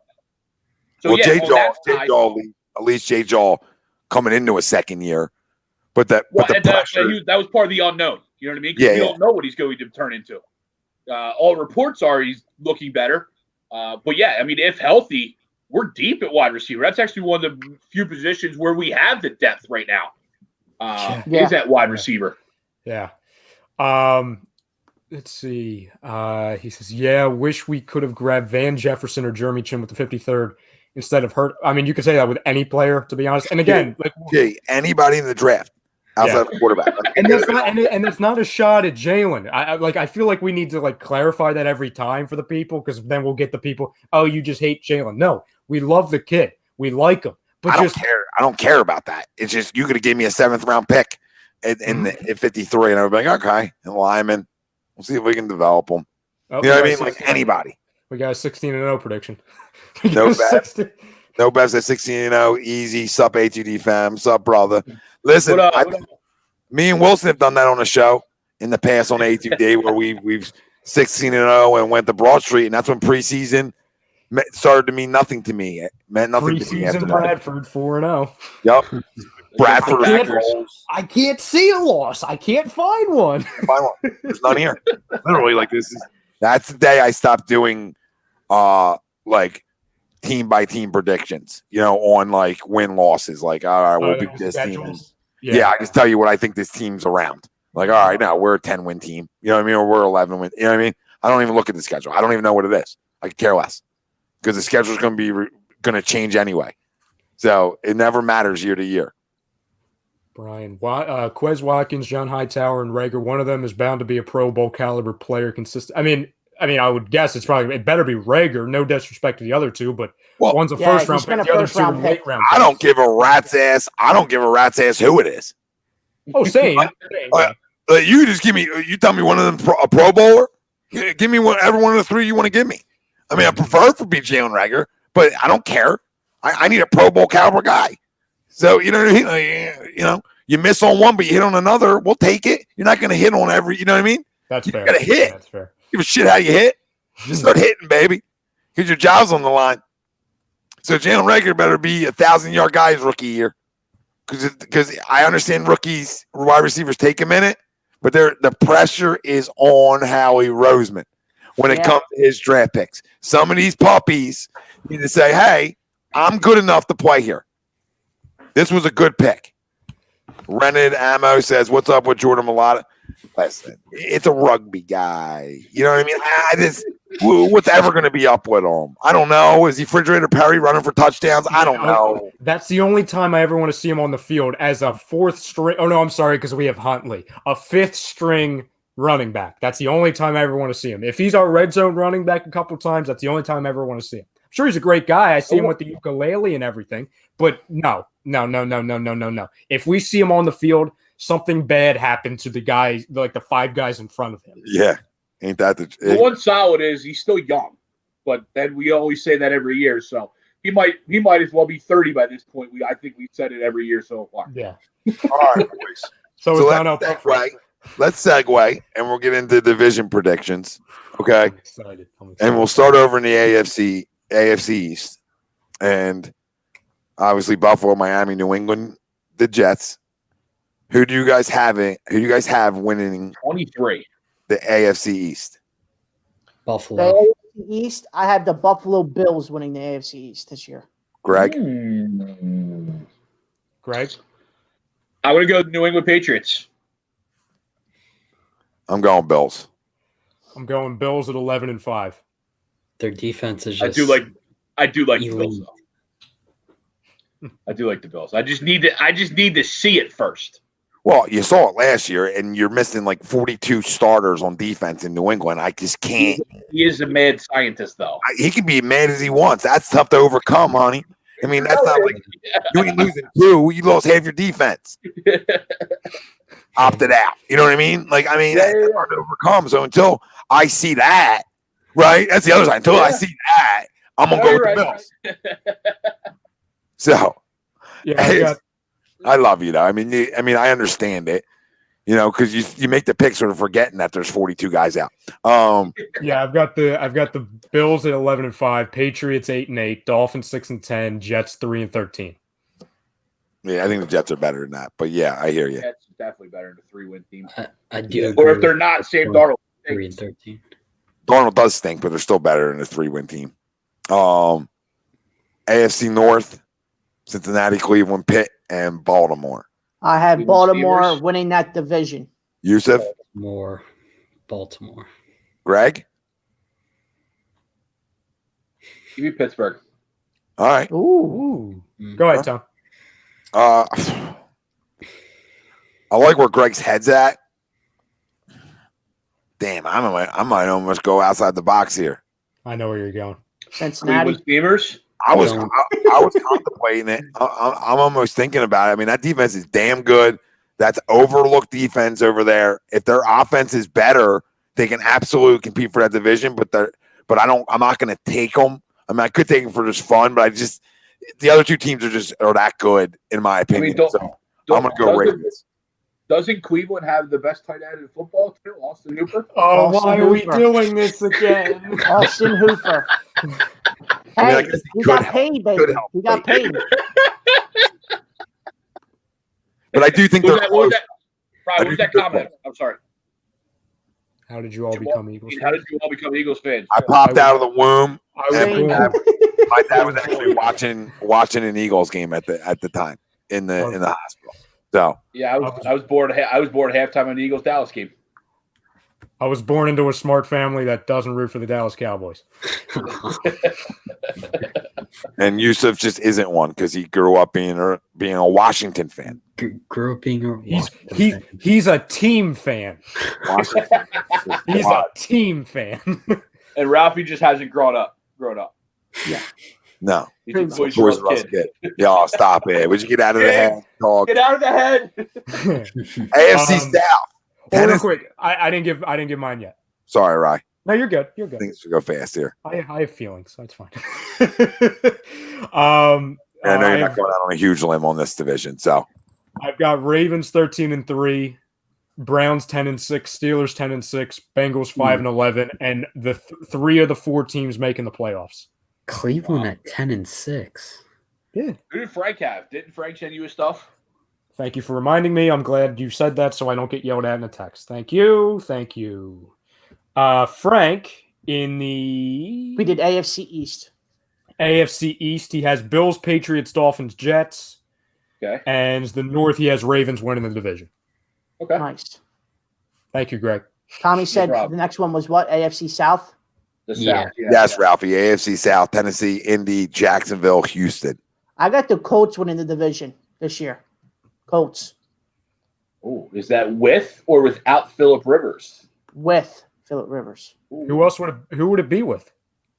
So J-Jaw, at least J-Jaw coming into a second year, but that was part of the unknown. You know what I mean? Because we don't know what he's going to turn into. All reports are he's looking better, but yeah, I mean, if healthy, we're deep at wide receiver. That's actually one of the few positions where we have the depth right now. Is at wide receiver. Yeah. Let's see. He says, wish we could have grabbed Van Jefferson or Jeremy Chin with the 53rd instead of Hurt. I mean, you could say that with any player, to be honest. And again, anybody in the draft outside of the quarterback. and that's not a shot at Jalen. I feel like we need to clarify that every time for the people, because then we'll get the people, oh, you just hate Jalen. No, we love the kid. We like him. But I don't care about that. It's just you could have gave me a 7th round pick at 53, and I would be like, okay, and Lyman, we'll see if we can develop them. You know what I mean? Like anybody. We got a 16-0 prediction. No bets. No bets at 16-0. Easy. Sup, HUD fam. Sup, brother. Listen, me and Wilson have done that on the show in the past on HUD where we've 16-0 and went to Broad Street, and that's when preseason started to mean nothing to me. It meant nothing to me. Preseason Bradford 4-0. Yep. Bradford. I can't see a loss. I can't find one. There's none here. Literally, that's the day I stopped doing team by team predictions, on win losses. All right, we'll beat this team. Yeah, I just tell you what I think this team's around. All right, now we're a 10-win team. You know what I mean? Or we're 11-win. You know what I mean? I don't even look at the schedule. I don't even know what it is. I could care less because the schedule is going to be going to change anyway. So it never matters year to year. Brian, Quez Watkins, John Hightower, and Rager. One of them is bound to be a Pro Bowl caliber player. Consistent. I mean, I would guess it better be Rager. No disrespect to the other two, but one's a first round pick, the other two are late round. I don't give a rat's ass. I don't give a rat's ass who it is. Oh, same. You just give me. You tell me one of them a Pro Bowler. Give me every one of the three you want to give me. I mean, I prefer it for be Jalen Rager, but I don't care. I need a Pro Bowl caliber guy. So you know what I mean? Like, you miss on one, but you hit on another. We'll take it. You're not going to hit on every. You know what I mean? That's fair. You got to hit. That's fair. Give a shit how you hit. Just start hitting, baby, because your job's on the line. So Jalen Rager better be 1,000-yard guy his rookie year, because I understand rookies, wide receivers take a minute, but the pressure is on Howie Roseman when it comes to his draft picks. Some of these puppies need to say, "Hey, I'm good enough to play here. This was a good pick." Rented Ammo says, "What's up with Jordan Mailata?" Listen, it's a rugby guy. You know what I mean? What's ever going to be up with him? I don't know. Is he Refrigerator Perry running for touchdowns? I don't know. That's the only time I ever want to see him on the field as a fourth string. Oh, no, I'm sorry, because we have Huntley. A fifth string running back. That's the only time I ever want to see him. If he's our red zone running back a couple times, that's the only time I ever want to see him. I'm sure he's a great guy. I see him with the ukulele and everything. But no. If we see him on the field, something bad happened to the guys, like the five guys in front of him. Yeah. Ain't that the one solid is he's still young, but then we always say that every year. So he might as well be 30 by this point. I think we've said it every year so far. Yeah. All right, boys. So let's segue, and we'll get into division predictions. Okay. I'm excited. And we'll start over in the AFC East, and obviously Buffalo, Miami, New England, the Jets. Who do you guys have winning 23 the AFC East? The Buffalo. AFC East, I have the Buffalo Bills winning the AFC East this year. Greg? Greg? I'm going to go New England Patriots. I'm going Bills. I'm going Bills at 11-5. Their defense is just I do like the Bills, though. I do like the Bills. I just need to see it first. Well, you saw it last year, and you're missing like 42 starters on defense in New England. I just can't. He is a mad scientist, though. He can be as mad as he wants. That's tough to overcome, honey. I mean, that's not like you ain't losing two. You lost half your defense. Opted out. You know what I mean? Like, that's hard to overcome. So until I see that, right? That's the other side. Until I see that, I'm gonna go with the Bills. So, yeah, I love you though. I mean, I understand it. Because you make the pick sort of forgetting that there's 42 guys out. Yeah, I've got the Bills at 11-5, Patriots 8-8, Dolphins 6-10, Jets 3-13. Yeah, I think the Jets are better than that. But yeah, I hear you. Jets is definitely better than a 3-win team. I do. Or if they're not, Sam Darnold. 3-13. Darnold does stink, but they're still better than a 3-win team. AFC North, Cincinnati, Cleveland, Pitt, and Baltimore. I have Baltimore winning that division. Yusuf? Baltimore. Greg? Give me Pittsburgh. All right. Ooh. Go ahead, Tom. I like where Greg's head's at. Damn, I might almost go outside the box here. I know where you're going. Cincinnati. Steamers. I was contemplating it. I'm almost thinking about it. I mean, that defense is damn good. That's overlooked defense over there. If their offense is better, they can absolutely compete for that division. But I'm not going to take them. I mean, I could take them for just fun, but the other two teams are that good in my opinion. I'm going to go Ravens. Doesn't Cleveland have the best tight end in football too, Austin Hooper? Oh, why are we doing this again? Austin Hooper. Hey, he got paid, baby. He got paid. But I do think they're close. Rob, what was that comment? I'm sorry. How did you all become Eagles fans? How did you all become Eagles fans? I popped out of the womb. My dad was actually watching an Eagles game at the time in the hospital. So yeah, I was bored. I was bored at halftime on the Eagles Dallas game. I was born into a smart family that doesn't root for the Dallas Cowboys. And Yusuf just isn't one because he grew up being a Washington fan. Grew up being a He's a team fan. Washington. He's a team fan. And Ralphie just hasn't grown up. Yeah. No. He's a Toys Toys R R Us Us kid. kid. Y'all stop it. Would you get out of the head, dog? Get out of the head. AFC South. Hold on Tennis- quick. I didn't give mine yet. Sorry, Rye. No, you're good. You're good. Things should go fast here. I have feelings. That's fine. I know you're not going out on a huge limb on this division. So I've got Ravens 13-3, Browns 10-6, Steelers 10-6, Bengals 5-11, and the three of the four teams making the playoffs. Cleveland at 10-6. Yeah. Who did Frank have? Didn't Frank send you his stuff? Thank you for reminding me. I'm glad you said that so I don't get yelled at in a text. Thank you. Thank you. Frank, in the We did AFC East. AFC East, he has Bills, Patriots, Dolphins, Jets. Okay. And the North, he has Ravens winning the division. Okay. Nice. Thank you, Greg. Tommy said problem. the next one was what? AFC South? The Yeah. South. yes, Ralphie. AFC South, Tennessee, Indy, Jacksonville, Houston. I got the Colts winning the division this year. Colts Oh, is that with or without Phillip Rivers? with Phillip Rivers. Who would it be with?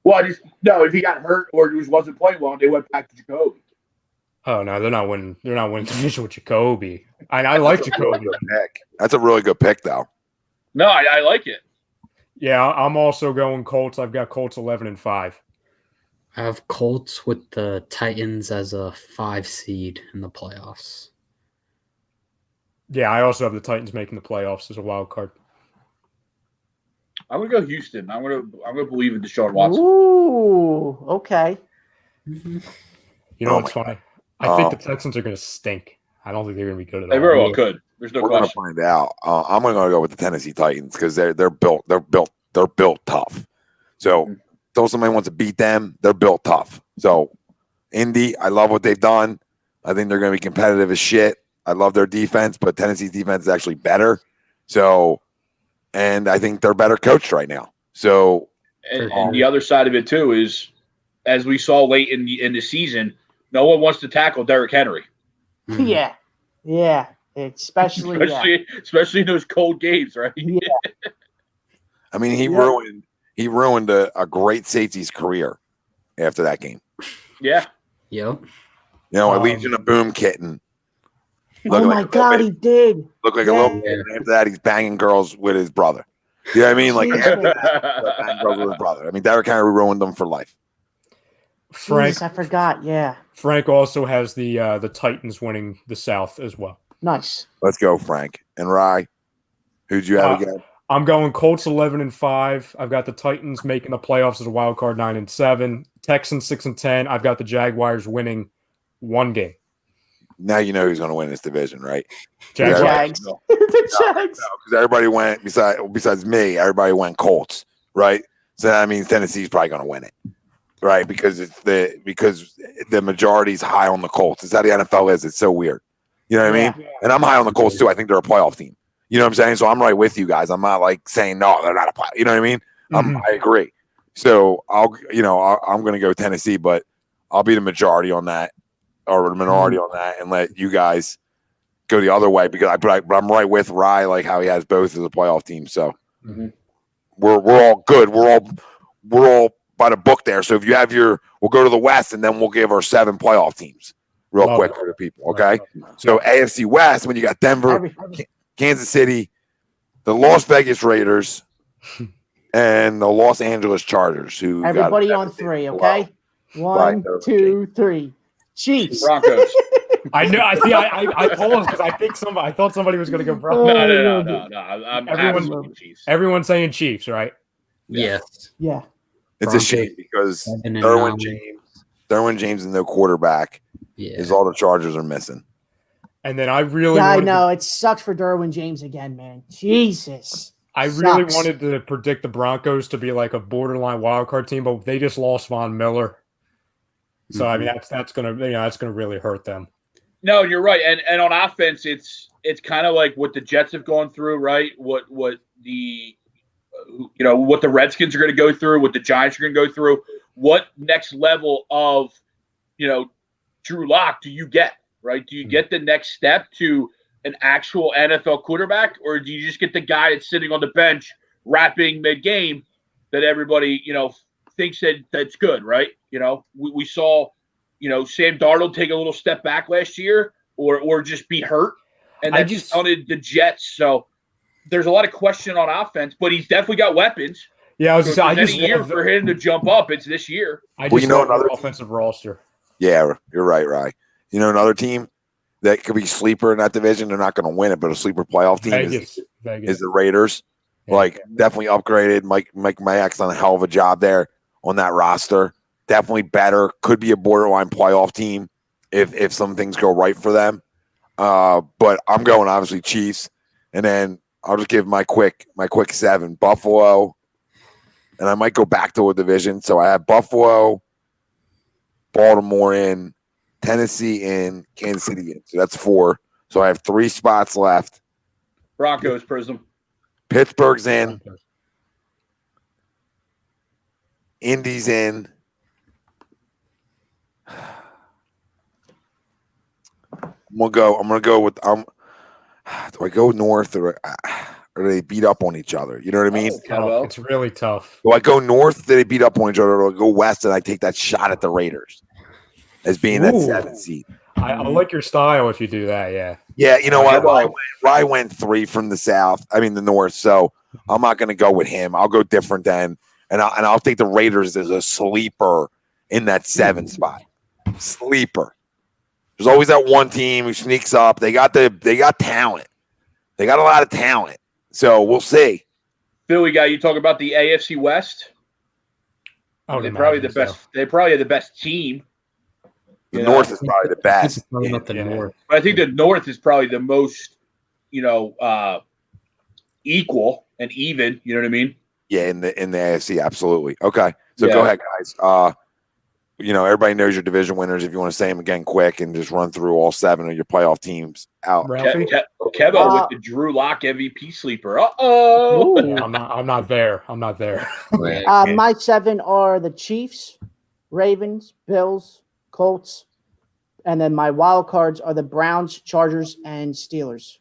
Well, if he got hurt or just wasn't playing well, they went back to Jacoby. Oh no, they're not winning. They're not winning division with Jacoby. I like Jacoby. Pick. That's a really good pick, though. No, I like it. Yeah, I'm also going Colts. I've got Colts 11-5. I have Colts with the Titans as a 5 seed in the playoffs. Yeah, I also have the Titans making the playoffs as a wild card. I'm gonna go Houston. I'm gonna believe in Deshaun Watson. Ooh, okay. You know what's funny? I think the Texans are going to stink. I don't think they're going to be good at all. They very well could. There's no We're going to question. find out. I'm going to go with the Tennessee Titans because they're built tough. So, though somebody wants to beat them, they're built tough. So, Indy, I love what they've done. I think they're going to be competitive as shit. I love their defense, but Tennessee's defense is actually better. So, and I think they're better coached right now. So, And the other side of it too is, as we saw late in the season, no one wants to tackle Derrick Henry, Yeah. Yeah. Especially especially in those cold games, right? Yeah. I mean, he ruined a great safety's career after that game. Yeah. Yep. You know, a Legion of Boom kitten. Oh my God, he did. Look like a little kid. And after that, he's banging girls with his brother. You know what I mean? Like, after that, banging girls with his brother. I mean, Derrick Henry ruined them for life. Frank, Jesus, I forgot. Yeah. Frank also has the Titans winning the South as well. Nice. Let's go, Frank. And Rye, who'd you have again? I'm going Colts 11-5. I've got the Titans making the playoffs as a wild card 9-7. Texans 6-10. I've got the Jaguars winning one game. Now you know who's going to win this division, right? Jags. No. The Jags. Because everybody went, besides me, everybody went Colts, right? So that means Tennessee's probably going to win it, right? Because the majority's high on the Colts. It's how the NFL is. It's so weird. You know what I mean? And I'm high on the Colts too. I think they're a playoff team. You know what I'm saying? So I'm right with you guys. I'm not like saying no, they're not a playoff. You know what I mean? I agree. So I'm going to go Tennessee, but I'll be the majority on that, or the minority on that, and let you guys go the other way because I'm right with Rye, like how he has both as a playoff team. So we're all good. We're all by the book there. So if you have we'll go to the West and then we'll give our 7 playoff teams real quick for the people. Okay. So AFC West, when you got Denver, Kansas City, the Las Vegas Raiders, and the Los Angeles Chargers. Who Everybody got on 3, okay? Right. 1, 2, 3. Chiefs. Broncos. I know. I paused because I thought somebody was going to go Broncos. No. I'm absolutely Chiefs. Everyone's saying Chiefs, right? Yes. Yeah. It's a shame because Derwin James and no quarterback is all the Chargers are missing. And then I really Yeah, I know. It sucks for Derwin James again, man. Jesus. I really wanted to predict the Broncos to be like a borderline wild card team, but they just lost Von Miller. So I mean that's gonna really hurt them. No, you're right. And on offense, it's kind of like what the Jets have gone through, right? What the what the Redskins are going to go through, what the Giants are going to go through. What next level of, Drew Lock do you get, right? Do you get the next step to an actual NFL quarterback, or do you just get the guy that's sitting on the bench rapping mid-game that everybody, thinks that's good, right? We saw, Sam Darnold take a little step back last year or just be hurt, and that just counted the Jets. So there's a lot of question on offense, but he's definitely got weapons. Yeah, I just any year for him to jump up, it's this year. I just love another offensive roster. Yeah, you're right, Rye. Another team that could be sleeper in that division. They're not going to win it, but a sleeper playoff team Vegas. is the Raiders. Yeah. Definitely upgraded. Mike Mayock's done a hell of a job there on that roster. Definitely better. Could be a borderline playoff team if some things go right for them. But I'm going obviously Chiefs, and then I'll just give my quick 7. Buffalo, and I might go back to a division. So I have Buffalo, Baltimore in, Tennessee in, Kansas City in. So that's 4. So I have 3 spots left. Broncos, Prism. Pittsburgh's in. Indy's in. I'm gonna go with do I go north or they beat up on each other? You know what I mean? It's really tough. Do I go north? Do they beat up on each other? Or do I go west and I take that shot at the Raiders as being that 7th seed? I like your style if you do that. Yeah. Yeah, you know what? Rye went 3 from the north. So I'm not going to go with him. I'll go different then, and I'll take the Raiders as a sleeper in that 7 spot. Sleeper. There's always that one team who sneaks up. They got talent. They got a lot of talent. So we'll see. Philly guy, you talk about the AFC West. They're probably the best. They probably are the best team. The North is probably the best. Not the North. But I think the North is probably the most, equal and even. You know what I mean? Yeah, in the AFC, absolutely. Okay, so go ahead, guys. Everybody knows your division winners. If you want to say them again quick and just run through all 7 of your playoff teams out. Kevo with the Drew Lock MVP sleeper. Uh-oh. Yeah, I'm not there. My 7 are the Chiefs, Ravens, Bills, Colts, and then my wild cards are the Browns, Chargers, and Steelers.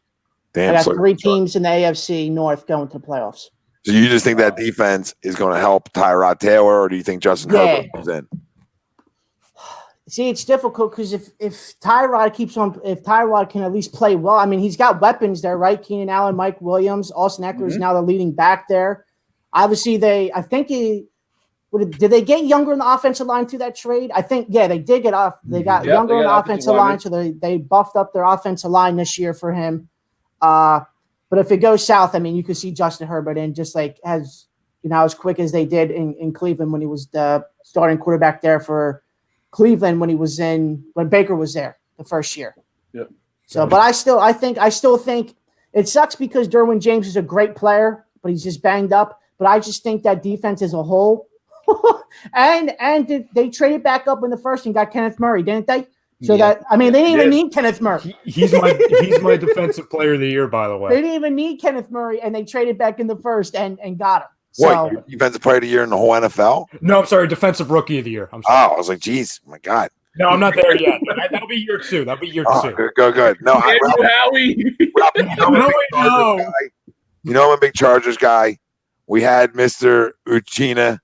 Damn, I got 3 teams in the AFC North going to the playoffs. So you just think that defense is going to help Tyrod Taylor, or do you think Justin Herbert comes in? See, it's difficult because if Tyrod can at least play well, I mean, he's got weapons there, right? Keenan Allen, Mike Williams, Austin Eckler is now the leading back there. Obviously, did they get younger in the offensive line through that trade? I think, they did get off. They got younger in the offensive line, so they buffed up their offensive line this year for him. But if it goes south, I mean, you could see Justin Herbert in just as quick as they did in Cleveland when he was the starting quarterback there for Cleveland when Baker was there the first year. Yep. So, but I still think it sucks because Derwin James is a great player, but he's just banged up. But I just think that defense as a whole, and they traded back up in the first and got Kenneth Murray, didn't they? So they didn't even need Kenneth Murray. He's my defensive player of the year, by the way. They didn't even need Kenneth Murray, and they traded back in the first and got him. What, defensive player of the year in the whole NFL? No, I'm sorry, defensive rookie of the year. I'm sorry. Oh, I was like, geez, my God. No, I'm not there yet. That'll be year 2. That'll be year 2. Good. No, Howie. I'm a big Chargers guy. We had Mr. Uchina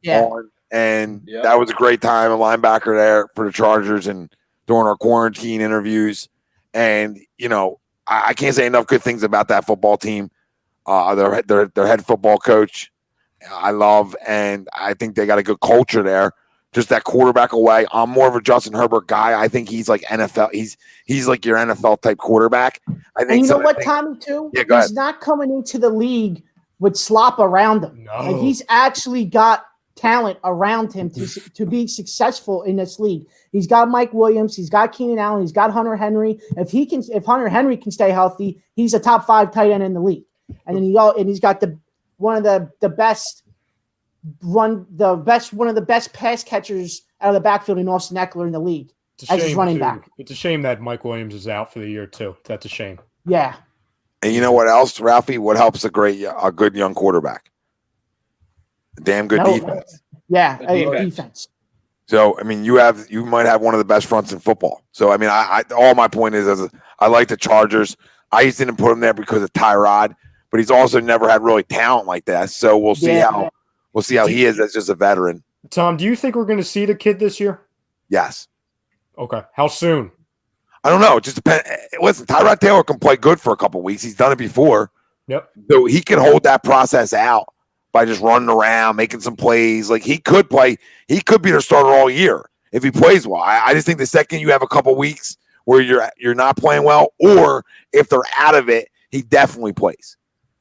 on, and that was a great time, a linebacker there for the Chargers and during our quarantine interviews. And, I can't say enough good things about that football team. Their head football coach, I love, and I think they got a good culture there. Just that quarterback away. I'm more of a Justin Herbert guy. I think he's like NFL. He's like your NFL type quarterback. I think. And you know what, Tommy? Too. Yeah, go ahead. He's not coming into the league with slop around him. No. Like, he's actually got talent around him to be successful in this league. He's got Mike Williams. He's got Keenan Allen. He's got Hunter Henry. If Hunter Henry can stay healthy, he's a top 5 tight end in the league. And then he's got one of the best pass catchers out of the backfield in Austin Eckler in the league as his running back. It's a shame that Mike Williams is out for the year too. That's a shame. Yeah. And you know what else, Ralphie? What helps a good young quarterback? Damn good defense. Yeah, Defense. defense. So I mean, you might have one of the best fronts in football. So I mean, I all my point is I like the Chargers. I just didn't put him there because of Tyrod, but he's also never had really talent like that. So we'll see how he is as just a veteran. Tom, do you think we're going to see the kid this year? Yes. Okay. How soon? I don't know. It just depends. Listen, Tyrod Taylor can play good for a couple weeks. He's done it before. Yep. So he can hold that process out by just running around, making some plays. Like he could play. He could be their starter all year if he plays well. I just think the second you have a couple weeks where you're not playing well, or if they're out of it, he definitely plays.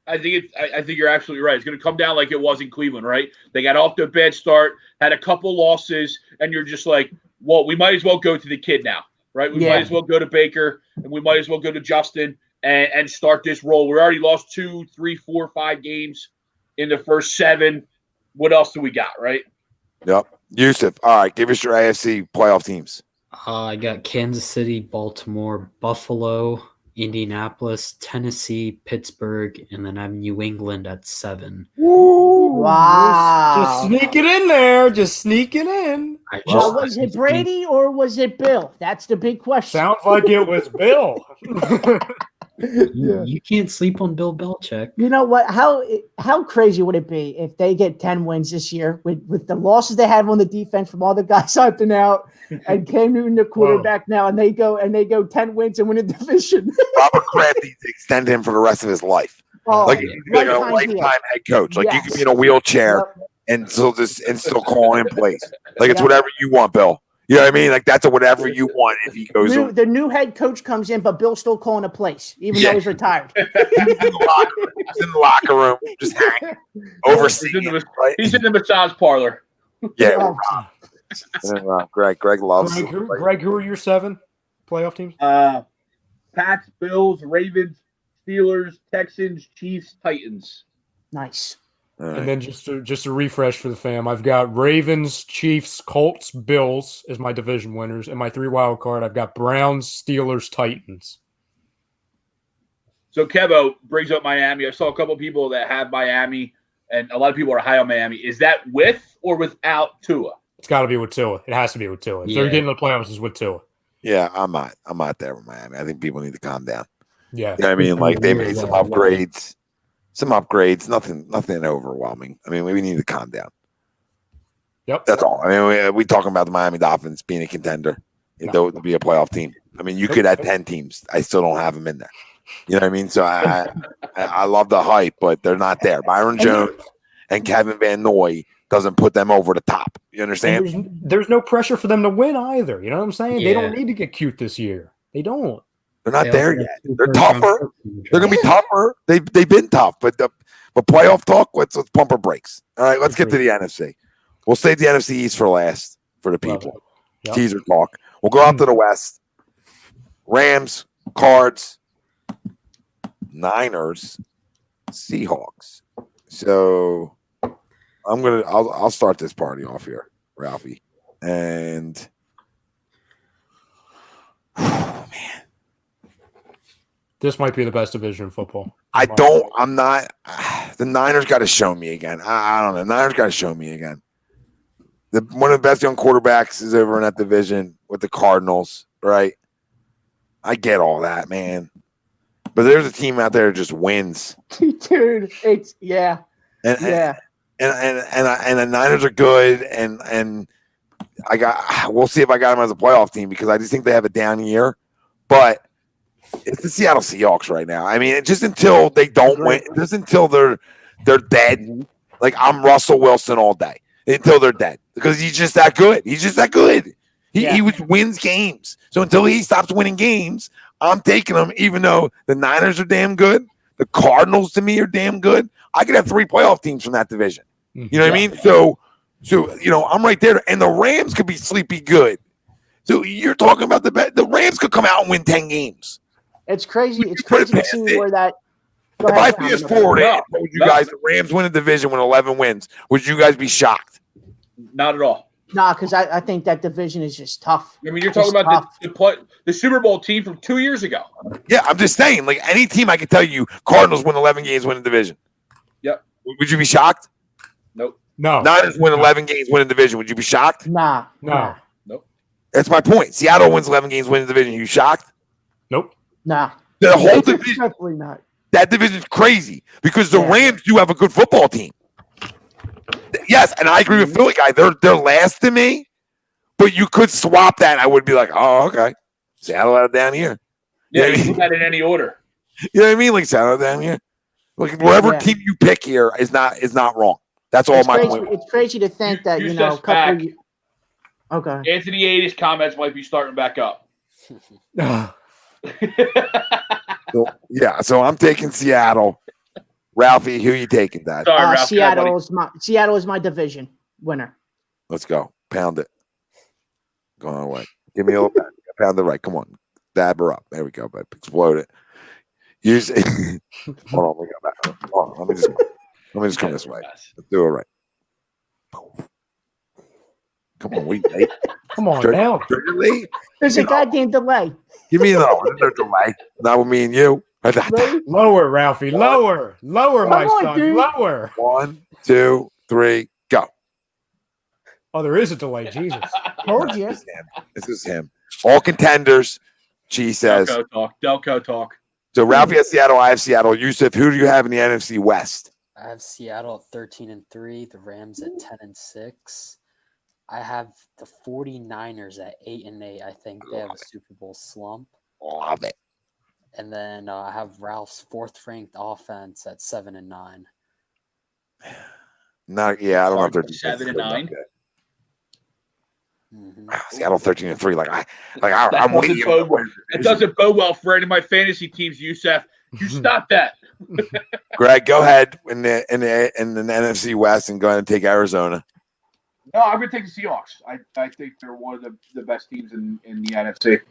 I think you're absolutely right. It's going to come down like it was in Cleveland, right? They got off to a bad start, had a couple losses, and you're just like, well, we might as well go to the kid now, right? We might as well go to Baker, and we might as well go to Justin and start this roll. We already lost 2, 3, 4, 5 games in the first 7. What else do we got, right? Yep. Yusuf, all right, give us your AFC playoff teams. I got Kansas City, Baltimore, Buffalo, Indianapolis, Tennessee, Pittsburgh, and then I have New England at 7. Wow. Just sneak it in there. Just sneak it in. Was it Brady or was it Bill? That's the big question. Sounds like it was Bill. You can't sleep on Bill Belichick. You know what? How crazy would it be if they get 10 wins this year with the losses they have on the defense from all the guys opting out and Cam Newton, the quarterback now, and they go 10 wins and win a division. Robert Kraft needs to extend him for the rest of his life. Like he's like a lifetime head coach. Like you can be in a wheelchair and still call him plays. Like it's whatever you want, Bill. You know what I mean? Like that's whatever you want if he goes. The new head coach comes in, but Bill's still calling a place, even though he's retired. He's in the locker room, just hanging, overseeing. He's in the massage parlor. Yeah. Greg loves Greg, who are your 7 playoff teams? Pats, Bills, Ravens, Steelers, Texans, Chiefs, Titans. Nice. Right. And then just a refresh for the fam, I've got Ravens, Chiefs, Colts, Bills as my division winners, and my 3 wild card. I've got Browns, Steelers, Titans. So Kevo brings up Miami. I saw a couple people that have Miami, and a lot of people are high on Miami. Is that with or without Tua? It's got to be with Tua. It has to be with Tua. If they're getting the playoffs, it's with Tua. Yeah, I'm not there with Miami. I think people need to calm down. Yeah, you know what I mean, like they made some upgrades. Nothing overwhelming. I mean, we need to calm down. Yep. That's all. I mean, we talking about the Miami Dolphins being a contender to be a playoff team. I mean, you could add 10 teams. I still don't have them in there. You know what I mean? So I love the hype, but they're not there. Byron Jones and Kevin Van Noy doesn't put them over the top. You understand? There's no pressure for them to win either. You know what I'm saying? Yeah. They don't need to get cute this year. They don't. They're not there yet. They're tougher. They're gonna be tougher. They've been tough, but playoff talk. Let's pump our brakes. All right, let's get to the NFC. We'll save the NFC East for last for the people. Yep. Teaser talk. We'll go out to the West. Rams, Cards, Niners, Seahawks. So I'll start this party off here, Ralphie, and. This might be the best division in football. I'm not. The Niners got to show me again. I don't know. The Niners got to show me again. One of the best young quarterbacks is over in that division with the Cardinals, right? I get all that, man. But there's a team out there that just wins. Dude, it's And the Niners are good, and we'll see if I got them as a playoff team because I just think they have a down year, but. It's the Seattle Seahawks right now. I mean, just until they don't win, just until they're dead. Like I'm Russell Wilson all day until they're dead because he's just that good. He's just that good. He wins games. So until he stops winning games, I'm taking him. Even though the Niners are damn good, the Cardinals to me are damn good. I could have 3 playoff teams from that division. You know what I mean? So I'm right there, and the Rams could be sleepy good. So you're talking about the Rams could come out and win 10 games. It's crazy. It's crazy to see where that. If I fast forward it, would you guys, the Rams win a division with 11 wins, would you guys be shocked? Not at all. Nah, because I think that division is just tough. I mean, you're talking about the Super Bowl team from 2 years ago. Yeah, I'm just saying, like any team I could tell you, Cardinals win 11 games, win a division. Yep. Would you be shocked? Nope. No. Niners win 11 games, win a division. Would you be shocked? Nah. No. That's my point. Seattle wins 11 games, win a division. You shocked? Nope. Nah. The whole division. Definitely not. That division's crazy because the Yeah. Rams do have a good football team. Yes, and I agree with Philly guy. They're last to me, but you could swap that. And I would be like, oh, okay, Seattle out down here. Yeah, You know what I you mean? put that in any order. You know what I mean? Like Seattle down here. Like whatever Yeah. team you pick here is not wrong. That's all It's my crazy, point. it's crazy to think that, You you know, a just couple back. Okay. Anthony A's comments might be starting back up. So I'm taking Seattle. Ralphie, who you taking, Dad? Sorry, Ralph. Seattle is my division winner. Let's go. Pound it. Go on away. Give me a little pound it right. Come on. Dab her up. There we go, babe. Explode it. Use it. Hold on. We got back. Hold on. Let me just come this way. Let's do it right. Come on, we late. Come on now. Trigger late. There's a goddamn delay. Give me no delay. Not with me and you. Lower, Ralphie. Lower. Lower, my Come on, son. dude. Lower. 1, 2, 3, go. Oh, there is a delay. Jesus. Told you. This is him. All contenders. She says. Delco talk. Delco talk. So Ralphie has Seattle. I have Seattle. Yusuf, who do you have in the NFC West? I have Seattle at 13-3, the Rams at 10-6. I have the 49ers at 8-8. I think they have a Super Bowl slump. Love it. And then I have Ralph's 4th-ranked offense at 7-9. Not yeah. I don't know if they're 7-9. Mm-hmm. Seattle 13-3. I'm waiting. It doesn't bode well for any of my fantasy teams, Youssef. You stop that. Greg, go ahead in the NFC West and go ahead and take Arizona. No, I'm going to take the Seahawks. I think they're one of the best teams in the NFC.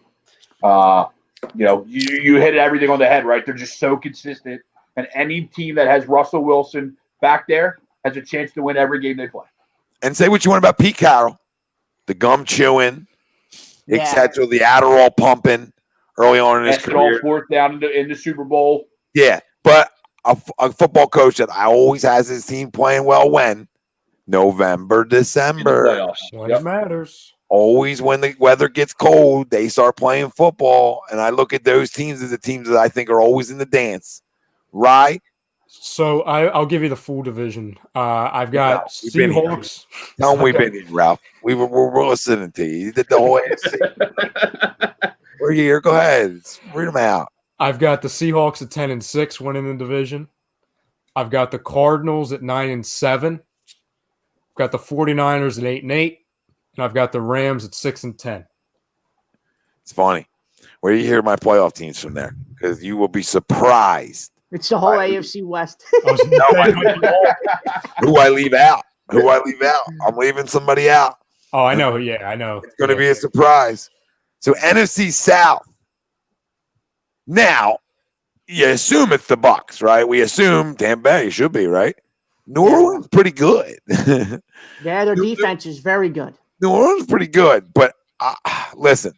You hit everything on the head, right? They're just so consistent. And any team that has Russell Wilson back there has a chance to win every game they play. And say what you want about Pete Carroll. The gum chewing, etc. The Adderall pumping early on in his career. 4th down in the Super Bowl. Yeah, but a football coach that I always has his team playing well when November, December. When it matters. Always when the weather gets cold, they start playing football. And I look at those teams as the teams that I think are always in the dance. Right? So I'll give you the full division. I've got Seahawks. Tell them we've been here, Ralph. We're listening to you. You did the whole AFC. We're here. Go ahead. Read them out. I've got the Seahawks at 10-6 winning the division. I've got the Cardinals at 9-7. I've got the 49ers at 8-8. And I've got the Rams at 6-10. It's funny. Where do you hear my playoff teams from there? Because you will be surprised. It's the whole AFC West. Who I leave out. I'm leaving somebody out. Oh, I know. Yeah, I know. It's going to be a surprise. So NFC South. Now, you assume it's the Bucs, right? We assume Tampa Bay should be, right? New Orleans pretty good. Yeah, their defense is very good. New Orleans pretty good, but listen,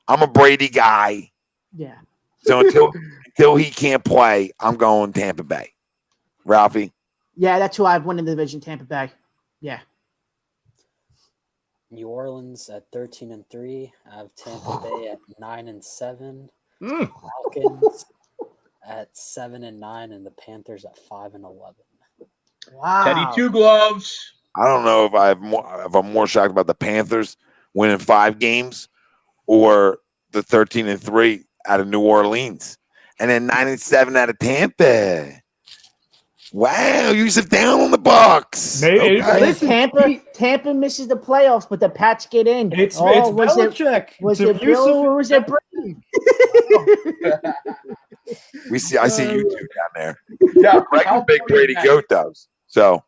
I'm a Brady guy. Yeah. So until he can't play, I'm going Tampa Bay. Ralphie? Yeah, that's who I've won in the division, Tampa Bay. Yeah. New Orleans at 13-3. I have Tampa Bay at 9-7. Falcons at 7-9, and the Panthers at 5-11. Wow. Teddy Two Gloves. I don't know if I'm more shocked about the Panthers winning 5 games or the 13-3 out of New Orleans, and then 9-7 out of Tampa. Wow, you sit down on the Bucs. Okay. Tampa misses the playoffs, but the Pats get in. It's Belichick. Was it Bill or was it Brady? I see you two down there. Yeah, Like a big Brady goat does. So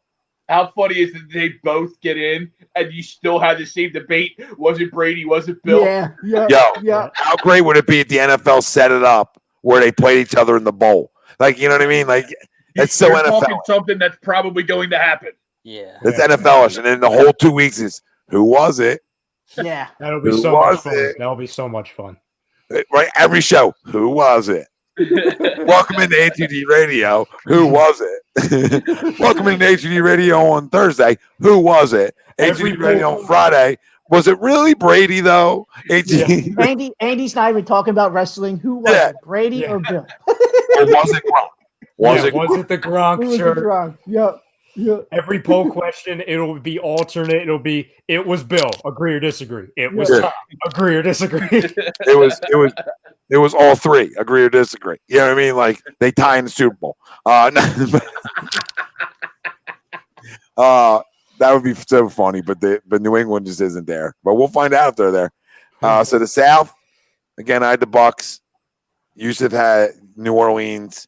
how funny is it that they both get in and you still have the same debate? Was it Brady? Was it Bill? Yeah. How great would it be if the NFL set it up where they played each other in the bowl? Like, you know what I mean? Like, that's so You're NFL. talking something that's probably going to happen. Yeah. That's NFL-ish. And then the whole 2 weeks is, who was it? Yeah. That'll be Who so much was fun. it? That'll be so much fun. Right? Every show, who was it? Welcome into HUD Radio. Who was it? Welcome into HUD Radio on Thursday. Who was it? Every HUD Radio on Friday. Was it really Brady though? Andy's not even talking about wrestling. Who was it, Brady or Bill? Or was it Gronk? Was it the Gronk Who was the shirt? Gronk? Yep. Yep. Every poll question, it'll be alternate. It'll be, it was Bill. Agree or disagree? It was Yeah. Tom. Agree or disagree? It was all three. Agree or disagree. You know what I mean? Like they tie in the Super Bowl. That would be so funny, but New England just isn't there. But we'll find out if they're there. So the South, again, I had the Bucks. Yusuf had New Orleans.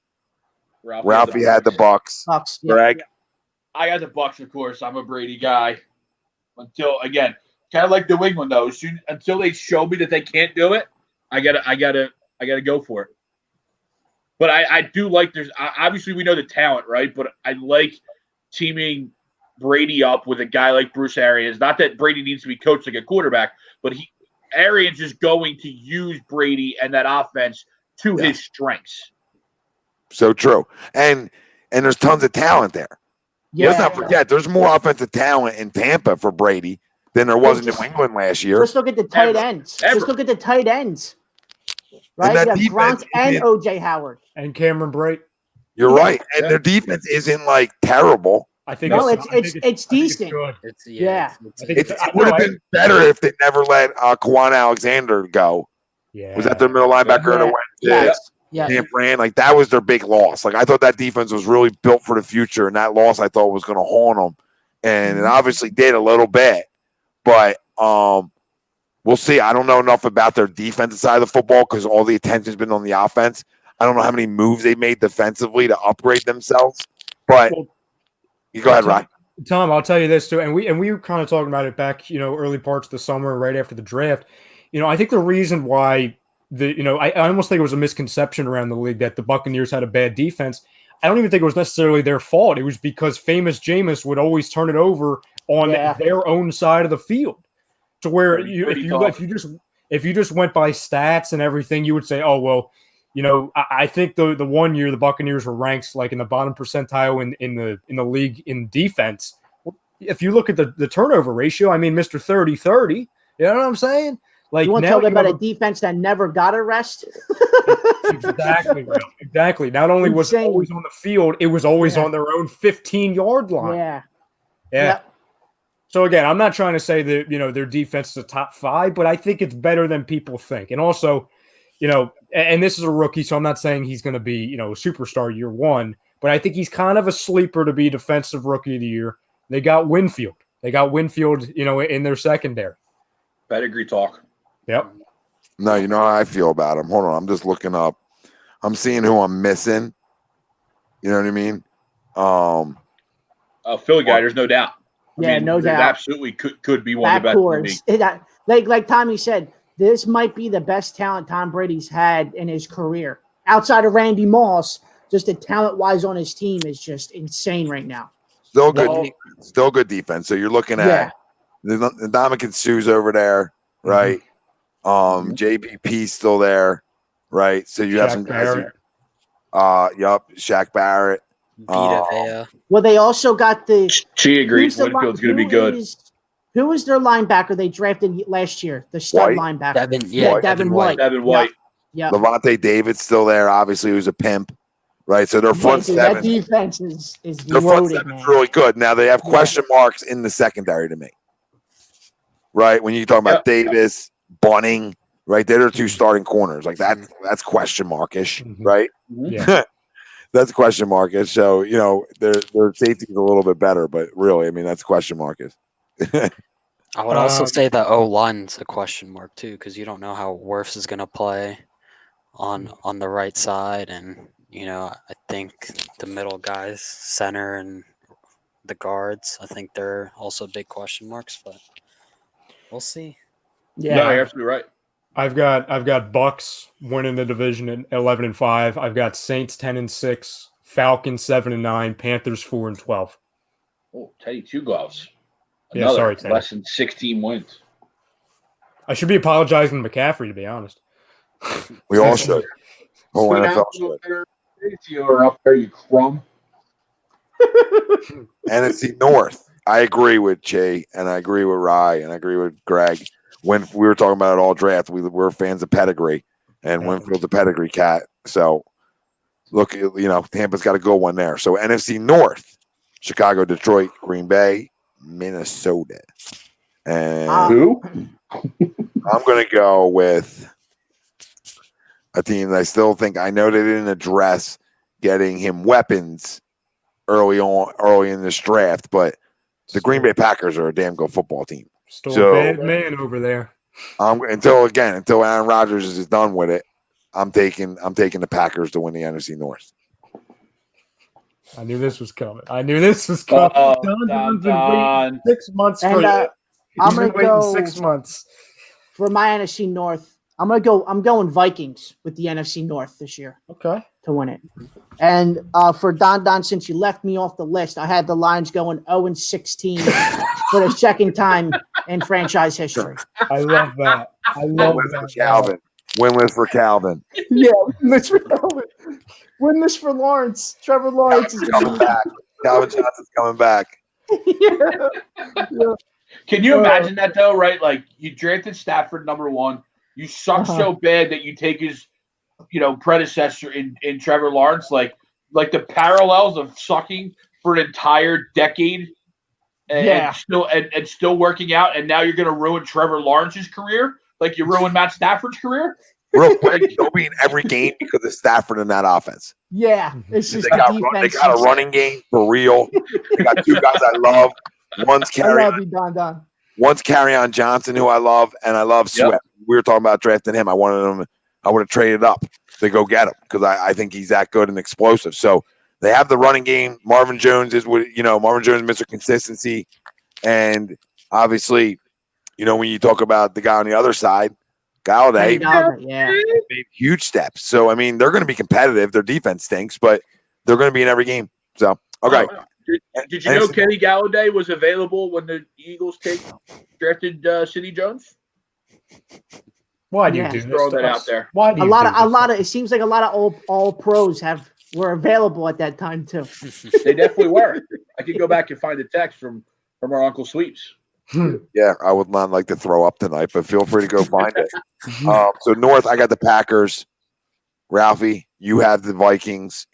Ralphie had the Bucks. Bucks. Yeah. Greg. I got the Bucks, of course. I'm a Brady guy. Until again, kind of like New England though. Until they show me that they can't do it, I gotta go for it. But I do like. Obviously we know the talent, right? But I like teaming Brady up with a guy like Bruce Arians. Not that Brady needs to be coached like a quarterback, but Arians is going to use Brady and that offense to his strengths. So true. And there's tons of talent there. Yeah. Let's not forget, there's more offensive talent in Tampa for Brady than there was in New England last year. Just look at the tight ends. Just look at the tight ends. Right? that You got defense Gronk and OJ Howard. And Cameron Brate. You're right. And their defense isn't like terrible. I think No, it's decent. good. Yeah. It would have been better if they never let Kwan Alexander go. Yeah. Was that their middle linebacker? Yeah. Yes. Yeah. Camp ran. Like that was their big loss. Like I thought that defense was really built for the future, and that loss I thought was going to haunt them, and it obviously did a little bit. But we'll see. I don't know enough about their defensive side of the football because all the attention's been on the offense. I don't know how many moves they made defensively to upgrade themselves. But you go ahead, Ryan. Tom, I'll tell you this too, and we were kind of talking about it back, early parts of the summer, right after the draft. I think the reason why I almost think it was a misconception around the league that the Buccaneers had a bad defense. I don't even think it was necessarily their fault. It was because famous Jameis would always turn it over on their own side of the field, to where if you just went by stats and everything, you would say, oh well, I think the 1 year the Buccaneers were ranked like in the bottom percentile in the league in defense. If you look at the turnover ratio, I mean, Mr. 30-30, you know what I'm saying? Like, you want to tell me about a defense that never got a rest? Exactly. Exactly. Not only was it always on the field, it was always on their own 15-yard line. Yeah. Yep. So again, I'm not trying to say that their defense is a top 5, but I think it's better than people think. And also, and this is a rookie, so I'm not saying he's going to be a superstar year one, but I think he's kind of a sleeper to be defensive rookie of the year. They got Winfield. In their secondary. Pedigree talk. Yep. No, you know how I feel about him. Hold on. I'm just looking up. I'm seeing who I'm missing. You know what I mean? Philly guy, there's no doubt. No doubt. Absolutely could be one of the best. Like Tommy said, this might be the best talent Tom Brady's had in his career. Outside of Randy Moss, just the talent-wise on his team is just insane right now. Still good defense. So you're looking at the Ndamukong Suh's over there, right? JPP's still there, right? So you have some guys. Shaq Barrett. Well, they also got She agrees. Winfield's going to be good. Who was their linebacker they drafted last year? The stud linebacker. Devin White. Devin White. Yeah. Levante David's still there. Obviously, who's a pimp, right? So their front seven. That defense is their front loaded, seven's really good. Now they have question marks in the secondary to me, right? When you talk about Davis, Bunning, right? They're the two starting corners. Like that's question markish, right? Yeah. That's question markish. So their safety's a little bit better, but really, I mean, that's question markish. I would also say the O-line's a question mark too, because you don't know how Wirfs is going to play on the right side, and I think the middle guys, center and the guards, I think they're also big question marks, but we'll see. Yeah, no, you're absolutely right. I've got Bucks winning the division at 11-5. I've got Saints 10-6, Falcons 7-9, Panthers 4-12. Oh, Teddy, 2 gloves. Sorry, Teddy. Less than 16 wins. I should be apologizing to McCaffrey, to be honest. We all should. Whole NFL should. You're up there, you crumb. NFC North. I agree with Jay, and I agree with Rye, and I agree with Greg. When we were talking about it all draft, we're fans of pedigree, and Winfield's a pedigree cat. So, look, Tampa's got a good one there. So, NFC North, Chicago, Detroit, Green Bay, Minnesota. And Who? I'm going to go with a team that I still think, I know they didn't address getting him weapons early in this draft, but the Green Bay Packers are a damn good football team. Still a bad man over there. Until Aaron Rodgers is done with it, I'm taking the Packers to win the NFC North. I knew this was coming. Don's been waiting 6 months for that. I'm gonna go 6 months for my NFC North. I'm going Vikings with the NFC North this year. Okay. To win it. And for Don, since you left me off the list, I had the Lions going 0-16 for the second time in franchise history. I love that. Winless for Calvin. Yeah, winless for Calvin. Winless for Lawrence. Trevor Lawrence is coming back. Calvin Johnson's coming back. Yeah. Can you imagine that though? Right, like you drafted Stafford #1. You suck so bad that you take his, predecessor in Trevor Lawrence. Like the parallels of sucking for an entire decade, and still working out, and now you're going to ruin Trevor Lawrence's career, like you ruined Matt Stafford's career. Real quick, he'll be in every game because of Stafford in that offense. Yeah, it's just they got a running game for real. They got two guys I love. One's Carryon Johnson, who I love, and I love Sweat. Yep. We were talking about drafting him. I would have traded up to go get him because I think he's that good and explosive. So they have the running game. Marvin Jones is Mr. Consistency. And obviously, when you talk about the guy on the other side, Galladay made huge steps. So, I mean, they're going to be competitive. Their defense stinks, but they're going to be in every game. So, okay. Did you know Kenny Galladay was available when the Eagles drafted Sidney Jones? Why do you do this? Throw that out there. Why do a lot of it seems like a lot of all pros were available at that time too. They definitely were. I could go back and find the text from our Uncle Sweeps. Yeah, I would not like to throw up tonight, but feel free to go find it. So North, I got the Packers. Ralphie, you have the Vikings.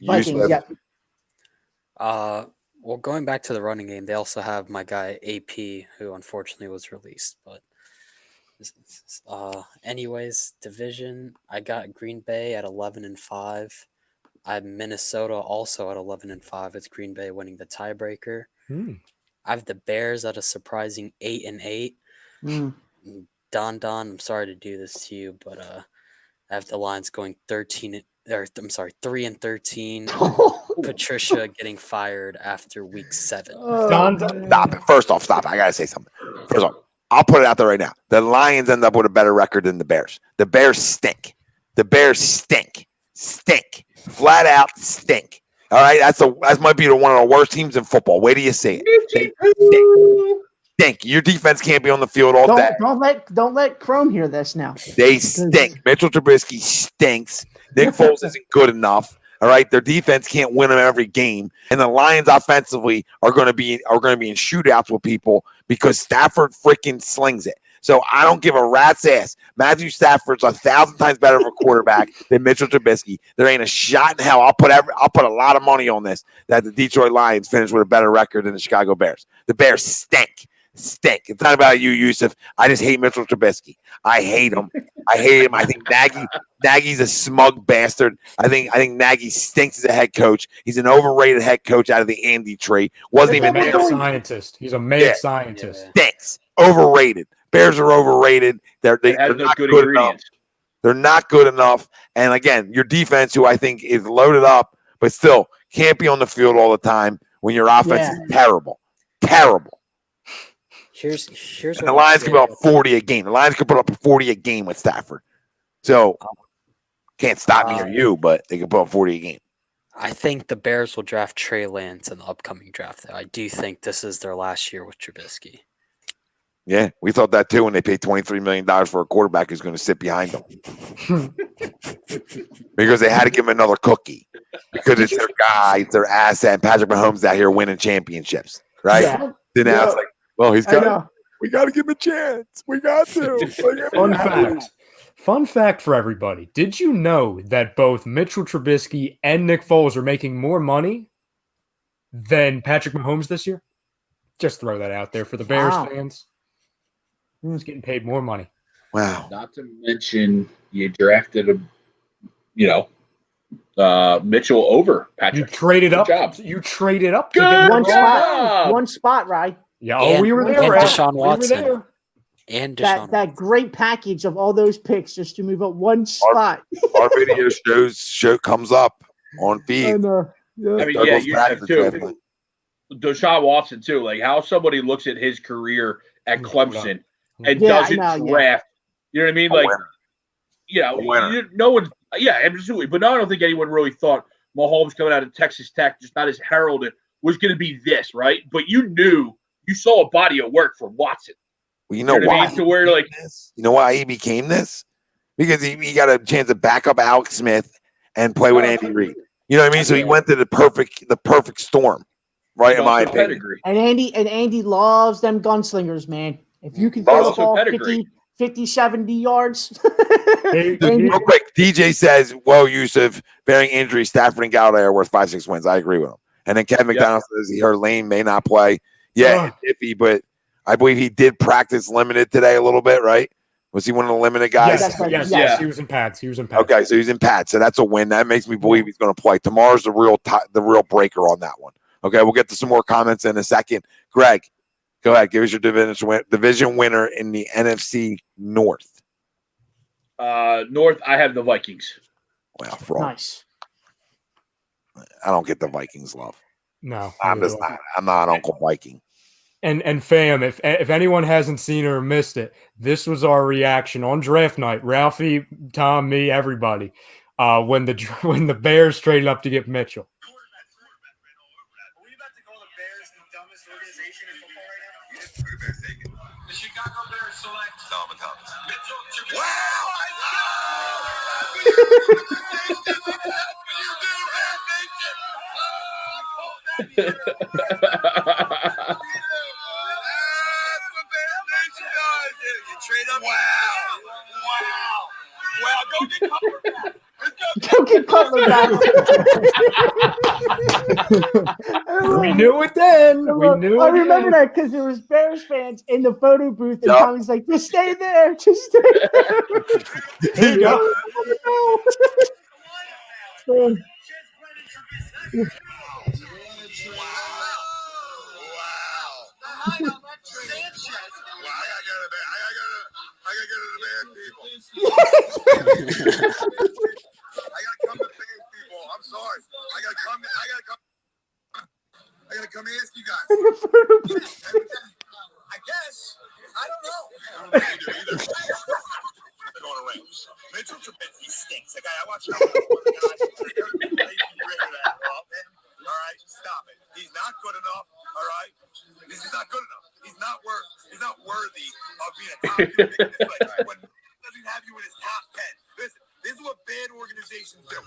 Well, going back to the running game, they also have my guy AP, who unfortunately was released. But anyways, division, I got Green Bay at 11-5. I have Minnesota also at 11-5. It's Green Bay winning the tiebreaker. I have the Bears at a surprising 8-8. Don, I'm sorry to do this to you, but I have the Lions going 3-13. Patricia getting fired after week 7. Stop it. First off, stop. I gotta say something. First off, I'll put it out there right now. The Lions end up with a better record than the Bears. The Bears stink. Stink. Flat out stink. All right, that might be one of the worst teams in football. Wait till you see it. Stink. Your defense can't be on the field all day. Don't let Chrome hear this now. They stink. Mitchell Trubisky stinks. Nick Foles isn't good enough. All right, their defense can't win them every game, and the Lions offensively are going to be in shootouts with people because Stafford freaking slings it. So I don't give a rat's ass. Matthew Stafford's 1,000 times better of a quarterback than Mitchell Trubisky. There ain't a shot in hell. I'll put a lot of money on this that the Detroit Lions finish with a better record than the Chicago Bears. The Bears stink. It's not about you, Yusuf. I just hate Mitchell Trubisky. I hate him. I think Nagy's a smug bastard. I think Nagy stinks as a head coach. He's an overrated head coach out of the Andy tree. Wasn't even a scientist. He's a mad scientist. Stinks. Overrated. Bears are overrated. They're not good enough. They're not good enough. And again, your defense, who I think is loaded up, but still can't be on the field all the time when your offense is terrible. Here's and the Lions can put up 40 a game. The Lions can put up 40 a game with Stafford. So can't stop me or you, but they can put up 40 a game. I think the Bears will draft Trey Lance in the upcoming draft. I do think this is their last year with Trubisky. Yeah, we thought that too when they paid $23 million for a quarterback who's going to sit behind them. because they had to give him another cookie because it's their guy, it's their asset. And Patrick Mahomes out here winning championships, right? Yeah. Then now it's like, well, I know. we got to give him a chance. We got to. Fun fact for everybody. Did you know that both Mitchell Trubisky and Nick Foles are making more money than Patrick Mahomes this year? Just throw that out there for the Bears fans. Who's getting paid more money? Wow. Not to mention you drafted Mitchell over Patrick. You traded Good up. job. You traded up to Good get One job. spot. One spot, right? Yeah, And- we were and there. Ralph. Deshaun We were Watson. there. And Deshaun. That great package of all those picks just to move up one spot. Our video comes up on feed. And, yeah. I mean, Douglas yeah, you back have to too. draft. Deshaun Watson too. Like how somebody looks at his career at Clemson and Yeah, I doesn't know, yeah. draft. You know what I mean? A Like, winner. you winner. know, no one. Yeah, absolutely. But no, I don't think anyone really thought Mahomes coming out of Texas Tech, just not as heralded, was going to be this, right? But you saw a body of work from Watson. Well, you know You know what I why? mean? To where, like- You know why he became this? Because he got a chance to back up Alex Smith and play with Andy Reid. You know what I mean? So he went to the perfect storm, right? In my Also opinion. pedigree. And Andy loves them gunslingers, man. If you can Loves throw the also ball pedigree. 50, 70 yards. Hey, Andy- Real quick, DJ says, "Well, Yusuf, bearing injury, Stafford and Galladay are worth 5-6 wins." I agree with him. And then Kevin McDonald says he heard Lane may not play. Yeah, it's iffy, but I believe he did practice limited today a little bit, right? Was he one of the limited guys? That's right. Yes, Yeah. he was in pads. He was in pads. Okay, so he's in Pat, so that's a win. That makes me believe he's going to play. Tomorrow's the real breaker on that one. Okay, we'll get to some more comments in a second. Greg, go ahead. Give us your division winner in the NFC North. North, I have the Vikings. Well, Nice. I don't get the Vikings love. No, I'm just not. I'm not Uncle Viking. And fam, if anyone hasn't seen or missed it, this was our reaction on draft night. Ralphie, Tom, me, everybody, when the Bears traded up to get Mitchell. Are we about to call the Bears the dumbest organization in football right now? The Chicago Bears select Solomon Thomas. Mitchell Trubisky. Wow, go get Cutler back. Go get Cutler back. We knew it then. We knew I it remember then. that because there was Bears fans in the photo booth, and Yup. Tommy's like, "Just stay there, just stay there." There you go. I'm sorry. I gotta come ask you guys. I guess. I don't know. I don't know either. They're going to range. Mitchell Trubisky stinks. The guy I watched. All right, stop it. He's not good enough. All right, this is not good enough. He's not worthy of being a top 10 pick. When he doesn't have you in his top 10. Listen, this is what bad organizations do.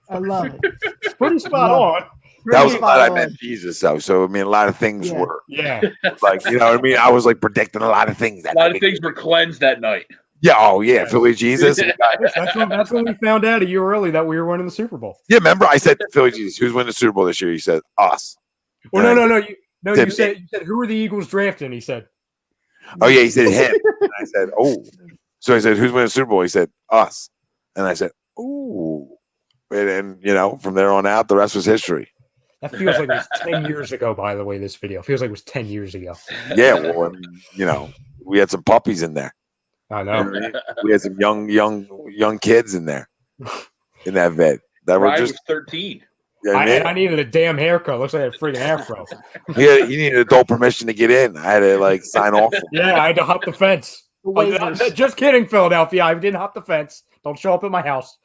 I love it. It's pretty spot on. That was a Pretty lot I spot meant on. Jesus, though. So I mean, a lot of things Yeah. were Yeah. like, you know what I mean? I was like predicting a lot of things. A lot of things were cleansed that night. Yeah. Oh yeah. Philly Jesus. That's when we found out a year early that we were winning the Super Bowl. Yeah. Remember, I said Philly Jesus. Who's winning the Super Bowl this year? He said us. Well, no. You Said said who are the Eagles drafting? He said. Oh yeah. He said him. And I said, oh. So I said, who's winning the Super Bowl? He said us. And I said, ooh. And then, you know, from there on out, the rest was history. That feels like it was 10 years ago, by the way, this video. Feels like it was 10 years ago. Yeah. Well, I mean, you know, we had some puppies in there. I know. We had some young kids in there in that vet that were Ryan just. was 13. You know what I mean? I needed a damn haircut. Looks like a freaking afro. He needed adult permission to get in. I had to like sign off. Yeah, I had to hop the fence. The waivers. Just kidding, Philadelphia. I didn't hop the fence. Don't show up at my house.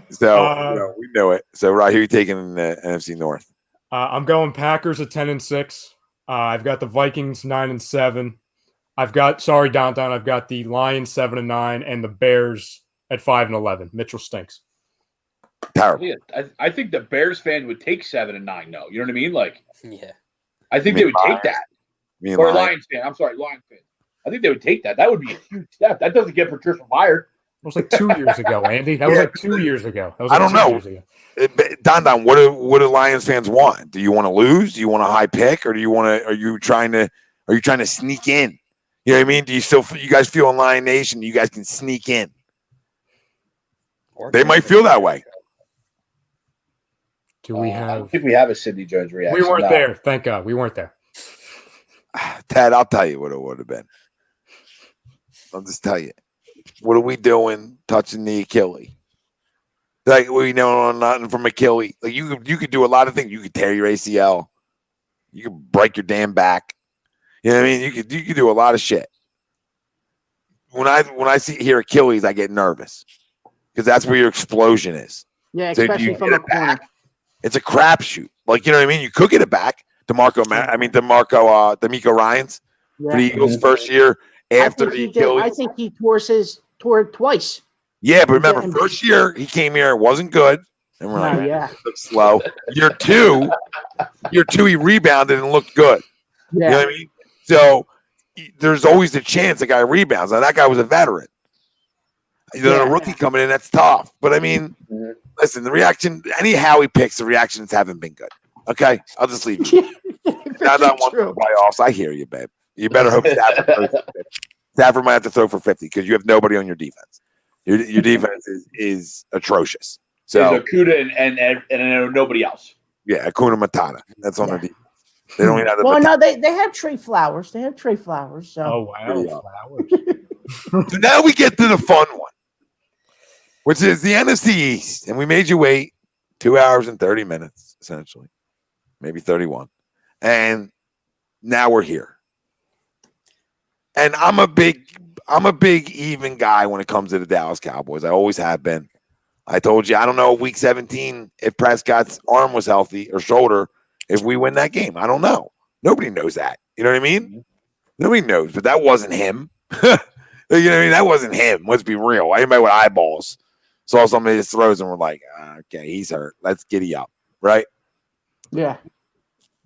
So you know, we know it. So right, who are you taking in the NFC North? I'm going Packers at 10-6. I've got the Vikings 9-7. I've got Downtown. I've got the Lions 7-9 and the Bears at 5-11. Mitchell stinks. Terrible. I think the Bears fan would take 7-9. though. You know what I mean? Like, Yeah. I think they would take that. Me and Or Lions. Lions fan. I'm sorry, Lions fan. I think they would take that. That would be a huge step. That doesn't get Patricia fired. It was like 2 years ago, Andy. That was like 2 years ago. That was I like don't 2 know. years ago. Don, what do Lions fans want? Do you want to lose? Do you want a high pick, or do you want to? Are you trying to sneak in? You know what I mean? Do you guys feel in Lion Nation? You guys can sneak in. They might feel that way. Do we I have? don't think we have a Sidney Jones reaction. We weren't No. there. Thank God, we weren't there. Ted, I'll tell you what it would have been. I'll just tell you. What are we doing touching the Achilles? Like, we know nothing from Achilles. Like, you could do a lot of things. You could tear your ACL. You could break your damn back. You know what I mean? You could do a lot of shit. When I hear Achilles, I get nervous because that's where your explosion is. Yeah, So do especially you from get a it corner. back? It's a crapshoot. Like, you know what I mean? You could get it back. D'Amico Ryans for the Eagles' first year after the Achilles. I think he tore it twice. Yeah, but remember, first year he came here, it wasn't good. And we're like, No, yeah. looks slow. Year two, he rebounded and looked good. Yeah. You know what I mean? So there's always the chance the guy rebounds. Now that guy was a veteran. You know, a rookie coming in, that's tough. But I mean, listen, the reaction, anyhow he picks, the reactions haven't been good. Okay, I'll just leave you. Now that I want the playoffs, I hear you, babe. You better hope Stafford might have to throw for 50 because you have nobody on your defense. Your defense is atrocious. So There's Okuda and nobody else. yeah, Akuna Matata. That's on their defense. They don't even have the Well, Matata. no, they have Trey Flowers. So. Oh wow, flowers. So now we get to the fun one, which is the NFC East. And we made you wait 2 hours and 30 minutes, essentially. Maybe 31. And now we're here. And I'm a big even guy when it comes to the Dallas Cowboys. I always have been. I told you, I don't know, week 17, if Prescott's arm was healthy or shoulder, if we win that game. I don't know. Nobody knows that. You know what I mean? Nobody knows, but that wasn't him. You know what I mean? That wasn't him. Let's be real. Anybody with eyeballs saw somebody just throws and we're like, okay, he's hurt. Let's giddy up, right? Yeah.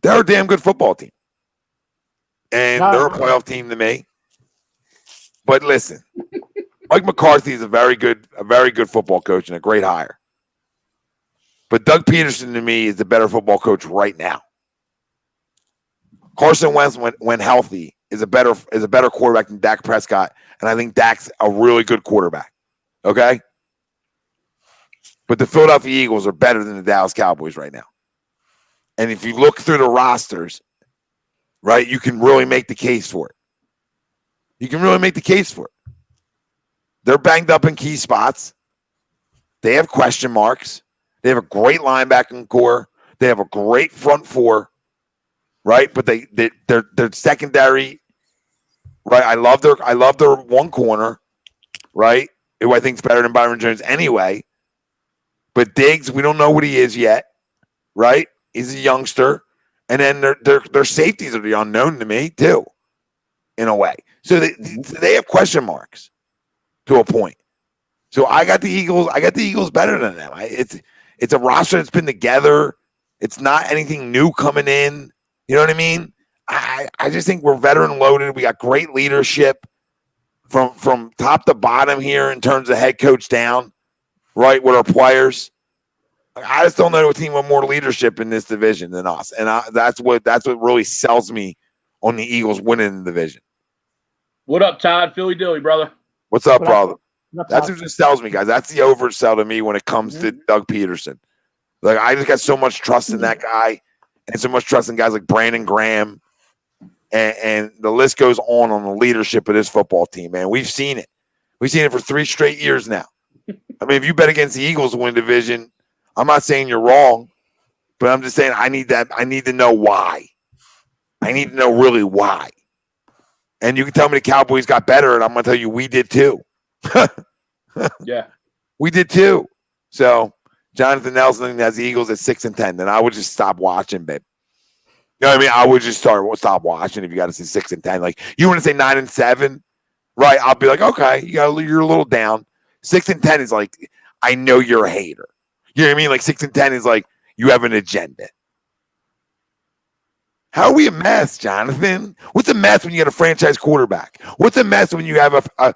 They're a damn good football team. And they're a playoff team to me. But listen, Mike McCarthy is a very good football coach and a great hire. But Doug Peterson to me is the better football coach right now. Carson Wentz, when healthy, is a better quarterback than Dak Prescott, and I think Dak's a really good quarterback. Okay? But the Philadelphia Eagles are better than the Dallas Cowboys right now. And if you look through the rosters, right, you can really make the case for it. You can really make the case for it. They're banged up in key spots. They have question marks. They have a great linebacking core. They have a great front four, right? But they're secondary, right? I love their one corner, right? Who I think is better than Byron Jones anyway. But Diggs, we don't know what he is yet, right? He's a youngster, and then their safeties are the unknown to me too, in a way. So they have question marks to a point. So I got the Eagles. I got the Eagles better than them. It's a roster that's been together. It's not anything new coming in. You know what I mean? I just think we're veteran loaded. We got great leadership from top to bottom here in terms of head coach down, right, with our players. I just don't know a team with more leadership in this division than us, and that's what really sells me on the Eagles winning the division. What up, Todd? Philly Dilly, brother. What's up, brother? That's what just sells me, guys. That's the oversell to me when it comes to Doug Peterson. Like, I just got so much trust in that guy and so much trust in guys like Brandon Graham, and the list goes on the leadership of this football team, man. We've seen it. We've seen it for 3 straight years now. I mean, if you bet against the Eagles to win division, I'm not saying you're wrong, but I'm just saying I need to know why. I need to know really why. And you can tell me the Cowboys got better, and I'm going to tell you we did too. Yeah. We did too. So Jonathan Nelson has the Eagles at 6-10. Then I would just stop watching, babe. You know what I mean? I would just stop watching if you got to say 6-10. Like, you want to say 9-7, right? I'll be like, okay, you're a little down. 6-10 is like, I know you're a hater. You know what I mean? Like 6-10 is like you have an agenda. How are we a mess, Jonathan? What's a mess when you got a franchise quarterback? What's a mess when you have a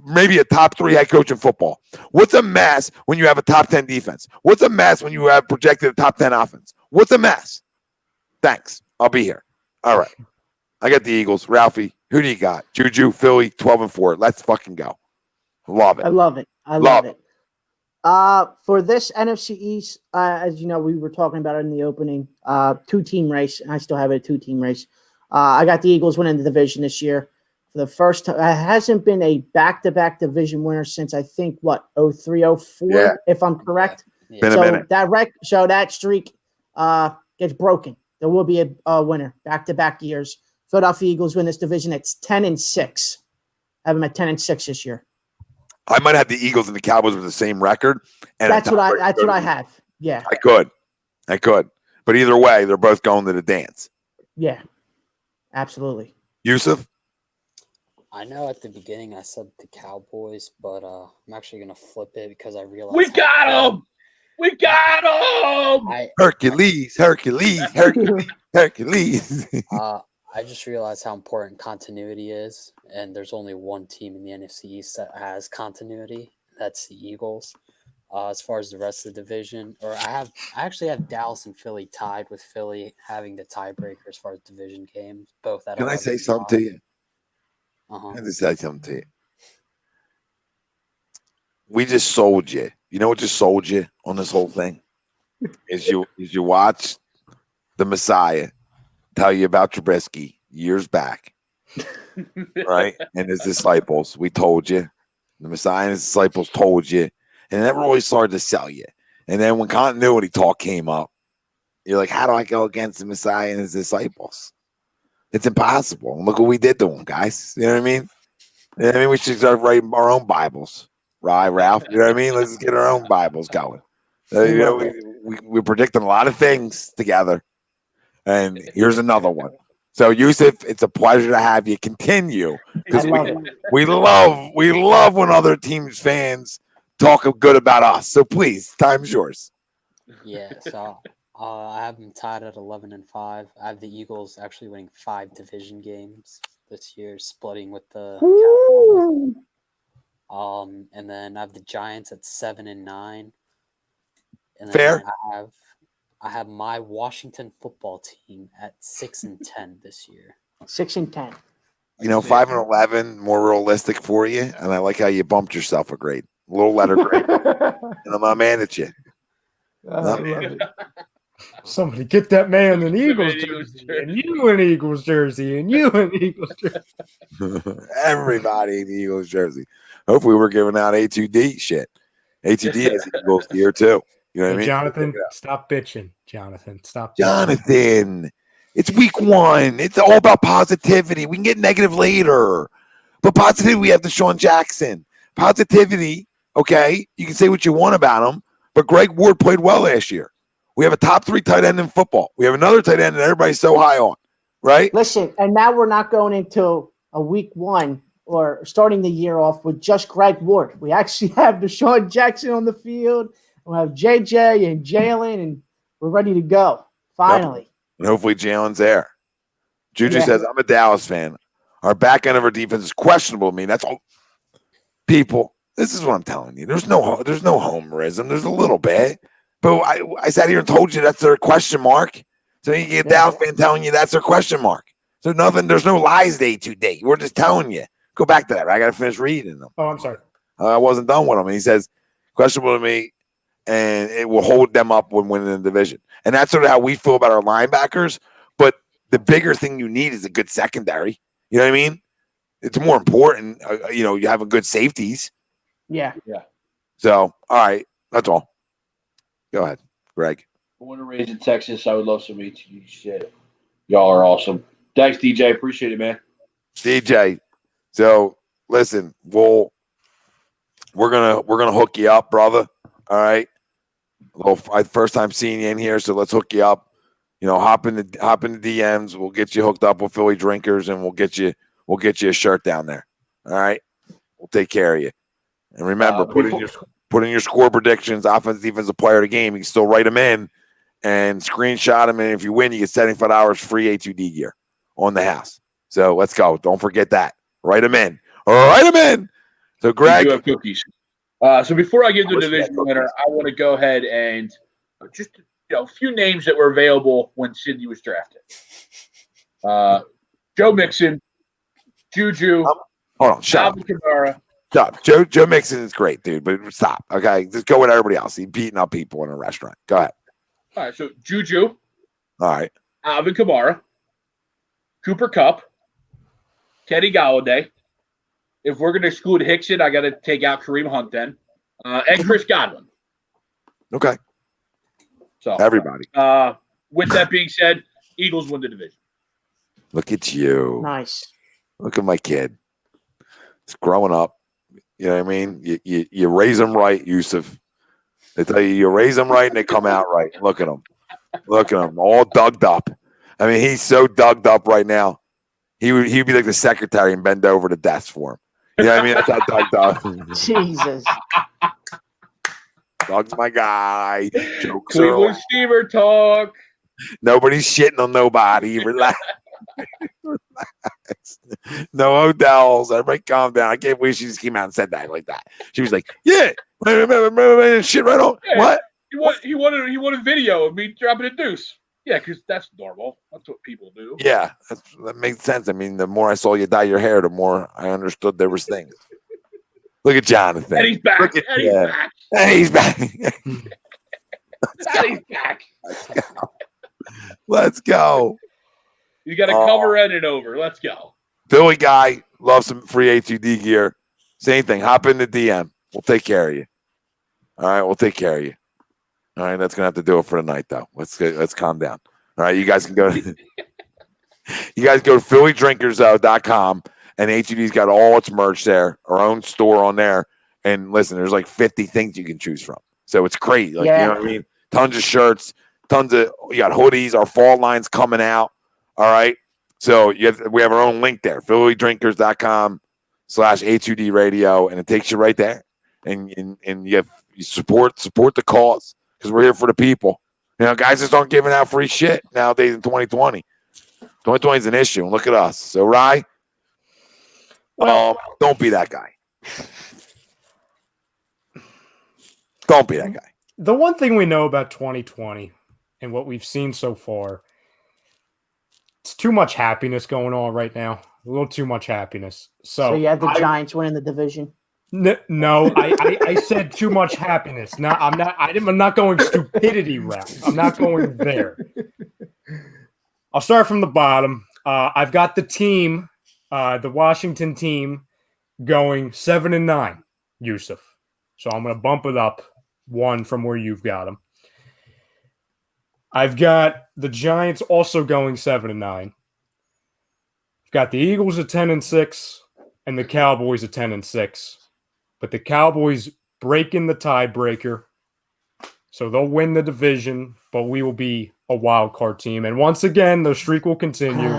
maybe a top 3 head coach in football? What's a mess when you have a top 10 defense? What's a mess when you have projected a top 10 offense? What's a mess? Thanks. I'll be here. All right. I got the Eagles. Ralphie, who do you got? Juju, Philly, 12-4. Let's fucking go. Love it. I love it. I love it. For this NFC East, as you know, we were talking about it in the opening, 2-team race, and I still have it a 2-team race. I got the Eagles winning the division this year. For the first time, it hasn't been a back-to-back division winner since I think 03, 04, if I'm correct. Yeah. Been a minute. That streak gets broken. There will be a winner back-to-back years. Philadelphia Eagles win this division. It's 10-6. I have them at 10-6 this year. I might have the Eagles and the Cowboys with the same record. And That's what I have. Yeah. I could. But either way, they're both going to the dance. Yeah. Absolutely. Yusuf? I know at the beginning I said the Cowboys, but I'm actually going to flip it because I realized We got him. We got him. Hercules. I just realized how important continuity is, and there's only one team in the NFC East that has continuity. That's the Eagles. As far as the rest of the division, I actually have Dallas and Philly tied, with Philly having the tiebreaker as far as division games. Both at Can I say something to you? Uh-huh. I have to say something to you. We just sold you. You know what just sold you on this whole thing? Is you watch the Messiah tell you about Trubisky years back, right? And his disciples, we told you. The Messiah and his disciples told you, and it never really started to sell you. And then when continuity talk came up, you're like, how do I go against the Messiah and his disciples? It's impossible. And look what we did to them, guys. You know what I mean? You know what I mean? We should start writing our own Bibles. Right, Ralph? You know what I mean? Let's get our own Bibles going. You know, we're predicting a lot of things together. And here's another one. So, Yusuf, it's a pleasure to have you continue, because we love when other teams' fans talk good about us. So, please, time's yours. Yeah, so I have them tied at 11-5. I have the Eagles actually winning 5 division games this year, splitting with the Cowboys. And then I have the Giants at 7-9. And then Fair. I have my Washington football team at 6-10 this year. 6-10. You know, 5-11, more realistic for you. And I like how you bumped yourself a grade. A little letter grade. And I'm not mad at you. I love it. Somebody get that man an Eagles jersey, and you an Eagles jersey, and you an Eagles jersey. Everybody in the Eagles jersey. Hopefully, we're giving out A2D shit. A2D is Eagles gear too. You know what I mean? Jonathan, stop bitching. Jonathan, stop. Jonathan, it's week 1. It's all about positivity. We can get negative later, but positivity. We have DeSean Jackson. Positivity. Okay, you can say what you want about him, but Greg Ward played well last year. We have a top 3 tight end in football. We have another tight end that everybody's so high on, right? Listen, and now we're not going into a week 1 or starting the year off with just Greg Ward. We actually have DeSean Jackson on the field. We have JJ and Jalen, and we're ready to go. Finally. And hopefully Jalen's there. Juju says, I'm a Dallas fan. Our back end of our defense is questionable. I mean, that's all. People, this is what I'm telling you. There's no homerism. There's a little bit. But I sat here and told you that's their question mark. So you get a Dallas fan telling you that's their question mark. So there's no lies day to day. We're just telling you. Go back to that. I got to finish reading them. Oh, I'm sorry. I wasn't done with them. And he says, questionable to me, and it will hold them up when winning the division. And that's sort of how we feel about our linebackers. But the bigger thing you need is a good secondary. You know what I mean? It's more important. You have a good safeties. Yeah. So, all right. That's all. Go ahead, Greg. Born and raised in Texas. I would love some ATU shit. Y'all are awesome. Thanks, DJ. Appreciate it, man. DJ. So listen, we're gonna hook you up, brother. All right. First time seeing you in here, so let's hook you up. Hop in the DMs. We'll get you hooked up with Philly drinkers, and we'll get you a shirt down there. All right. We'll take care of you. And remember, put in your score predictions, offensive, defensive player of the game. You can still write them in and screenshot them. And if you win, you get $75 free A2D gear on the house. So let's go. Don't forget that. Write them in. Write them in. So, Greg. You have cookies. So before I get to the division winner, I want to go ahead and just a few names that were available when Sydney was drafted. Joe Mixon, Juju, Hold on. Shut Alvin Kamara. Stop. Joe Mixon is great, dude, but stop. Okay, just go with everybody else. He's beating up people in a restaurant. Go ahead. All right, so Juju. All right. Alvin Kamara, Cooper Kupp, Teddy Golladay. If we're going to exclude Hickson, I got to take out Kareem Hunt then, and Chris Godwin. Okay. So everybody. With that being said, Eagles win the division. Look at you. Nice. Look at my kid. It's growing up. You know what I mean? You raise them right, Yusuf. They tell you raise them right and they come out right. Look at them. Look at them. All dugged up. I mean, he's so dugged up right now. He'd be like the secretary and bend over the desk for him. You know what I mean? That's how dugged up. Jesus. Doug's my guy. Jokes Cleveland Steamer talk. Nobody's shitting on nobody. Relax. Relax. No Odells. Everybody calm down. I can't believe she just came out and said that like that. She was like, yeah. Shit right on. Yeah, what? He wanted video of me dropping a deuce. Yeah, because that's normal. That's what people do. Yeah, that makes sense. I mean, the more I saw you dye your hair, the more I understood there was things. Look at Jonathan. And he's back. And he's back. He's back. Let's go. You got to cover it over. Let's go. Philly guy loves some free A2D gear. Same thing. Hop in the DM. We'll take care of you. All right, we'll take care of you. All right, that's gonna have to do it for the night, though. Let's calm down. All right, you guys can go. You guys go to PhillyDrinkers.com, and A2D's got all its merch there, our own store on there. And listen, there's like 50 things you can choose from, so it's great. Like you know what I mean? Tons of shirts, you got hoodies. Our fall line's coming out. All right, so we have our own link there, PhillyDrinkers.com/A2D Radio, and it takes you right there. And you support the cause. Because we're here for the people. You know, guys just aren't giving out free shit nowadays in 2020. 2020 is an issue. And look at us. So, Rye, don't be that guy. Don't be that guy. The one thing we know about 2020 and what we've seen so far, it's too much happiness going on right now. A little too much happiness. So you have the Giants winning the division. No, I said too much happiness. No, I'm not going stupidity route. I'm not going there. I'll start from the bottom. I've got the team, the Washington team, going 7-9, Yusuf. So I'm going to bump it up one from where you've got them. I've got the Giants also going 7-9. I've got the Eagles at 10-6 and the Cowboys at 10-6. But the Cowboys breaking the tiebreaker, so they'll win the division, but we will be a wild card team. And once again, the streak will continue.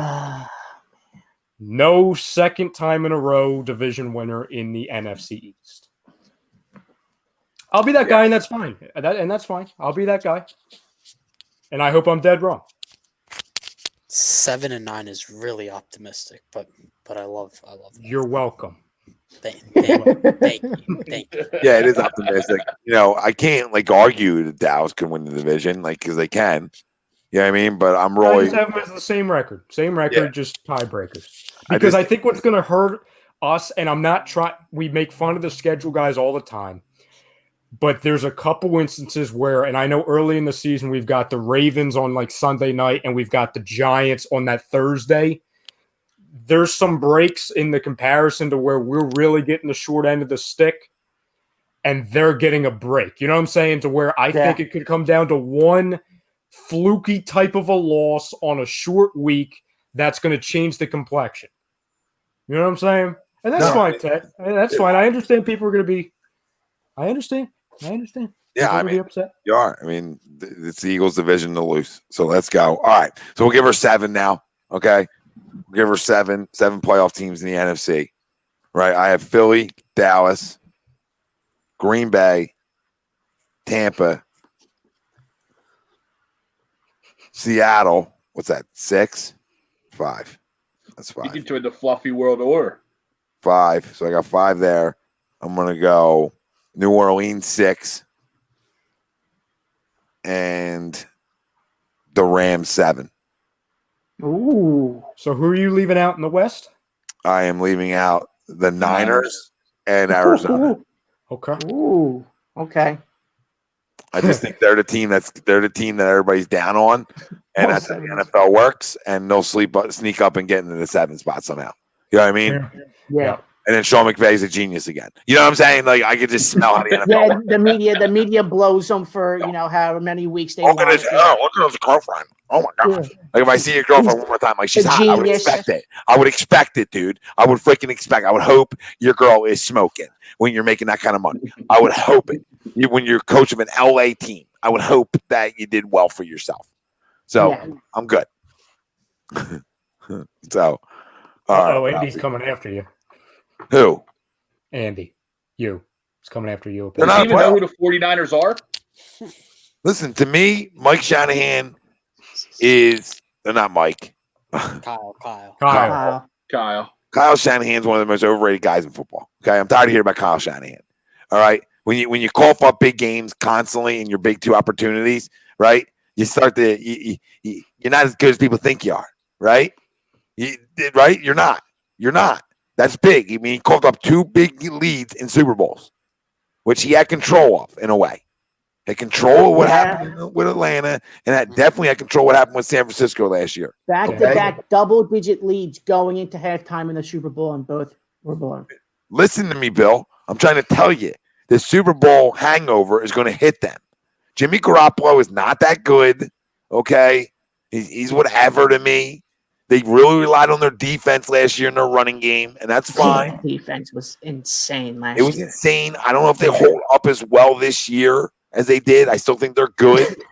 No second time in a row division winner in the NFC East. I'll be that guy, and that's fine. That's fine. I'll be that guy. And I hope I'm dead wrong. 7-9 is really optimistic, but I love that. You're welcome. Thank you. Yeah, it is optimistic. You know, I can't argue that Dallas can win the division, because they can. You know what I mean? But I'm really I just have them as the same record, just tiebreakers. Because I think what's going to hurt us, and I'm not trying. We make fun of the schedule guys all the time, but there's a couple instances where, and I know early in the season we've got the Ravens on Sunday night, and we've got the Giants on that Thursday. There's some breaks in the comparison to where we're really getting the short end of the stick and they're getting a break. You know what I'm saying? To where I think it could come down to one fluky type of a loss on a short week that's going to change the complexion. You know what I'm saying? And that's fine, Ted. And that's fine. I understand people are going to be – I understand. Yeah, I mean, upset. You are. I mean, it's the Eagles division to lose. So let's go. All right. So we'll give her 7 now, okay? We'll give her 7 playoff teams in the NFC, right? I have Philly, Dallas, Green Bay, Tampa, Seattle. What's that? 6? 5. That's 5. You can join the fluffy world order. 5. So I got 5 there. I'm going to go New Orleans 6 and the Rams 7. Ooh. So who are you leaving out in the West? I am leaving out the Niners and Arizona. Okay. Ooh. Okay. I just think they're the team that everybody's down on, and that's how the NFL works. And they'll sneak up and get into the 7 spot somehow. You know what I mean? Yeah. And then Sean McVay's a genius again. You know what I'm saying? Like I could just smell how the NFL Yeah, works. the media blows them for however many weeks they Look want. at his girlfriend. Oh my god! Yeah. Like if I see your girlfriend one more time, like she's A hot, I would genius. expect it. I would expect it, dude. I would freaking expect. I would hope your girl is smoking when you're making that kind of money. I would hope it. When you're coach of an LA team, I would hope that you did well for yourself. So Yeah. I'm good. So, all right, Andy's coming after you. who? Andy, you. He's coming after you. They're Do not you even know well. who the 49ers are? Listen to me. Mike Shanahan is. They're not Mike. Kyle. Kyle Shanahan's one of the most overrated guys in football. Okay, I'm tired of hearing about Kyle Shanahan. All right, when you cough up big games constantly in your big 2 opportunities, right? You start to you're not as good as people think you are, right? Right? You're not. That's big. I mean, he coughed up 2 big leads in Super Bowls, which he had control of in a way. Had control of what happened with Atlanta, and that definitely had control of what happened with San Francisco last year. Back-to-back double-digit leads going into halftime in the Super Bowl, and both were blown. Listen to me, Bill. I'm trying to tell you, the Super Bowl hangover is going to hit them. Jimmy Garoppolo is not that good, okay? He's whatever to me. They really relied on their defense last year in their running game, and that's fine. Defense was insane last It was year. insane. I don't know if they hold up as well this year as they did. I still think they're good.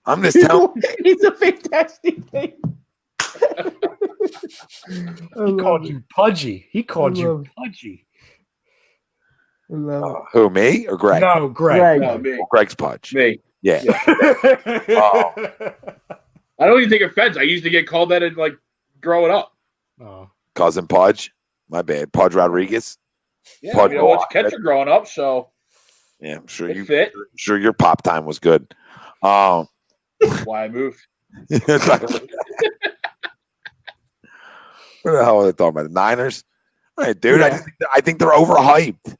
I'm just telling you. It's a fantastic thing. He called you pudgy. He called you pudgy. Who, me or Greg? No, Greg. No, me. Well, Greg's Pudge. Me. Yeah. I don't even take offense. I used to get called that in growing up. Oh. Cousin Pudge. My bad. Pudge Rodriguez. Yeah, Pudge you know what's catcher growing up, so yeah, I'm sure it fit. Sure your pop time was good. That's why I moved. What the hell are they talking about? The Niners? All right, dude. Yeah. I think they're overhyped.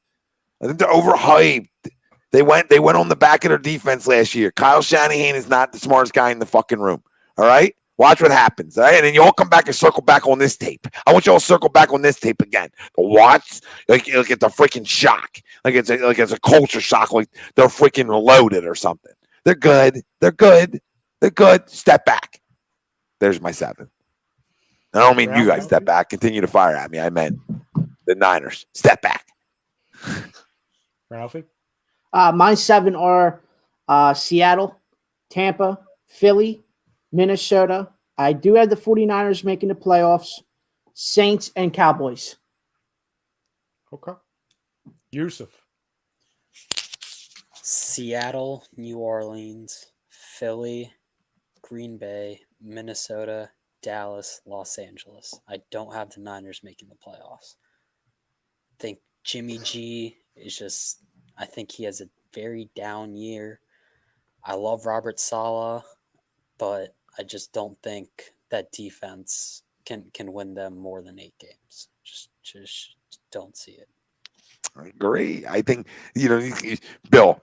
They went on the back of their defense last year. Kyle Shanahan is not the smartest guy in the fucking room. All right? Watch what happens. All right? And then you all come back and circle back on this tape. I want you all to circle back on this tape again. The Watts, like it's a freaking shock. Like it's a culture shock. Like they're freaking loaded or something. They're good. Step back. There's my 7. I don't mean you guys step back. Continue to fire at me. I meant the Niners. Step back. Ralphie? My 7 are Seattle, Tampa, Philly, Minnesota. I do have the 49ers making the playoffs, Saints, and Cowboys. Okay. Yusuf. Seattle, New Orleans, Philly, Green Bay, Minnesota, Dallas, Los Angeles. I don't have the Niners making the playoffs. I think Jimmy G is just, I think he has a very down year. I love Robert Saleh, but I just don't think that defense can win them more than 8 games. Just don't see it. I agree. I think, Bill.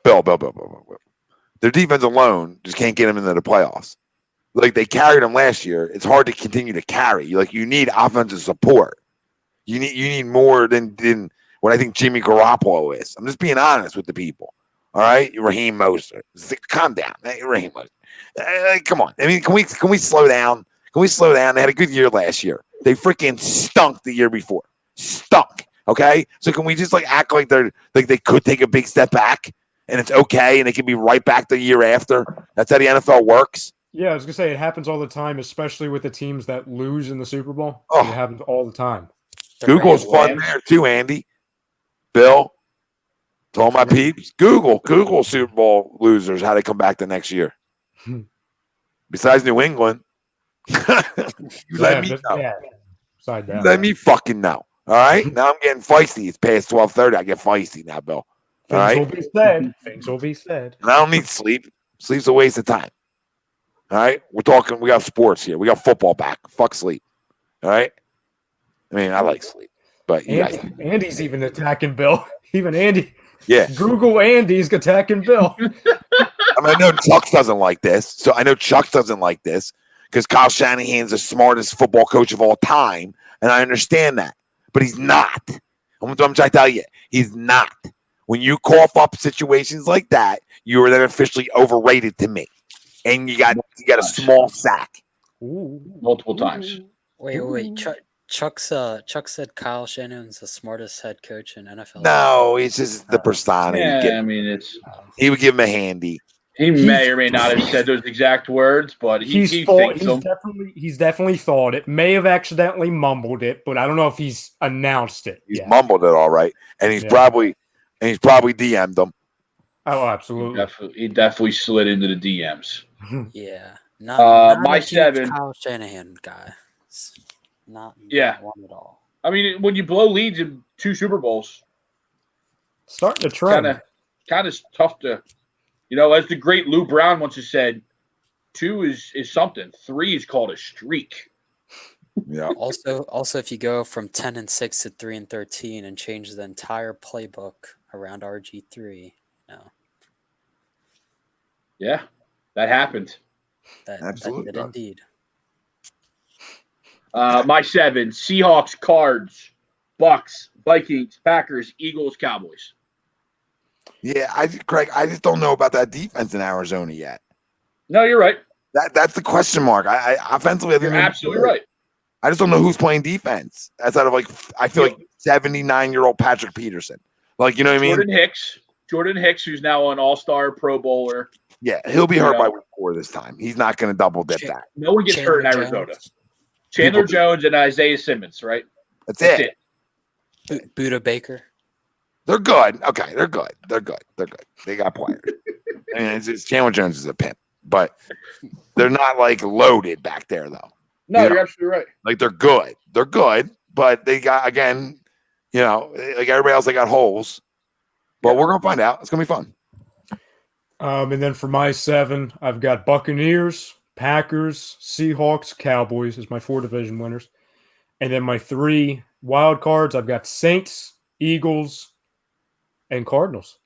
Their defense alone just can't get them into the playoffs. Like they carried them last year. It's hard to continue to carry. You need offensive support. You need more than what I think Jimmy Garoppolo is. I'm just being honest with the people. All right, Raheem Mostert. Calm down, hey, Raheem Mostert. Come on. I mean, can we slow down? Can we slow down? They had a good year last year. They freaking stunk the year before. Stunk. Okay, so can we just act like they could take a big step back and it's okay and they can be right back the year after? That's how the NFL works. Yeah, I was gonna say it happens all the time, especially with the teams that lose in the Super Bowl. Oh. It happens all the time. Google's fun there too, Andy. Bill. To all my peeps, Google Super Bowl losers, how they come back the next year. Besides New England, let me know. Yeah. Side down. Let me fucking know. All right. Now I'm getting feisty. It's past 12:30. I get feisty now, Bill. All Things right. will be said. Things will be said. And I don't need sleep. Sleep's a waste of time. All right. We're talking. We got sports here. We got football back. Fuck sleep. All right. I mean, I like sleep, but you guys. Andy's even attacking Bill. Even Andy. Yeah. Google Andy's attacking Bill. I mean, I know Chuck doesn't like this. So I know Chuck doesn't like this because Kyle Shanahan's the smartest football coach of all time. And I understand that. But he's not. I'm trying to tell you, he's not. When you cough up situations like that, you are then officially overrated to me. And you got a small sack. Ooh. Multiple times. Wait. Chuck said Kyle Shanahan's the smartest head coach in NFL. No, it's just the persona. Yeah, I mean, He would give him a handy. he may or may not have said those exact words, but he thinks them. He's definitely thought it. May have accidentally mumbled it, but I don't know if he's announced it. He's mumbled it all right, and he's probably DM'd them. Oh, absolutely. He definitely slid into the DMs. Yeah, not my a huge 7. Kyle Shanahan guy. Not one at all. I mean, when you blow leads in 2 Super Bowls, starting to trend. Kind of tough to, as the great Lou Brown once has said, 2 is something. 3 is called a streak. Yeah. Also, if you go from 10-6 to 3-13 and change the entire playbook around RG3, Yeah, that happened. That did indeed. My 7: Seahawks, Cards, Bucks, Vikings, Packers, Eagles, Cowboys. Yeah, Craig, I just don't know about that defense in Arizona yet. No, you're right. That's the question mark. I offensively, You're absolutely right. I just don't know who's playing defense. Outside of I feel like 79-year-old Patrick Peterson. Like, you know what I mean? Jordan Hicks, who's now an All-Star Pro Bowler. Yeah, he'll be hurt by week 4 this time. He's not going to double dip that. No one gets hurt in Arizona. Chandler Jones and Isaiah Simmons, right? That's it. Buda Baker. They're good. Okay, they're good. They got players. Chandler Jones is a pimp, but they're not loaded back there though. No, you're absolutely right. Like they're good, but they got like everybody else, they got holes. But we're gonna find out. It's gonna be fun. And then for my 7, I've got Buccaneers, Packers, Seahawks, Cowboys as my 4 division winners. And then my 3 wild cards, I've got Saints, Eagles, and Cardinals.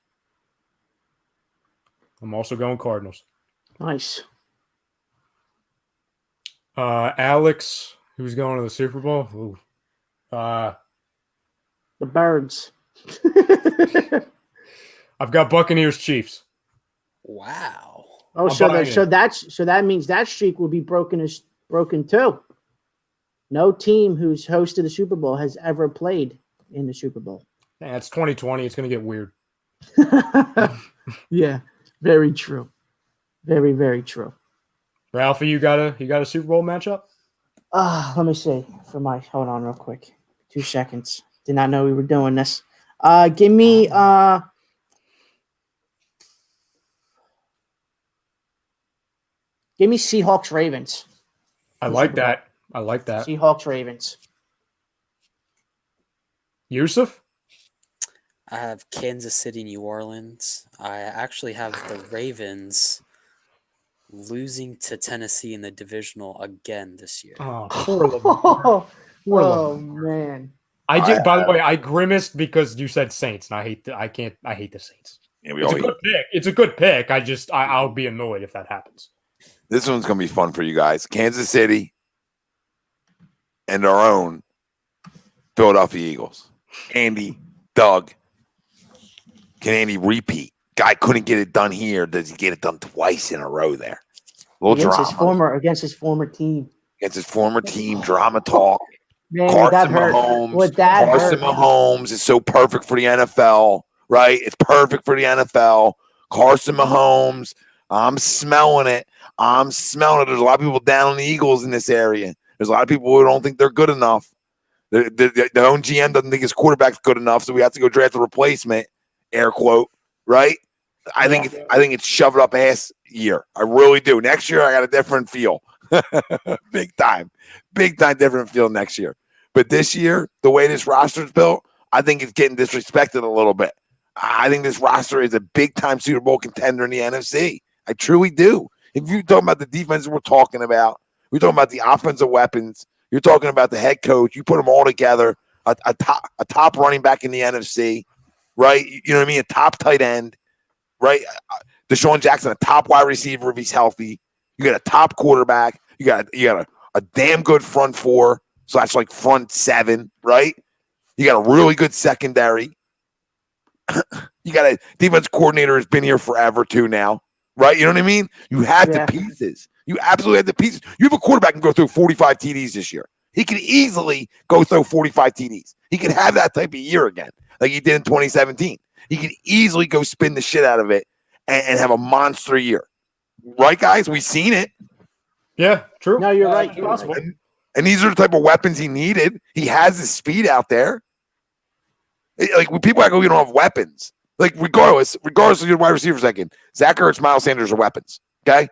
I'm also going Cardinals. Nice. Alex, who's going to the Super Bowl? Ooh. The Birds. I've got Buccaneers, Chiefs. Wow. Oh, so that means that streak will be broken too. No team who's hosted the Super Bowl has ever played in the Super Bowl. Yeah, it's 2020. It's going to get weird. Yeah, very true. Very, very true. Ralphie, you got a Super Bowl matchup? Let me see. Hold on real quick. 2 seconds. Did not know we were doing this. Give me Seahawks Ravens. I like that. Seahawks Ravens. Yusuf? I have Kansas City, New Orleans. I actually have the Ravens losing to Tennessee in the divisional again this year. Oh, poor man. By the way, I grimaced because you said Saints, and I hate the Saints. Yeah, it's a good pick. It's a good pick. I'll be annoyed if that happens. This one's gonna be fun for you guys. Kansas City and our own Philadelphia Eagles. Andy, Doug. Can Andy repeat? Guy couldn't get it done here. Does he get it done twice in a row there? Against his former team. Against his former team, drama talk. Man, Carson Mahomes is so perfect for the NFL, right? It's perfect for the NFL. Carson Mahomes, I'm smelling it. There's a lot of people down on the Eagles in this area. There's a lot of people who don't think they're good enough. Their own GM doesn't think his quarterback's good enough, so we have to go draft a replacement. air quote, right? I think it's shove it up ass year. I really do. Next year, I got a different feel. Big time different feel next year. But this year, the way this roster is built, I think it's getting disrespected a little bit. I think this roster is a big-time Super Bowl contender in the NFC. I truly do. If you're talking about the defense we're talking about the offensive weapons, you're talking about the head coach, you put them all together, a top running back in the NFC, right? You know what I mean? A top tight end, right? DeSean Jackson, a top wide receiver if he's healthy. You got a top quarterback. You got a damn good front four / like front seven, right? You got a really good secondary. You got a defense coordinator who's been here forever too now, right? You know what I mean? You have the pieces. You absolutely have the pieces. You have a quarterback who can go through 45 TDs this year. He could easily go through 45 TDs. He could have that type of year again, like he did in 2017. He could easily go spin the shit out of it and have a monster year. Right, guys? We've seen it. Yeah, true. No, you're right. It's possible. And these are the type of weapons he needed. He has the speed out there. Like, when people act like we don't have weapons. Like, regardless of your wide receiver second, Zach Ertz, Miles Sanders are weapons. Okay?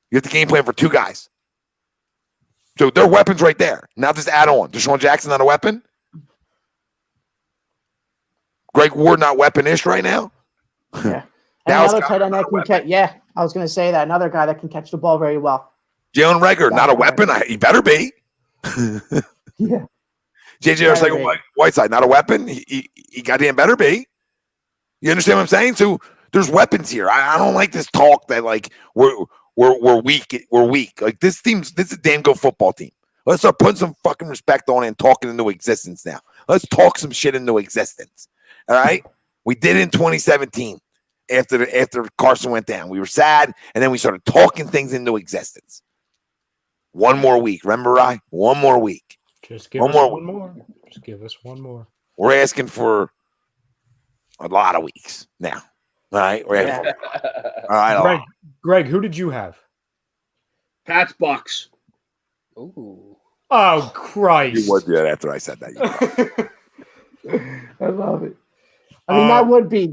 You have the game plan for two guys. So they're weapons right there. Now just add on. DeSean Jackson not a weapon? Greg Ward not weaponish right now? Yeah. Another tight end that can catch. Yeah, I was going to say that. Another guy that can catch the ball very well. Jalen Reagor, not a weapon? He better be. Yeah. JJ Whiteside, not a weapon? He goddamn better be. You understand what I'm saying? So there's weapons here. I don't like this talk that, like, we're weak. We're weak. Like, this is a damn good football team. Let's start putting some fucking respect on it and talking into existence now. Let's talk some shit into existence. All right? We did it in 2017 after Carson went down. We were sad, and then we started talking things into existence. One more week. Remember, Rye? One more week. Just give us one more. Just give us one more. We're asking for a lot of weeks now. All right? All right. Greg, who did you have? Pats Bucks. Ooh. Oh, Christ. You would do that after I said that. I love it. I mean,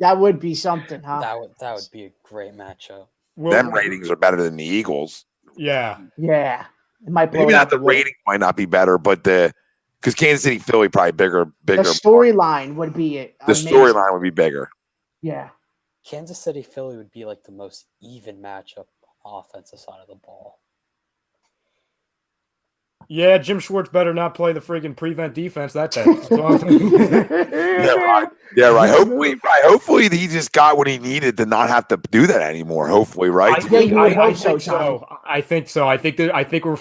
that would be something, huh? That would be a great matchup. Them ratings are better than the Eagles. Yeah. Yeah. It might blow maybe not the ratings ratings might not be better, but because Kansas City, Philly probably bigger. The storyline would be it. The storyline would be bigger. Yeah. Kansas City, Philly would be like the most even matchup on the offensive side of the ball. Yeah, Jim Schwartz better not play the friggin' prevent defense that day. Yeah, right. Hopefully he just got what he needed to not have to do that anymore. Hopefully, right? I think so. I think we're.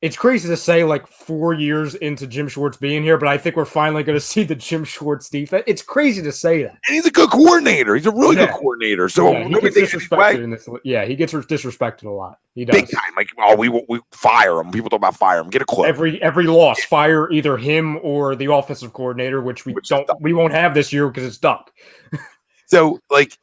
It's crazy to say, like, 4 years into Jim Schwartz being here, but I think we're finally going to see the Jim Schwartz defense. It's crazy to say that. And he's a good coordinator. He's a really good coordinator. So he gets disrespected in this. Yeah, he gets disrespected a lot. He does. Big time. Like, we fire him. People talk about fire him. Get a clue. Every loss, fire either him or the offensive coordinator, which we won't have this year because it's Duck. So, like,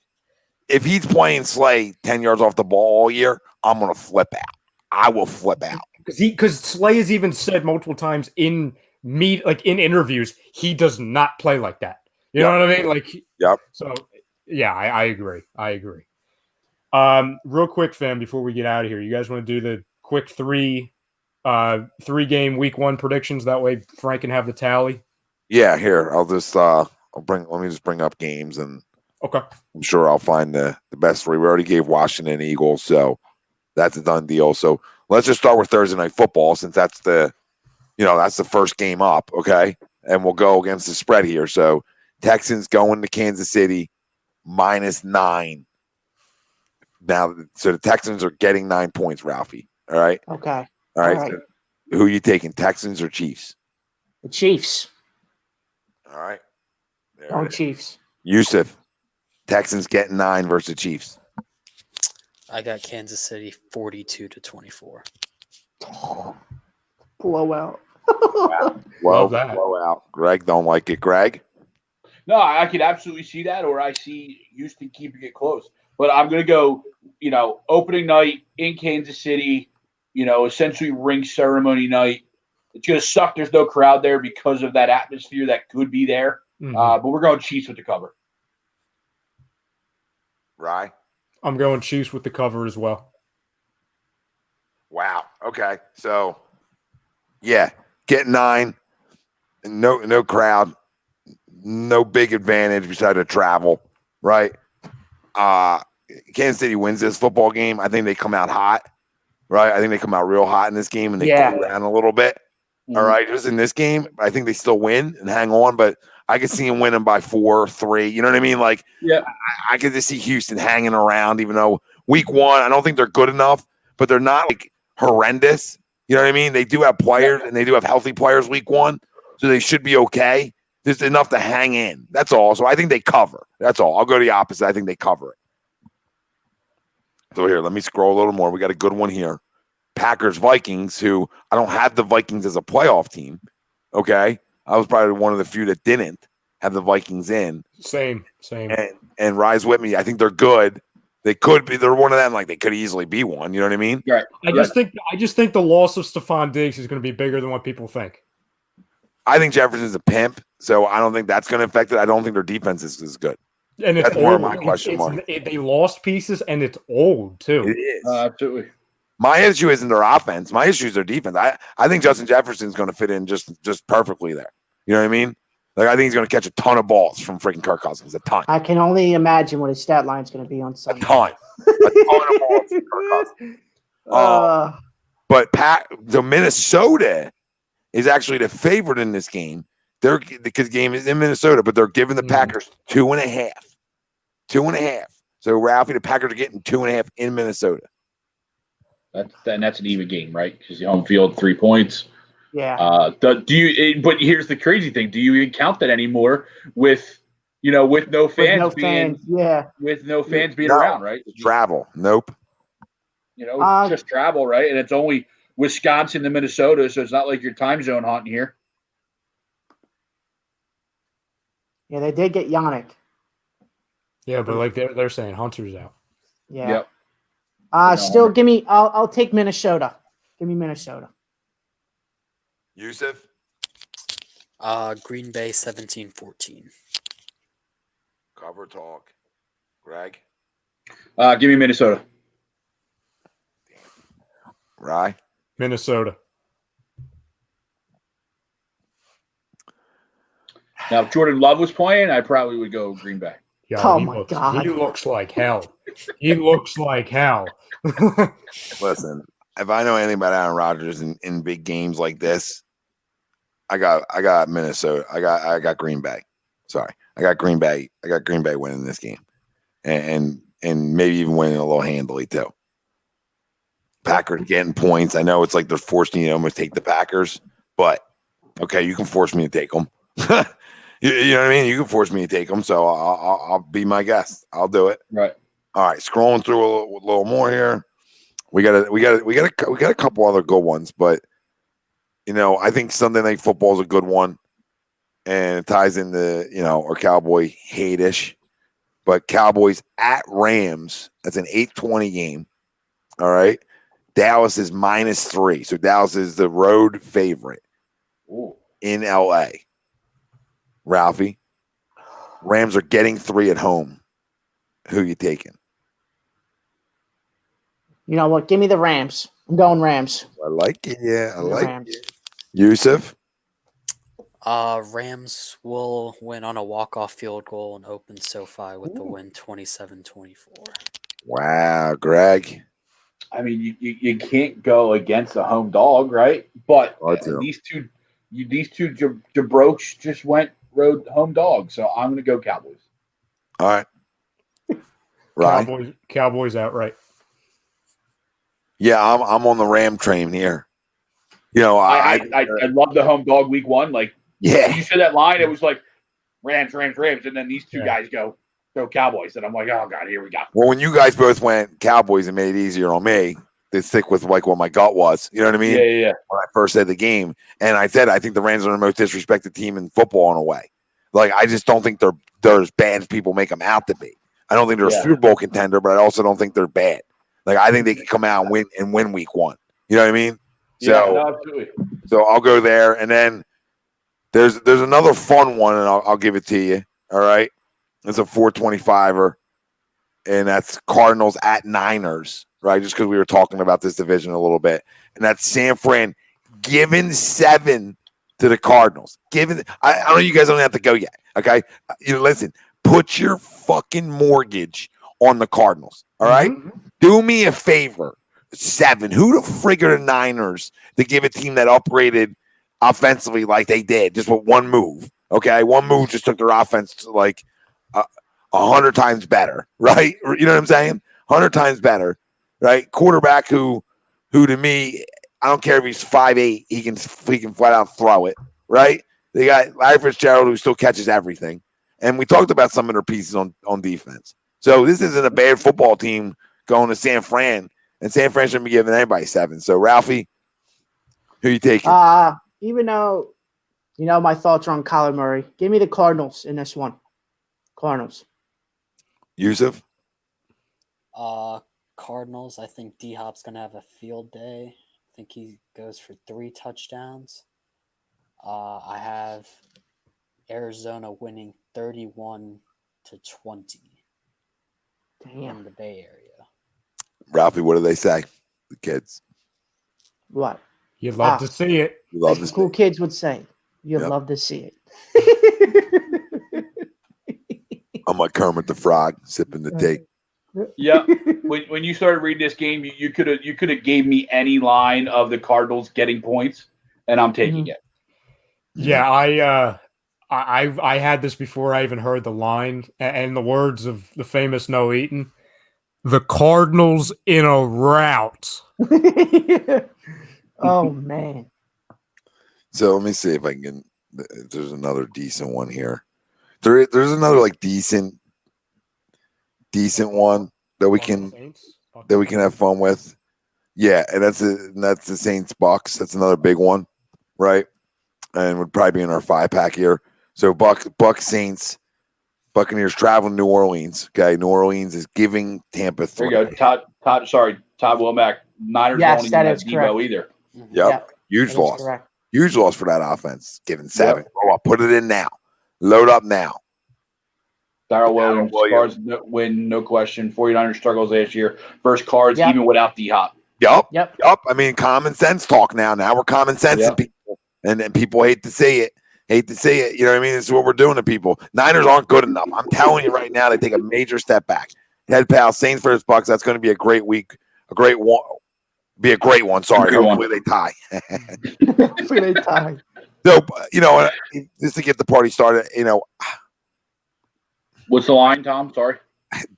if he's playing Slay 10 yards off the ball all year, I'm going to flip out. I will flip out. Because Slay has even said multiple times in interviews, he does not play like that. You know what I mean? Like, yep. So, yeah, I agree. Real quick, fam, before we get out of here, you guys want to do the quick three game week one predictions? That way, Frank can have the tally. Yeah, here I'll just let me just bring up games, and okay, I'm sure I'll find the best three. We already gave Washington Eagles, so that's a done deal. So let's just start with Thursday Night Football, since that's the first game up, okay? And we'll go against the spread here. So Texans going to Kansas City -9. Now, so the Texans are getting 9 points, Ralphie. All right? Okay. All right. So who are you taking, Texans or Chiefs? The Chiefs. All right. Chiefs. Yusuf, Texans getting 9 versus Chiefs. I got Kansas City 42-24. Blowout. Blowout. Greg don't like it. Greg? No, I could absolutely see that, or I see Houston keeping it close. But I'm going to go, opening night in Kansas City, essentially ring ceremony night. It's going to suck. There's no crowd there because of that atmosphere that could be there. Mm-hmm. But we're going Chiefs with the cover. Right? I'm going Chiefs with the cover as well. Wow. Okay. So, yeah, get 9. No crowd. No big advantage besides the travel. Right? Kansas City wins this football game. I think they come out hot. Right? I think they come out real hot in this game and they cool down a little bit. All right, just in this game, I think they still win and hang on, but I could see them winning by 4, 3. You know what I mean? Like, Yeah, I could just see Houston hanging around, even though week 1, I don't think they're good enough, but they're not like horrendous. You know what I mean? They do have players and they do have healthy players week 1, so they should be okay. Just enough to hang in. That's all. So I think they cover. That's all. I'll go the opposite. I think they cover it. So here, let me scroll a little more. We got a good one here. Packers Vikings, who I don't have the Vikings as a playoff team. Okay. I was probably one of the few that didn't have the Vikings in. Same. And rise with me. I think they're good. They could be. They're one of them. Like they could easily be one. You know what I mean? right. I just think the loss of Stephon Diggs is going to be bigger than what people think. I think Jefferson's a pimp, so I don't think that's going to affect it. I don't think their defense is good. And it's That's more old. my question mark. They lost pieces, and it's old too. It is. Absolutely. My issue isn't their offense. My issue is their defense. I think Justin Jefferson's going to fit in just perfectly there. You know what I mean? Like I think he's going to catch a ton of balls from freaking Kirk Cousins. A ton. I can only imagine what his stat line is going to be on A Sunday. ton. A ton of balls from Kirk Cousins. But the Minnesota is actually the favorite in this game. Because the game is in Minnesota, but they're giving the Packers 2.5. 2.5. So Ralphie, the Packers are getting 2.5 in Minnesota. That's an even game, right? Because the home field 3 points. Yeah. But here's the crazy thing: do you even count that anymore with no fans with no fans being around, right? Travel, nope. It's just travel, right? And it's only Wisconsin to Minnesota, so it's not like you're time zone hunting here. Yeah, they did get Yannick. Yeah, but like they're saying Hunter's out. Yeah. Yep. Still give me I'll take Minnesota. Give me Minnesota. Yusuf? Green Bay 17-14. Cover talk. Greg? Give me Minnesota. Rye? Minnesota. Now, if Jordan Love was playing, I probably would go Green Bay. Yo, my God. He looks like hell. He looks like hell. Listen, if I know anything about Aaron Rodgers in big games like this, I got Minnesota. I got Green Bay. Sorry. I got Green Bay. I got Green Bay winning this game. And maybe even winning a little handily too. Packers getting points. I know it's like they're forcing you to almost take the Packers, but okay, you can force me to take them. You know what I mean? You can force me to take them, so I'll be my guest. I'll do it. Right. All right. Scrolling through a little more here. We got a couple other good ones, but I think Sunday Night Football is a good one, and it ties into our Cowboy hate-ish. But Cowboys at Rams. That's an 8:20 game. All right. Dallas is -3, so Dallas is the road favorite in LA. Ralphie, Rams are getting 3 at home. Who you taking? You know what? Give me the Rams. I'm going Rams. I like it. Yeah, I like Rams. it. Yusuf? Rams will win on a walk-off field goal and open SoFi with the win 27-24. Wow, Greg. I mean, you can't go against a home dog, right? But these two jabroches just went road home dog, so I'm going to go Cowboys. All right. Right. Cowboys outright. Yeah, I'm on the Ram train here. I love the home dog week 1. Like, yeah, when you said that line, it was like Rams, and then these two guys go Cowboys, and I'm like, oh god, here we go. Well, when you guys both went Cowboys, it made it easier on me to stick with like what my gut was. You know what I mean? Yeah. When I first said the game, and I said I think the Rams are the most disrespected team in football in a way. Like I just don't think they're as bad as people make them out to be. I don't think they're a Super Bowl contender, but I also don't think they're bad. Like I think they can come out and win week 1. You know what I mean? Absolutely. So I'll go there, and then there's another fun one, and I'll give it to you. All right, it's a 425er, and that's Cardinals at Niners, right? Just because we were talking about this division a little bit, and that's San Fran giving 7 to the Cardinals. I know you guys don't have to go yet, okay? Listen, put your fucking mortgage on the Cardinals, all right? Do me a favor, 7. Who the frig are the Niners to give a team that upgraded offensively like they did, just with one move, okay? One move just took their offense to like 100 times better, right? You know what I'm saying? 100 times better, right? Quarterback who to me, I don't care if he's 5'8", he can flat out throw it, right? They got Larry Fitzgerald who still catches everything. And we talked about some of their pieces on defense. So this isn't a bad football team going to San Fran, and San Fran shouldn't be giving anybody 7. So, Ralphie, who you taking? Even though, my thoughts are on Kyler Murray, give me the Cardinals in this one. Cardinals. Yusuf? Cardinals. I think D-Hop's going to have a field day. I think he goes for 3 touchdowns. I have Arizona winning 31-20 in the Bay Area. Ralphie, what do they say? The kids. What? You'd love to see it. Like the cool kids would say. You'd love to see it. I'm like Kermit the Frog, sipping the tea. Yeah. When you started reading this game, you could have gave me any line of the Cardinals getting points, and I'm taking it. Yeah, I had this before I even heard the line, and the words of the famous Noah Eaton, the Cardinals in a rout. Oh, man. So let me see if I can if there's another decent one here. There's another like decent one that we can have fun with. Yeah, and that's the Saints Bucks. That's another big one, right? And would probably be in our 5-pack here. So Bucks Saints, Buccaneers traveling to New Orleans. Okay, New Orleans is giving Tampa 3. There you go. Todd Womack. Niners yes, don't that even is have correct. Debo either. Yep. Huge loss. Correct. Huge loss for that offense. Giving 7. Oh, I'll put it in now. Load up now. Darrell Williams, Cards win, no question. 49ers struggles last year. First Cards, even without D-Hop. Yep. I mean, common sense talk now. Now we're common sense people. And people hate to see it. You know what I mean? This is what we're doing to people. Niners aren't good enough. I'm telling you right now, they take a major step back. Head pal, Saints versus Bucks. That's going to be a great week. A great one. Sorry. Hopefully they tie. Hopefully they tie. So, just to get the party started, What's the line, Tom? Sorry.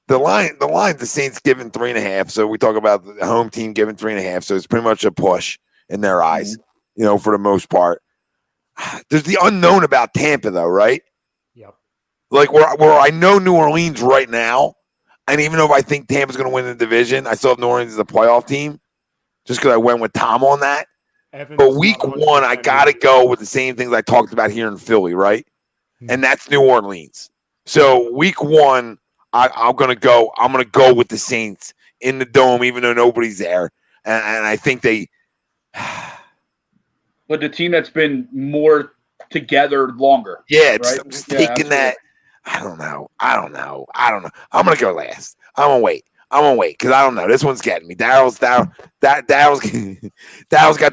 The line, the Saints giving 3.5. So we talk about the home team giving 3.5. So it's pretty much a push in their eyes, for the most part. There's the unknown about Tampa, though, right? Yep. Like where I know New Orleans right now, and even though I think Tampa's going to win the division, I still have New Orleans as a playoff team, just because I went with Tom on that. But week 1, I got to go with the same things I talked about here in Philly, right? And that's New Orleans. So week 1, I'm going to go with the Saints in the Dome, even though nobody's there. And I think they. But the team that's been more together longer. Yeah, right? I'm just taking that. I don't know. I'm going to go last. I'm going to wait because I don't know. This one's getting me. Daryl's got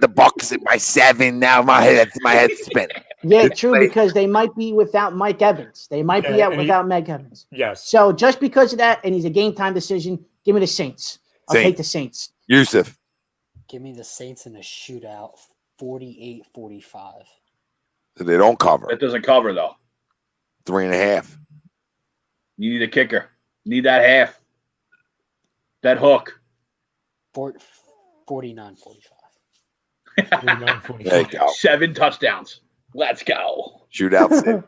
the Bucks at my 7. Now my head's spinning. Yeah, true, because they might be without Mike Evans. They might be without Mike Evans. Yes. So just because of that, and he's a game-time decision, give me the Saints. I'll take the Saints. Yusuf. Give me the Saints in a shootout, 48-45. They don't cover. That doesn't cover, though. 3.5. You need a kicker. Need that half. That hook. 49-45. There you go. 7 touchdowns. Let's go. Shootout.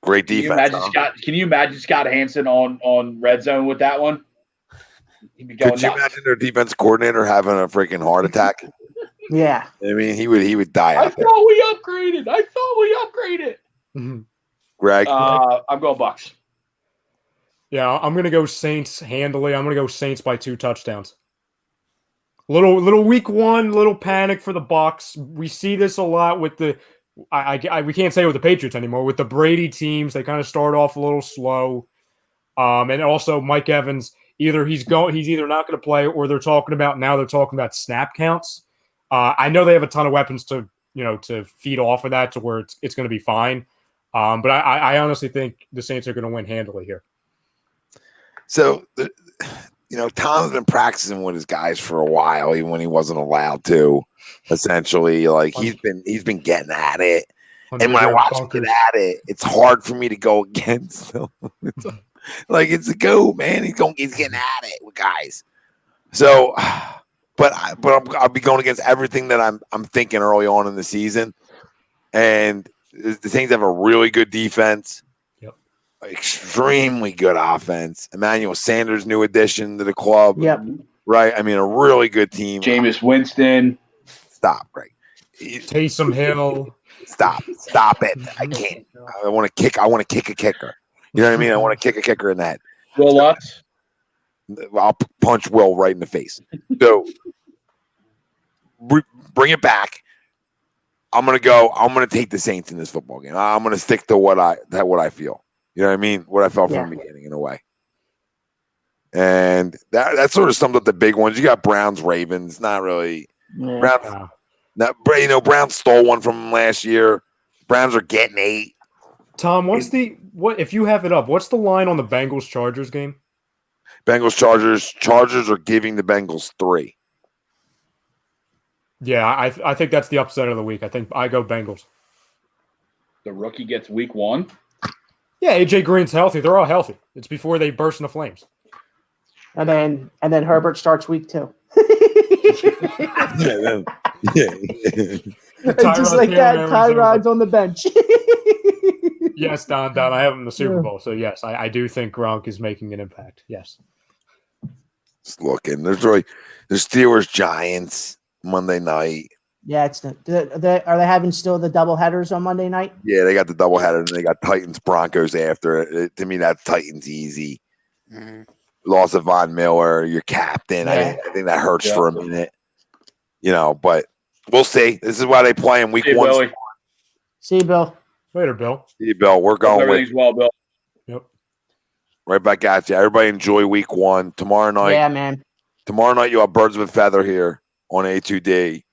Great defense. Can you imagine Scott Hansen on red zone with that one? Could you imagine their defense coordinator having a freaking heart attack? Yeah. I mean, he would die out there. thought we upgraded. Mm-hmm. Greg? I'm going Bucks. Yeah, I'm going to go Saints handily. I'm going to go Saints by 2 touchdowns. Little week 1, little panic for the Bucks. We see this a lot with the we can't say it with the Patriots anymore. With the Brady teams, they kind of start off a little slow. And also Mike Evans, he's either not going to play or they're talking about snap counts. I know they have a ton of weapons to feed off of that to where it's going to be fine. But I honestly think the Saints are going to win handily here. So, Tom's been practicing with his guys for a while, even when he wasn't allowed to. Essentially, like he's been getting at it, and when I watch him get at it, it's hard for me to go against him. It's a go, man. He's getting at it with guys. So, but I'll be going against everything that I'm thinking early on in the season, and the Saints have a really good defense. Extremely good offense. Emmanuel Sanders, new addition to the club. Yep. Right. I mean, a really good team. Jameis Winston. Stop, Greg. Taysom Hill. Stop it. I can't. I want to kick a kicker. You know what I mean? I want to kick a kicker in the head. Will Lutz. I'll punch Will right in the face. So bring it back. I'm gonna take the Saints in this football game. I'm gonna stick to what I feel. You know what I mean? What I felt from the beginning, in a way. And that sort of summed up the big ones. You got Browns, Ravens. Not really. Yeah. Browns stole one from them last year. Browns are getting 8. Tom, if you have it up, what's the line on the Bengals Chargers game? Bengals Chargers. Chargers are giving the Bengals 3. Yeah, I think that's the upset of the week. I think I go Bengals. The rookie gets week 1. Yeah, AJ Green's healthy. They're all healthy. It's before they burst into flames. And then Herbert starts week 2. Yeah. Just like that, Tyrod's on the bench. Yes, Don. I have him in the Super Bowl. So, yes, I do think Gronk is making an impact. Yes. Just looking. There's Steelers, Giants, Monday night. Yeah, it's are they having still the double headers on Monday night? Yeah, they got the double header, and they got Titans, Broncos after it. To me, that's Titans easy. Mm-hmm. Loss of Von Miller, your captain. Yeah. I think that hurts for a minute. But we'll see. This is why they play in week 1. Billy. See you, Bill. Later, Bill. See you, Bill. We're going. Everything's well, Bill. Yep. Right back at you. Everybody enjoy week 1. Tomorrow night. Yeah, man. Tomorrow night, you'll have Birds of a Feather here on A2D.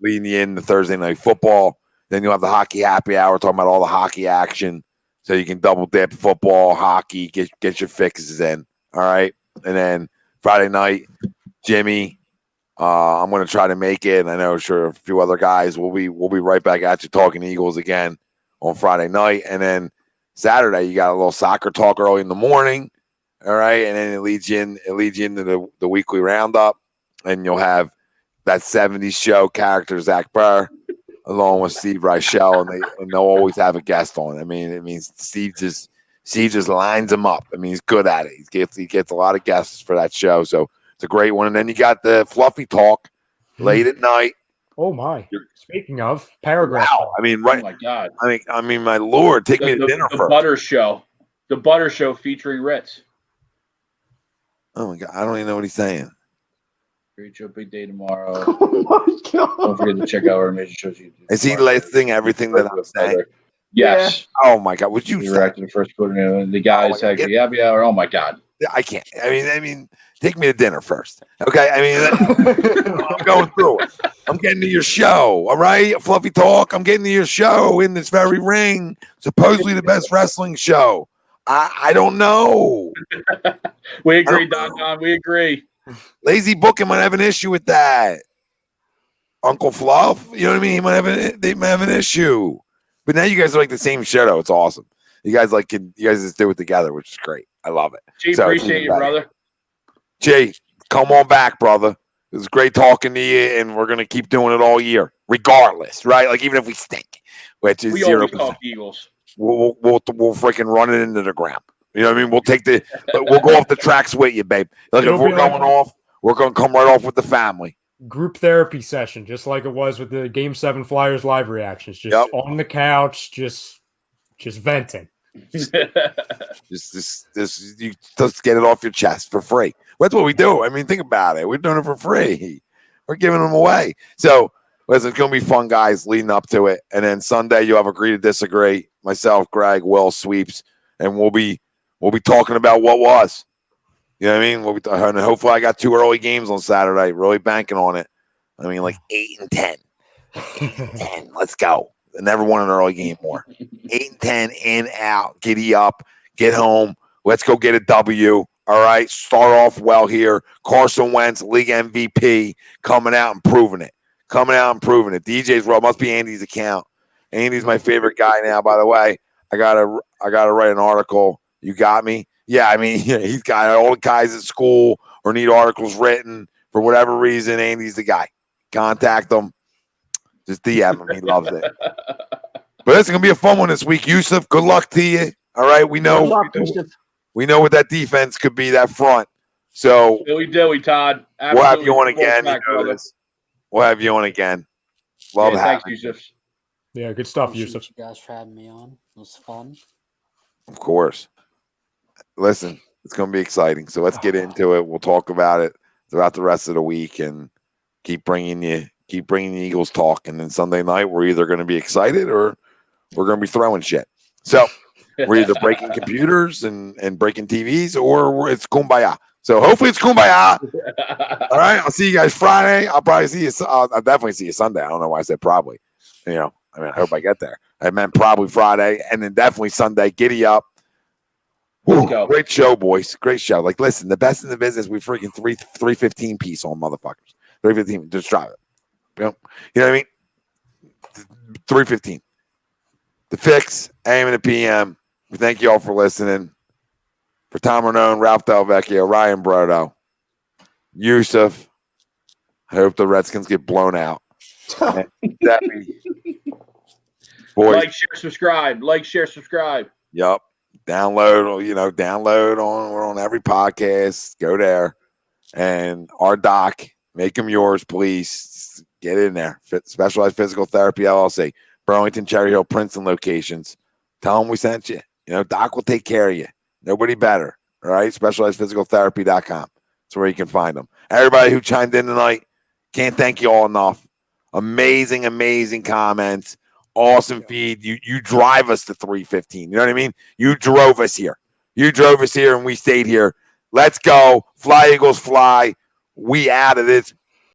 Leading you in the Thursday night football. Then you'll have the hockey happy hour talking about all the hockey action. So you can double dip football, hockey, get your fixes in. All right. And then Friday night, Jimmy, I'm going to try to make it. And I know a few other guys will be right back at you talking Eagles again on Friday night. And then Saturday, you got a little soccer talk early in the morning. All right. And then it leads you into the weekly roundup. And you'll have that 70s show character, Zach Burr, along with Steve Reichel, and they'll always have a guest on. I mean, Steve just lines them up. I mean, he's good at it. He gets a lot of guests for that show, so it's a great one. And then you got the fluffy talk late at night. Oh my! Speaking of paragraph, wow. I mean, right? Oh my God! I mean, my Lord, take me to dinner first. The Butter Show featuring Ritz. Oh my God! I don't even know what he's saying. Great show, big day tomorrow. Oh my God! Don't forget to check out our major shows. Is he listing everything that I'm saying? Yes. Yeah. Oh my God! Would you react to the first quarter? The guys actually happy hour. Oh my God! I can't. I mean, take me to dinner first. Okay. I mean, I'm going through it. I'm getting to your show. All right, Fluffy Talk. I'm getting to your show in this very ring. Supposedly the best wrestling show. I don't know. We agree, Don. We agree. Lazy Booking might have an issue with that. Uncle Fluff, you know what I mean? They might have an issue. But now you guys are like the same show. It's awesome. You guys just do it together, which is great. I love it. G, appreciate you, brother. Jay, come on back, brother. It was great talking to you, and we're gonna keep doing it all year, regardless, right? Like even if we stink, which is 0%. Always talk Eagles. We'll freaking run it into the ground. You know what I mean? We'll go off the tracks with you, babe. Like if we're going off, we're going to come right off with the family. Group therapy session, just like it was with the Game 7 Flyers live reactions. Just on the couch, just venting. just get it off your chest for free. That's what we do. I mean, think about it. We're doing it for free. We're giving them away. So listen, it's going to be fun, guys, leading up to it. And then Sunday, you'll have Agree to Disagree. Myself, Greg, Will, Sweeps, and we'll be we'll be talking about what was. You know what I mean? And hopefully I got 2 early games on Saturday. Really banking on it. I mean, like 8 and 10. 8 and 10. Let's go. I never won an early game more. 8 and 10, in, out, giddy up, get home. Let's go get a W. All right, start off well here. Carson Wentz, league MVP, coming out and proving it. DJ's role must be Andy's account. Andy's my favorite guy now, by the way. I gotta write an article. You got me? Yeah, I mean, he's got all the guys at school or need articles written for whatever reason. Andy's the guy. Contact him. Just DM him. He loves it. But it's gonna be a fun one this week. Yusuf, good luck to you. All right, we know what that defense could be, that front. So Dilly, Todd. We'll have you on again. We'll have you on again. Love having thanks, Yusuf. Yeah, good stuff, Yusuf. You guys for having me on. It was fun. Of course. Listen, it's going to be exciting. So let's get into it. We'll talk about it throughout the rest of the week and keep bringing the Eagles talk. And then Sunday night, we're either going to be excited or we're going to be throwing shit. So we're either breaking computers and breaking TVs or it's kumbaya. So hopefully it's kumbaya. All right. I'll see you guys Friday. I'll probably see you. I'll definitely see you Sunday. I don't know why I said probably. I hope I get there. I meant probably Friday and then definitely Sunday. Giddy up. Woo, great show, boys. Great show. Like, listen, the best in the business. We freaking 315 piece on motherfuckers. 315. Just try it. You know what I mean? 315. The PHIX, AM and the PM. We thank you all for listening. For Tom Renone, Ralph Del Vecchio, Ryan Brodo, Yusuf. I hope the Redskins get blown out. Boys. Like, share, subscribe. Yup. Download on. We're on every podcast. Go there. And our doc, make them yours, please. Just get in there. Specialized Physical Therapy LLC. Burlington, Cherry Hill, Princeton locations. Tell them we sent you. Doc will take care of you. Nobody better. All right? SpecializedPhysicalTherapy.com. That's where you can find them. Everybody who chimed in tonight, can't thank you all enough. Amazing, amazing comments. Awesome feed. You drive us to 315. You know what I mean? You drove us here. And we stayed here. Let's go. Fly, Eagles, fly. We out of this